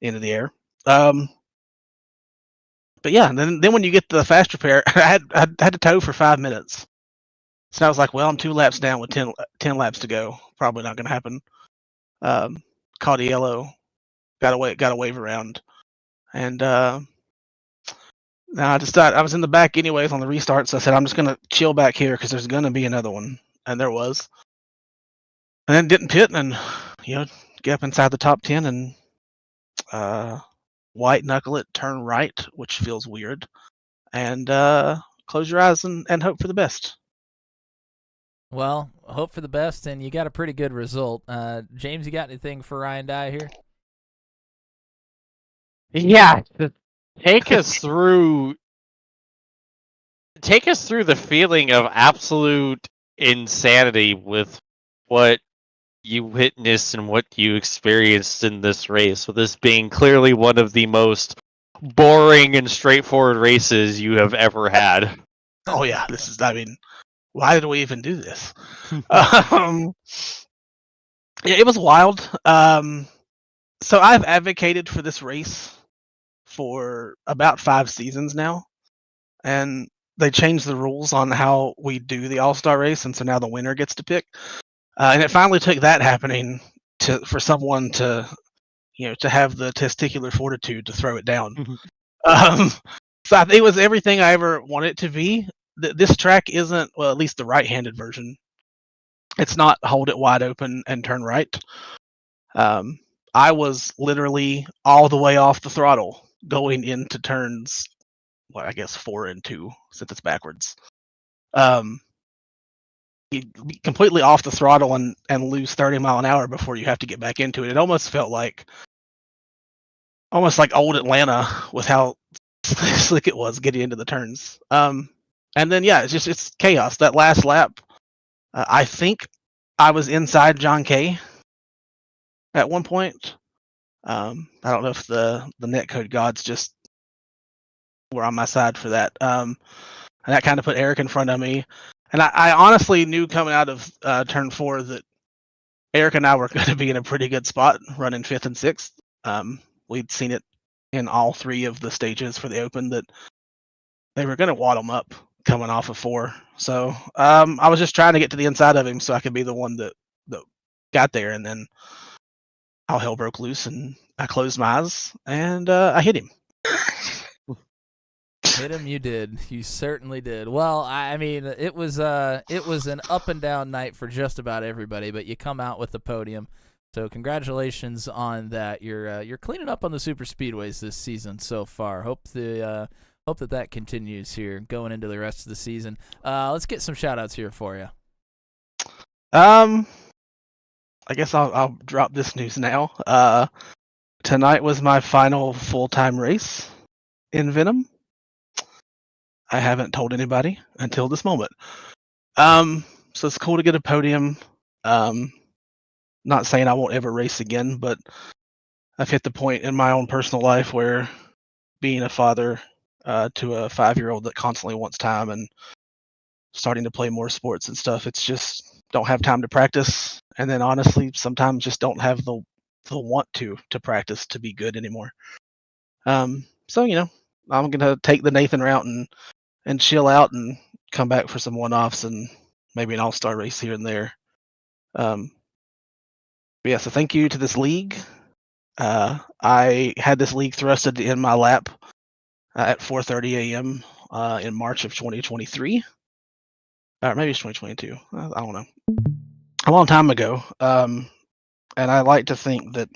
into the air. But yeah, then when you get the fast repair, I had to tow for 5 minutes. So I was like, well, I'm 2 laps down with 10 laps to go. Probably not going to happen. Caught a yellow, got a wave around, and now I decided I was in the back anyways on the restart. So I said I'm just going to chill back here because there's going to be another one, and there was. And then didn't pit, and get up inside the top 10 and white knuckle it, turn right, which feels weird, and close your eyes and hope for the best. Well, hope for the best, and you got a pretty good result. James, you got anything for Ryan Dye here? Yeah, take us through the feeling of absolute insanity with what you witnessed and what you experienced in this race, with this being clearly one of the most boring and straightforward races you have ever had. Oh yeah, why did we even do this? Yeah, it was wild. So I've advocated for this race for about 5 seasons now, and they changed the rules on how we do the All-Star race, and so now the winner gets to pick. And it finally took that happening for someone to have the testicular fortitude to throw it down. So I think it was everything I ever wanted it to be. This track isn't, well, at least the right-handed version. It's not hold it wide open and turn right. I was literally all the way off the throttle going into turns, well, I guess 4 and 2 since it's backwards. You be completely off the throttle and lose 30 mile an hour before you have to get back into it. It almost felt like old Atlanta with how slick it was getting into the turns. And then it's chaos. That last lap, I think I was inside John Kay at one point. I don't know if the netcode gods just were on my side for that. And that kind of put Eric in front of me. And I honestly knew coming out of turn 4 that Eric and I were going to be in a pretty good spot running 5th and 6th. We'd seen it in all 3 of the stages for the Open that they were going to wad him up coming off of 4. So I was just trying to get to the inside of him so I could be the one that got there. And then all hell broke loose and I closed my eyes and I hit him. Hit him, you did. You certainly did. Well, I mean, it was an up and down night for just about everybody, but you come out with the podium. So congratulations on that. You're cleaning up on the super speedways this season so far. Hope that continues here going into the rest of the season. Let's get some shout outs here for you. I guess I'll drop this news now. Tonight was my final full-time race in Venom. I haven't told anybody until this moment. So it's cool to get a podium. Not saying I won't ever race again, but I've hit the point in my own personal life where being a father to a 5-year-old that constantly wants time and starting to play more sports and stuff, it's just don't have time to practice. And then honestly, sometimes just don't have the want to practice to be good anymore. So, I'm going to take the Nathan route and chill out and come back for some one-offs and maybe an all-star race here and there. So thank you to this league. I had this league thrusted in my lap at 4:30 a.m. In March of 2023, or maybe it's 2022. I don't know. A long time ago, and I like to think that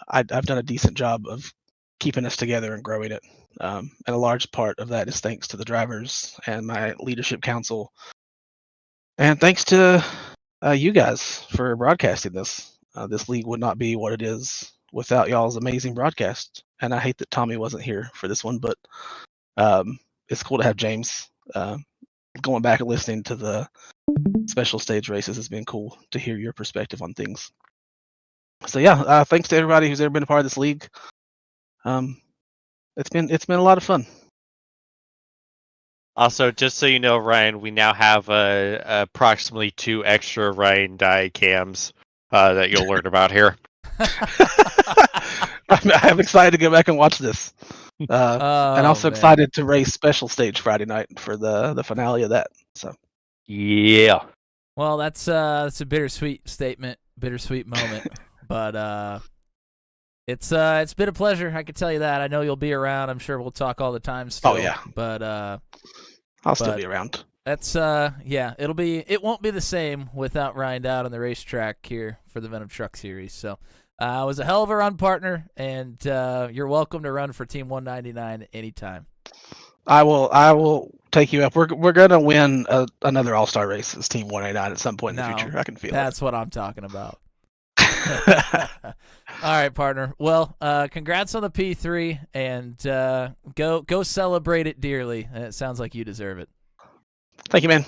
I've done a decent job of keeping us together and growing it. And a large part of that is thanks to the drivers and my leadership council, and thanks to you guys for broadcasting this. This league would not be what it is without y'all's amazing broadcast. And I hate that Tommy wasn't here for this one, but it's cool to have James. Going back and listening to the special stage races has been cool to hear your perspective on things. So yeah, thanks to everybody who's ever been a part of this league. It's been a lot of fun. Also, just so you know, Ryan, we now have approximately 2 extra Ryan die cams that you'll learn about here. I'm excited to go back and watch this. And also excited to race special stage Friday night for the finale of that. So yeah. Well, that's a bittersweet statement, bittersweet moment, but it's been a pleasure. I can tell you that. I know you'll be around. I'm sure we'll talk all the time still. Oh yeah. But I'll still be around. That's yeah. It won't be the same without Ryan Dowd on the racetrack here for the Venom Truck Series. So it was a hell of a run, partner, and you're welcome to run for Team 199 anytime. I will take you up. We're gonna win another All-Star race as Team 199 at some point in the future. I can feel that's it. what I'm talking about. All right, partner. Well, congrats on the P3, and go celebrate it dearly. It sounds like you deserve it. Thank you, man.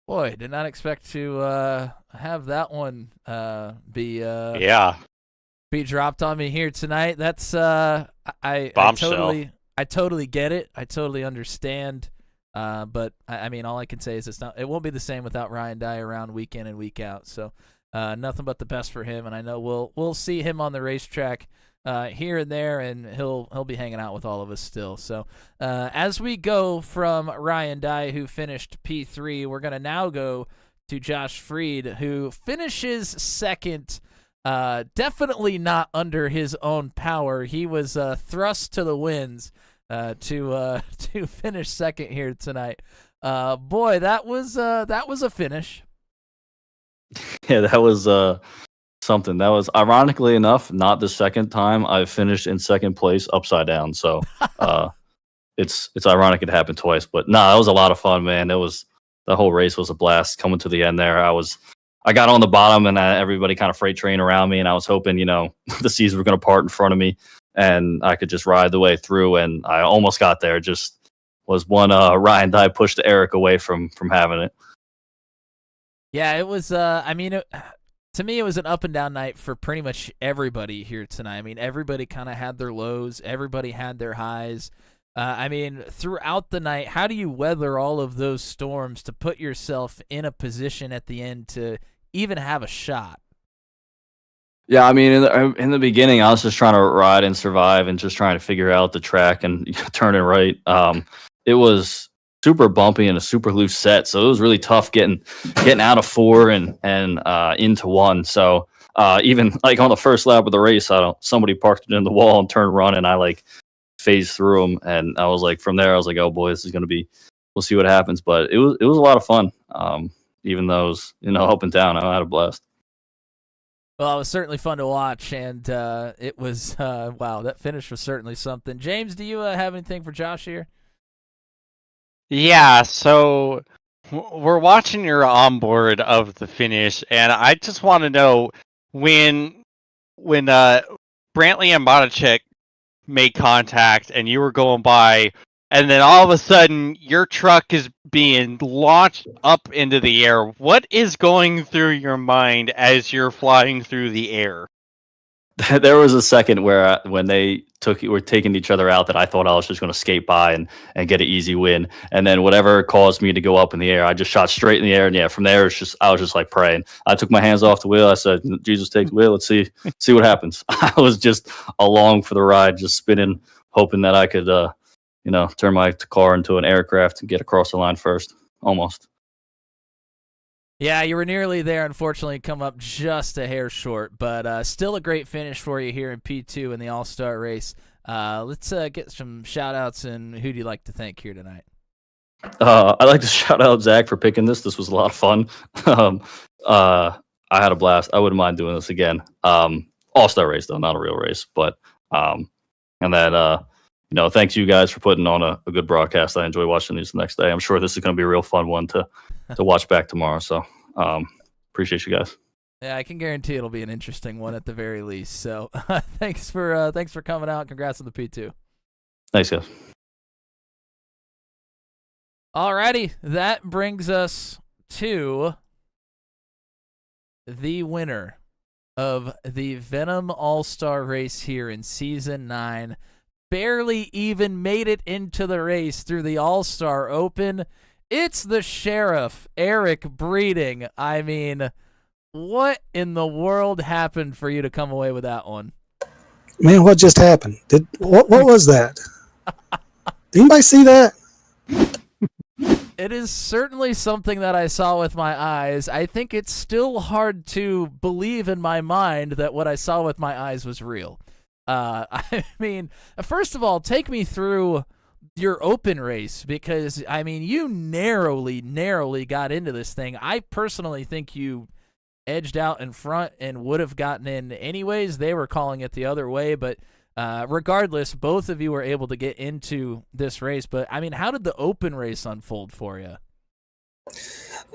Boy, did not expect to have that one be dropped on me here tonight. That's I totally get it. I totally understand. But I mean, all I can say is it won't be the same without Ryan Dye around week in and week out. So nothing but the best for him, and I know we'll see him on the racetrack here and there, and he'll be hanging out with all of us still. So as we go from Ryan Dye, who finished P3, we're gonna now go to Josh Freed, who finishes second. Definitely not under his own power. He was thrust to the winds to finish second here tonight. Boy, that was a finish. Yeah, that was something. That was, ironically enough, not the second time I've finished in second place upside down. So it's ironic it happened twice. But no, that was a lot of fun, man. The whole race was a blast. Coming to the end there, I got on the bottom, and everybody kind of freight train around me, and I was hoping, the seas were going to part in front of me, and I could just ride the way through, and I almost got there. Just was one Ryan Dye push to Eric away from having it. Yeah, it was. To me, it was an up and down night for pretty much everybody here tonight. I mean, everybody kind of had their lows. Everybody had their highs. Throughout the night, how do you weather all of those storms to put yourself in a position at the end to even have a shot? Yeah, I mean, in the beginning, I was just trying to ride and survive and just trying to figure out the track and turning right. It was super bumpy and a super loose set, so it was really tough getting out of 4 and into 1. So even like on the first lap of the race, somebody parked it in the wall and turned running. I phased through them, and I was like, from there, I was like, oh boy, this is gonna be. We'll see what happens, but it was a lot of fun. Even though it was up and down, I had a blast. Well, it was certainly fun to watch, and it was wow. That finish was certainly something. James, do you have anything for Josh here? Yeah, so we're watching your onboard of the finish, and I just want to know when Brantley and Bonacek made contact and you were going by, and then all of a sudden your truck is being launched up into the air. What is going through your mind as you're flying through the air? There was a second where when they were taking each other out, that I thought I was just going to skate by and get an easy win. And then whatever caused me to go up in the air, I just shot straight in the air. And yeah, from there, I was just like praying. I took my hands off the wheel. I said, Jesus, take the wheel. Let's see what happens. I was just along for the ride, just spinning, hoping that I could, turn my car into an aircraft and get across the line first. Almost. Yeah, you were nearly there. Unfortunately, come up just a hair short, but still a great finish for you here in P2 in the All-Star race. Let's get some shout-outs, and who do you like to thank here tonight? I'd like to shout out Zach for picking this. This was a lot of fun. I had a blast. I wouldn't mind doing this again. All-Star race, though, not a real race. But, and then, thanks you guys for putting on a good broadcast. I enjoy watching these the next day. I'm sure this is going to be a real fun one to watch back tomorrow. So appreciate you guys. Yeah, I can guarantee it'll be an interesting one at the very least. So thanks for coming out. Congrats on the P2. Thanks, guys. Alrighty, that brings us to the winner of the Venom All-Star race here in Season 9. Barely even made it into the race through the All-Star Open. It's the Sheriff, Eric Breeding. I mean, what in the world happened for you to come away with that one? Man, what just happened? What was that? Did anybody see that? It is certainly something that I saw with my eyes. I think it's still hard to believe in my mind that what I saw with my eyes was real. I mean, first of all, take me through your open race, because, I mean, you narrowly got into this thing. I personally think you edged out in front and would have gotten in anyways. They were calling it the other way, but regardless, both of you were able to get into this race. But, I mean, how did the open race unfold for you?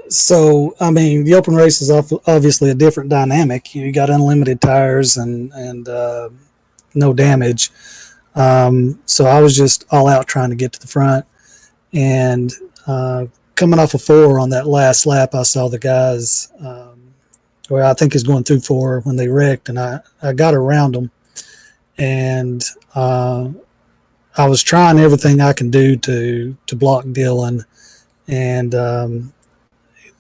So, I mean, the open race is obviously a different dynamic. You got unlimited tires and no damage. So I was just all out trying to get to the front. And coming off a 4 on that last lap, I saw the guys, I think is going through 4 when they wrecked, and I got around them. And I was trying everything I can do to block Dylan, and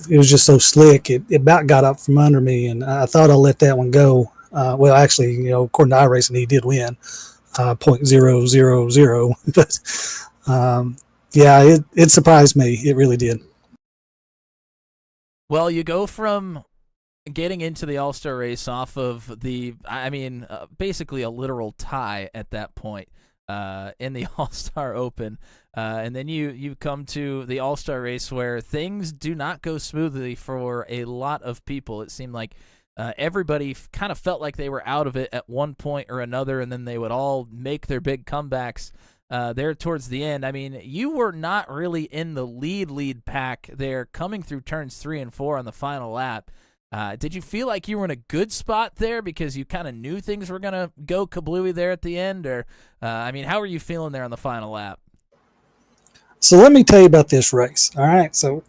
it was just so slick. It about got up from under me, and I thought I let that one go. Well, actually, according to iRacing, he did win 0.000. But yeah, it surprised me. It really did. Well, you go from getting into the All-Star race off of basically a literal tie at that point in the All-Star Open, and then you come to the All-Star race where things do not go smoothly for a lot of people. It seemed like everybody kind of felt like they were out of it at one point or another, and then they would all make their big comebacks there towards the end. I mean, you were not really in the lead pack there coming through turns 3 and 4 on the final lap. Did you feel like you were in a good spot there because you kind of knew things were going to go kablooey there at the end? Or, how were you feeling there on the final lap? So let me tell you about this race. All right. So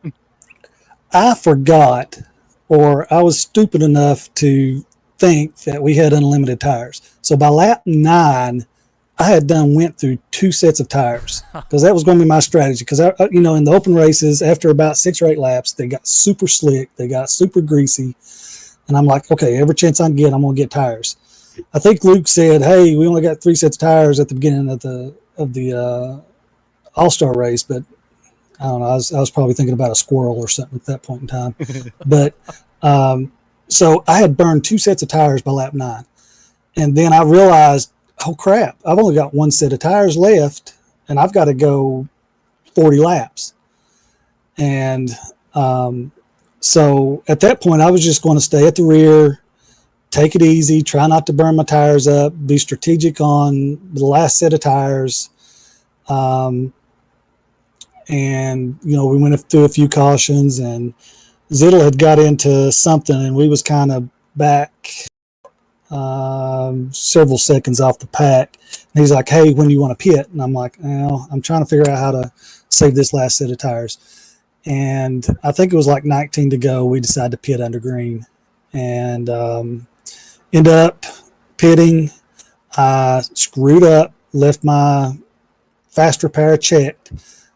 I forgot, or I was stupid enough to think that we had unlimited tires. So by lap 9, I had went through 2 sets of tires because that was going to be my strategy. Because in the open races, after about 6 or 8 laps, they got super slick, they got super greasy, and I'm like, okay, every chance I can get, I'm going to get tires. I think Luke said, "Hey, we only got 3 sets of tires at the beginning of the All-Star race," but I don't know. I was probably thinking about a squirrel or something at that point in time. But so I had burned 2 sets of tires by lap 9, and then I realized, oh crap, I've only got 1 set of tires left, and I've got to go 40 laps. And so at that point, I was just going to stay at the rear, take it easy, try not to burn my tires up, be strategic on the last set of tires. And, we went through a few cautions, and Zittel had got into something, and we was kind of back several seconds off the pack. And he's like, "Hey, when do you want to pit?" And I'm like, "Well, I'm trying to figure out how to save this last set of tires." And I think it was like 19 to go. We decided to pit under green, and end up pitting. I screwed up, left my fast repair checked,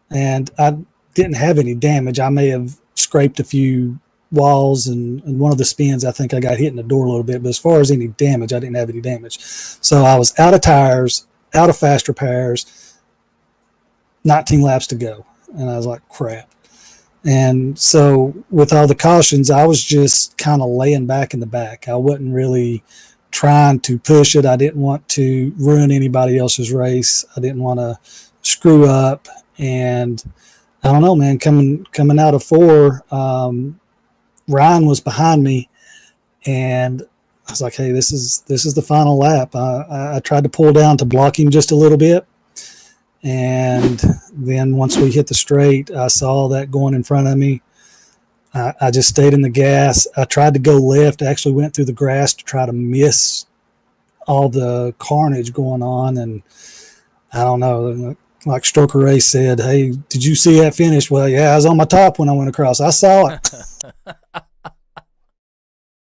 and I didn't have any damage. I may have scraped a few walls and one of the spins. I think I got hit in the door a little bit, but as far as any damage, I didn't have any damage. So I was out of tires, out of fast repairs, 19 laps to go, and I was like, crap. And so with all the cautions, I was just kind of laying back in the back. I wasn't really trying to push it. I didn't want to ruin anybody else's race. I didn't want to screw up. And I don't know, man, coming out of 4, Ryan was behind me, and I was like, hey, this is the final lap. I tried to pull down to block him just a little bit. And then once we hit the straight, I saw that going in front of me. I just stayed in the gas. I tried to go left. I actually went through the grass to try to miss all the carnage going on. And I don't know, like Stroker Ray said, hey, did you see that finish? Well, yeah, I was on my top when I went across. I saw it.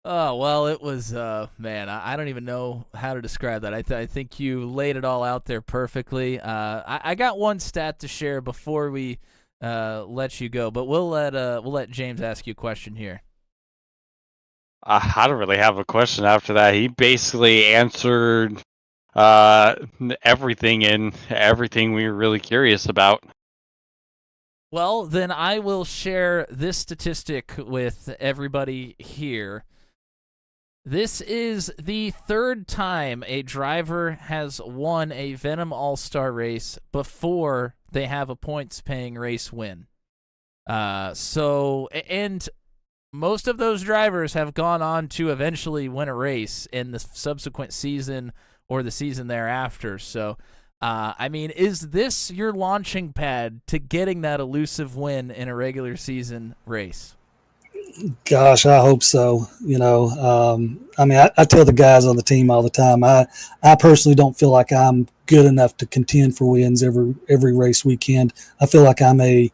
Oh, well, it was, man, I don't even know how to describe that. I think you laid it all out there perfectly. I got one stat to share before we let you go, but we'll let James ask you a question here. I don't really have a question after that. He basically answered everything and everything we were really curious about. Well, then I will share this statistic with everybody here. This is the 3rd time a driver has won a Venom All-Star race before they have a points-paying race win. And most of those drivers have gone on to eventually win a race in the subsequent season or the season thereafter. So, I mean, is this your launching pad to getting that elusive win in a regular season race? Gosh, I hope so. You know, I mean, I tell the guys on the team all the time, I personally don't feel like I'm good enough to contend for wins every race weekend. I feel like I'm a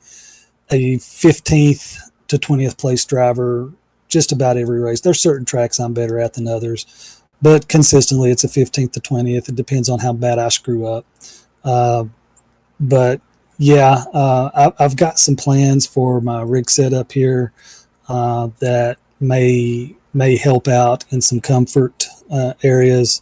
15th to 20th place driver just about every race. There's certain tracks I'm better at than others, but consistently it's a 15th to 20th. It depends on how bad I screw up. But yeah, I've got some plans for my rig setup here that may help out in some comfort areas.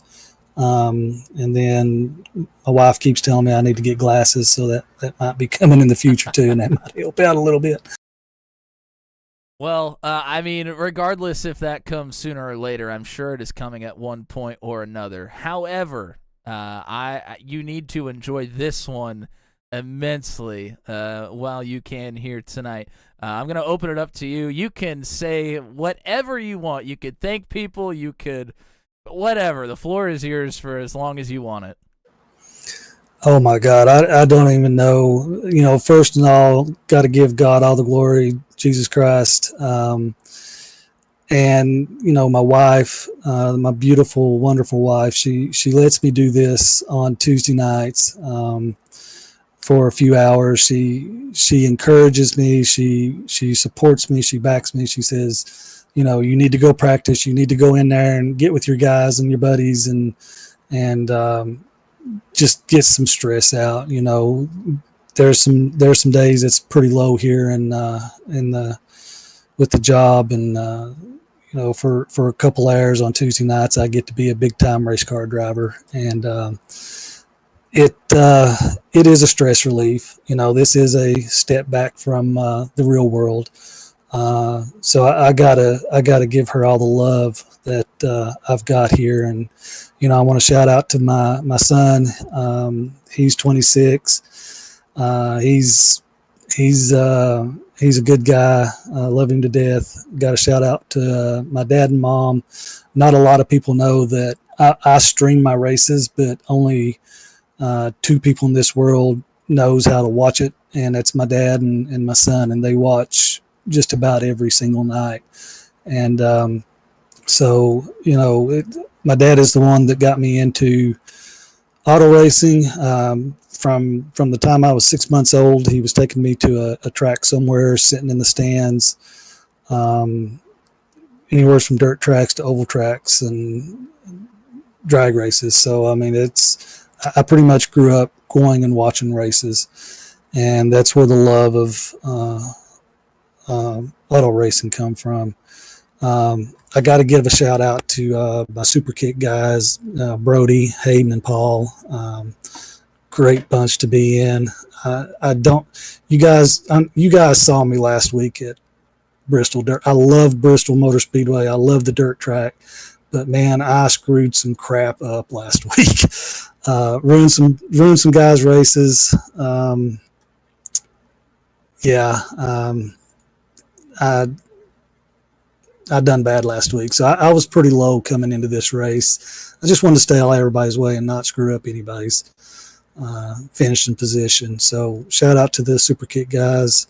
And then my wife keeps telling me I need to get glasses, so that might be coming in the future too, and that might help out a little bit. Well, I mean, regardless if that comes sooner or later, I'm sure it is coming at one point or another. However, you need to enjoy this one immensely while you can here tonight. I'm going to open it up to you. You can say whatever you want. You could thank people. You could whatever. The floor is yours for as long as you want it. Oh my God, I don't even know. You know, first and all, got to give God all the glory, Jesus Christ. And, you know, my wife, my beautiful, wonderful wife, she lets me do this on Tuesday nights for a few hours. She encourages me. She supports me. She backs me. She says, you know, you need to go practice. You need to go in there and get with your guys and your buddies and just get some stress out. You know, there's some days it's pretty low here with the job, and you know, for a couple hours on Tuesday nights, I get to be a big time race car driver, and it is a stress relief. You know, this is a step back from the real world. So I gotta give her all the love that I've got here. And, you know, I want to shout out to my son. He's 26. He's a good guy. I love him to death. Got a shout out to my dad and mom. Not a lot of people know that I stream my races, but only 2 people in this world knows how to watch it. And it's my dad and my son, and they watch just about every single night. And so, you know, my dad is the one that got me into auto racing. From the time I was 6 months old, he was taking me to a track somewhere, sitting in the stands, anywhere from dirt tracks to oval tracks and drag races. So, I mean, I pretty much grew up going and watching races, and that's where the love of auto racing come from. I got to give a shout out to my super kick guys, Brody, Hayden, and Paul. great bunch to be in. I don't. You guys saw me last week at Bristol Dirt. I love Bristol Motor Speedway. I love the dirt track, but man, I screwed some crap up last week. Ruined some guys' races. I done bad last week, so I was pretty low coming into this race. I just wanted to stay out of everybody's way and not screw up anybody's finishing position. So shout out to the Super Kick guys.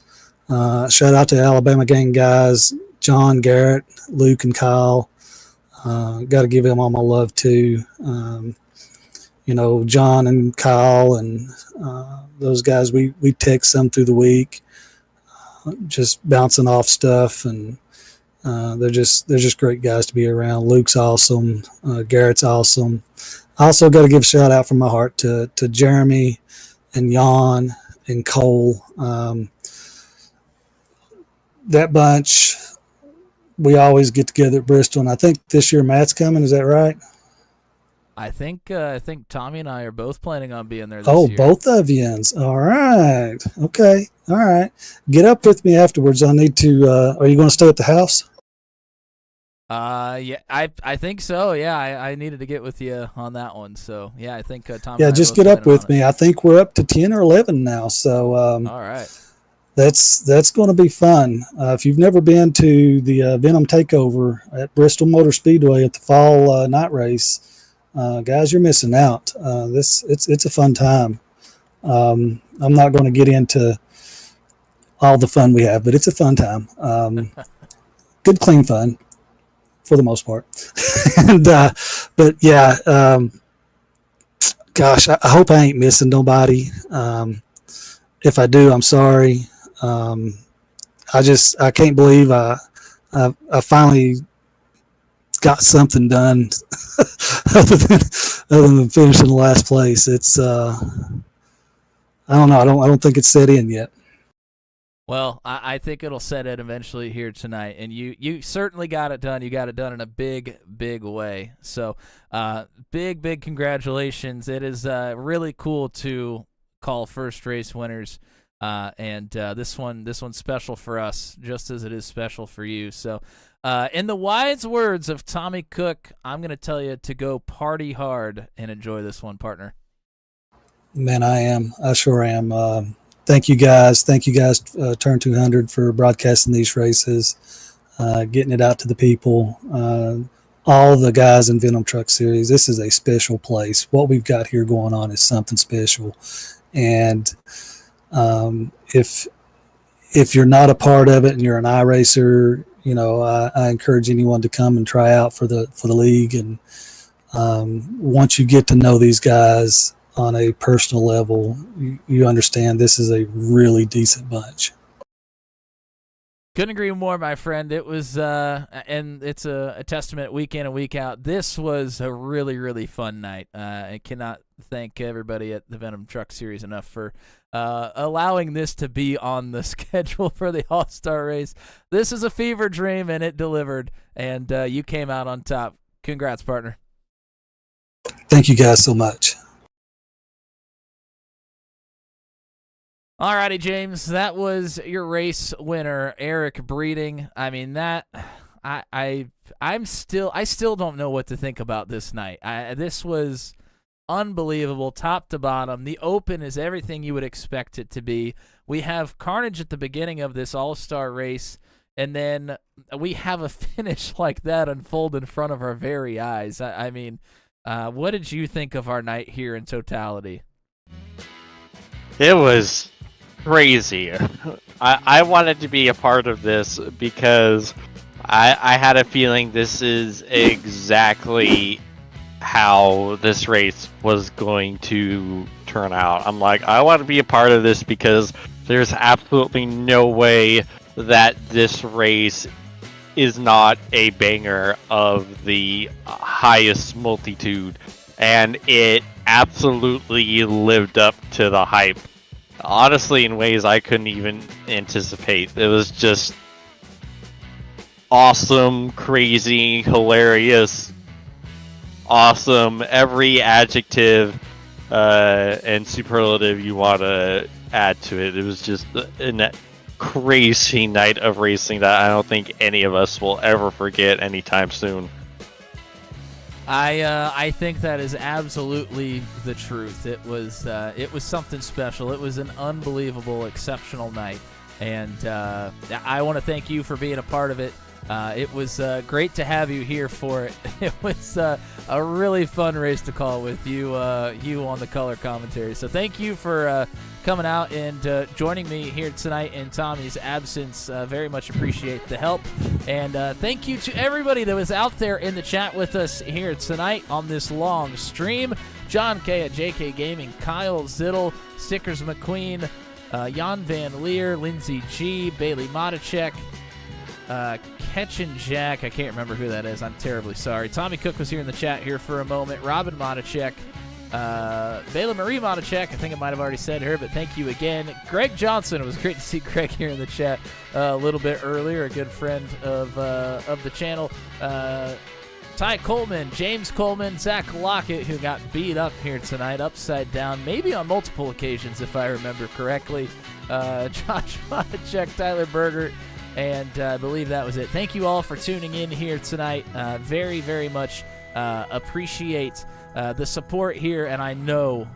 Shout out to Alabama Gang guys, John, Garrett, Luke, and Kyle. Got to give them all my love too. John and Kyle and those guys, we text some through the week, just bouncing off stuff, and they're just great guys to be around. Luke's awesome. Garrett's awesome. I also got to give a shout out from my heart to Jeremy and Jan and Cole. That bunch, we always get together at Bristol, and I think this year Matt's coming. Is that right? I think Tommy and I are both planning on being there this year. Both of yous. All right. Okay. All right. Get up with me afterwards. I need to. Are you going to stay at the house? Yeah, I think so. Yeah, I needed to get with you on that one. So yeah, I think Tommy. Yeah, just get up with me. I think we're up to 10 or 11 now. So all right. That's going to be fun. If you've never been to the Venom Takeover at Bristol Motor Speedway at the fall night race, guys, you're missing out. It's a fun time. I'm not going to get into all the fun we have, but it's a fun time. Good, clean fun for the most part. And but yeah, gosh, I hope I ain't missing nobody. If I do, I'm sorry. I can't believe I finally got something done other than finishing the last place. It's I don't know. I don't think it's set in yet. Well, I think it'll set in eventually here tonight, and you certainly got it done. You got it done in a big way. So big congratulations. It is really cool to call first race winners. And this one's special for us, just as it is special for you. So, in the wise words of Tommy Cook, I'm going to tell you to go party hard and enjoy this one, partner. Man, I am. I sure am. Thank you guys. Turn 200 for broadcasting these races, getting it out to the people. All the guys in Venom Truck Series. This is a special place. What we've got here going on is something special, and if you're not a part of it and you're an iRacer, I encourage anyone to come and try out for the league. And once you get to know these guys on a personal level, you understand this is a really decent bunch. Couldn't agree more, my friend. It was, and it's a testament week in and week out. This was a really fun night. I cannot thank everybody at the Venom Truck Series enough for allowing this to be on the schedule for the All-Star race. This is a fever dream, and it delivered, and you came out on top. Congrats, partner. Thank you guys so much. Alrighty, James, that was your race winner, Eric Breeding. I mean, that I still don't know what to think about this night. This was unbelievable, top to bottom. The Open is everything you would expect it to be. We have carnage at the beginning of this all-star race, and then we have a finish like that unfold in front of our very eyes. I mean, what did you think of our night here in totality? It was crazy. I wanted to be a part of this because I had a feeling this is exactly how this race was going to turn out. I'm like, I want to be a part of this because there's absolutely no way that this race is not a banger of the highest multitude, and it absolutely lived up to the hype. Honestly, in ways I couldn't even anticipate. It was just awesome, crazy, hilarious, awesome, every adjective and superlative you want to add to it. It was just a crazy night of racing that I don't think any of us will ever forget anytime soon. I think that is absolutely the truth. It was something special. It was an unbelievable, exceptional night, and I want to thank you for being a part of it. It was great to have you here for it. It was a really fun race to call with you on the color commentary. So thank you for coming out and joining me here tonight in Tommy's absence. Very much appreciate the help. And thank you to everybody that was out there in the chat with us here tonight on this long stream. John K. at JK Gaming, Kyle Zittle, Stickers McQueen, Jan Van Leer, Lindsay G, Bailey Matichek, Ketchin Jack, I can't remember who that is. I'm terribly sorry. Tommy Cook was here in the chat here for a moment. Robin Matichek, Bayla Marie Matichek, I think I might have already said her, but thank you again. Greg Johnson, it was great to see Greg here in the chat a little bit earlier, a good friend of the channel. Ty Coleman, James Coleman, Zach Lockett, who got beat up here tonight, upside down, maybe on multiple occasions if I remember correctly. Josh Matichek, Tyler Berger, and I believe that was it. Thank you all for tuning in here tonight. Very, very much appreciate the support here, and I know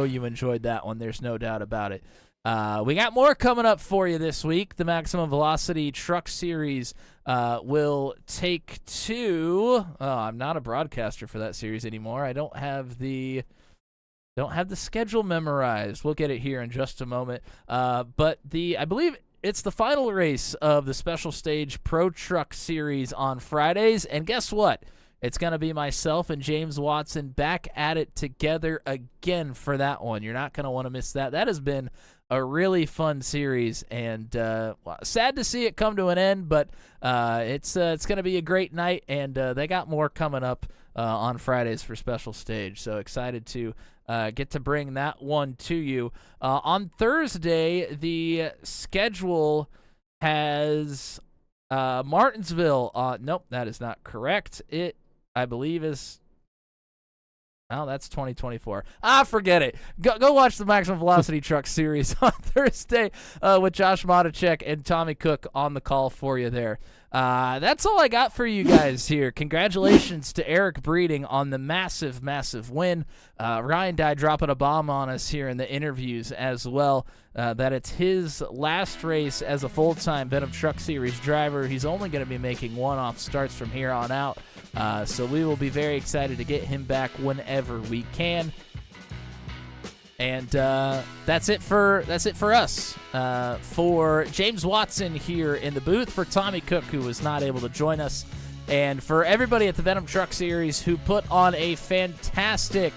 you enjoyed that one. There's no doubt about it. We got more coming up for you this week. The Maximum Velocity Truck Series will take to... I'm not a broadcaster for that series anymore. I don't have the schedule memorized. We'll get it here in just a moment. But I believe it's the final race of the Special Stage Pro Truck Series on Fridays, and guess what? It's going to be myself and James Watson back at it together again for that one. You're not going to want to miss that. That has been a really fun series, and sad to see it come to an end, but it's going to be a great night, and they got more coming up on Fridays for Special Stage, so excited to get to bring that one to you. On Thursday, the schedule has Martinsville. Nope, that is not correct. It, I believe, is... Oh, that's 2024. Forget it. Go watch the Maximum Velocity Truck Series on Thursday with Josh Matichek and Tommy Cook on the call for you there. That's all I got for you guys here. Congratulations to Eric Breeding on the massive, massive win. Ryan Dye dropping a bomb on us here in the interviews as well, that it's his last race as a full-time Venom Truck Series driver. He's only going to be making one-off starts from here on out. So we will be very excited to get him back whenever we can. And that's it for us. For James Watson here in the booth, for Tommy Cook, who was not able to join us, and for everybody at the Venom Truck Series who put on a fantastic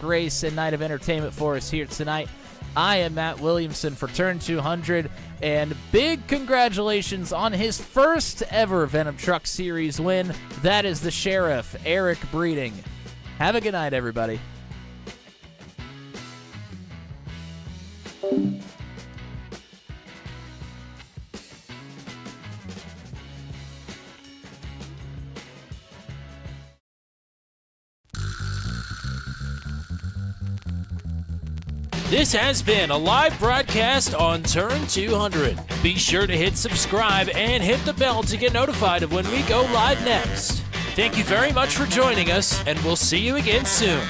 race and night of entertainment for us here tonight. I am Matt Williamson for Turn 200, and big congratulations on his first ever Venom Truck Series win. That is the Sheriff, Eric Breeding. Have a good night, everybody. This has been a live broadcast on Turn 200. Be sure to hit subscribe and hit the bell to get notified of when we go live next. Thank you very much for joining us, and we'll see you again soon.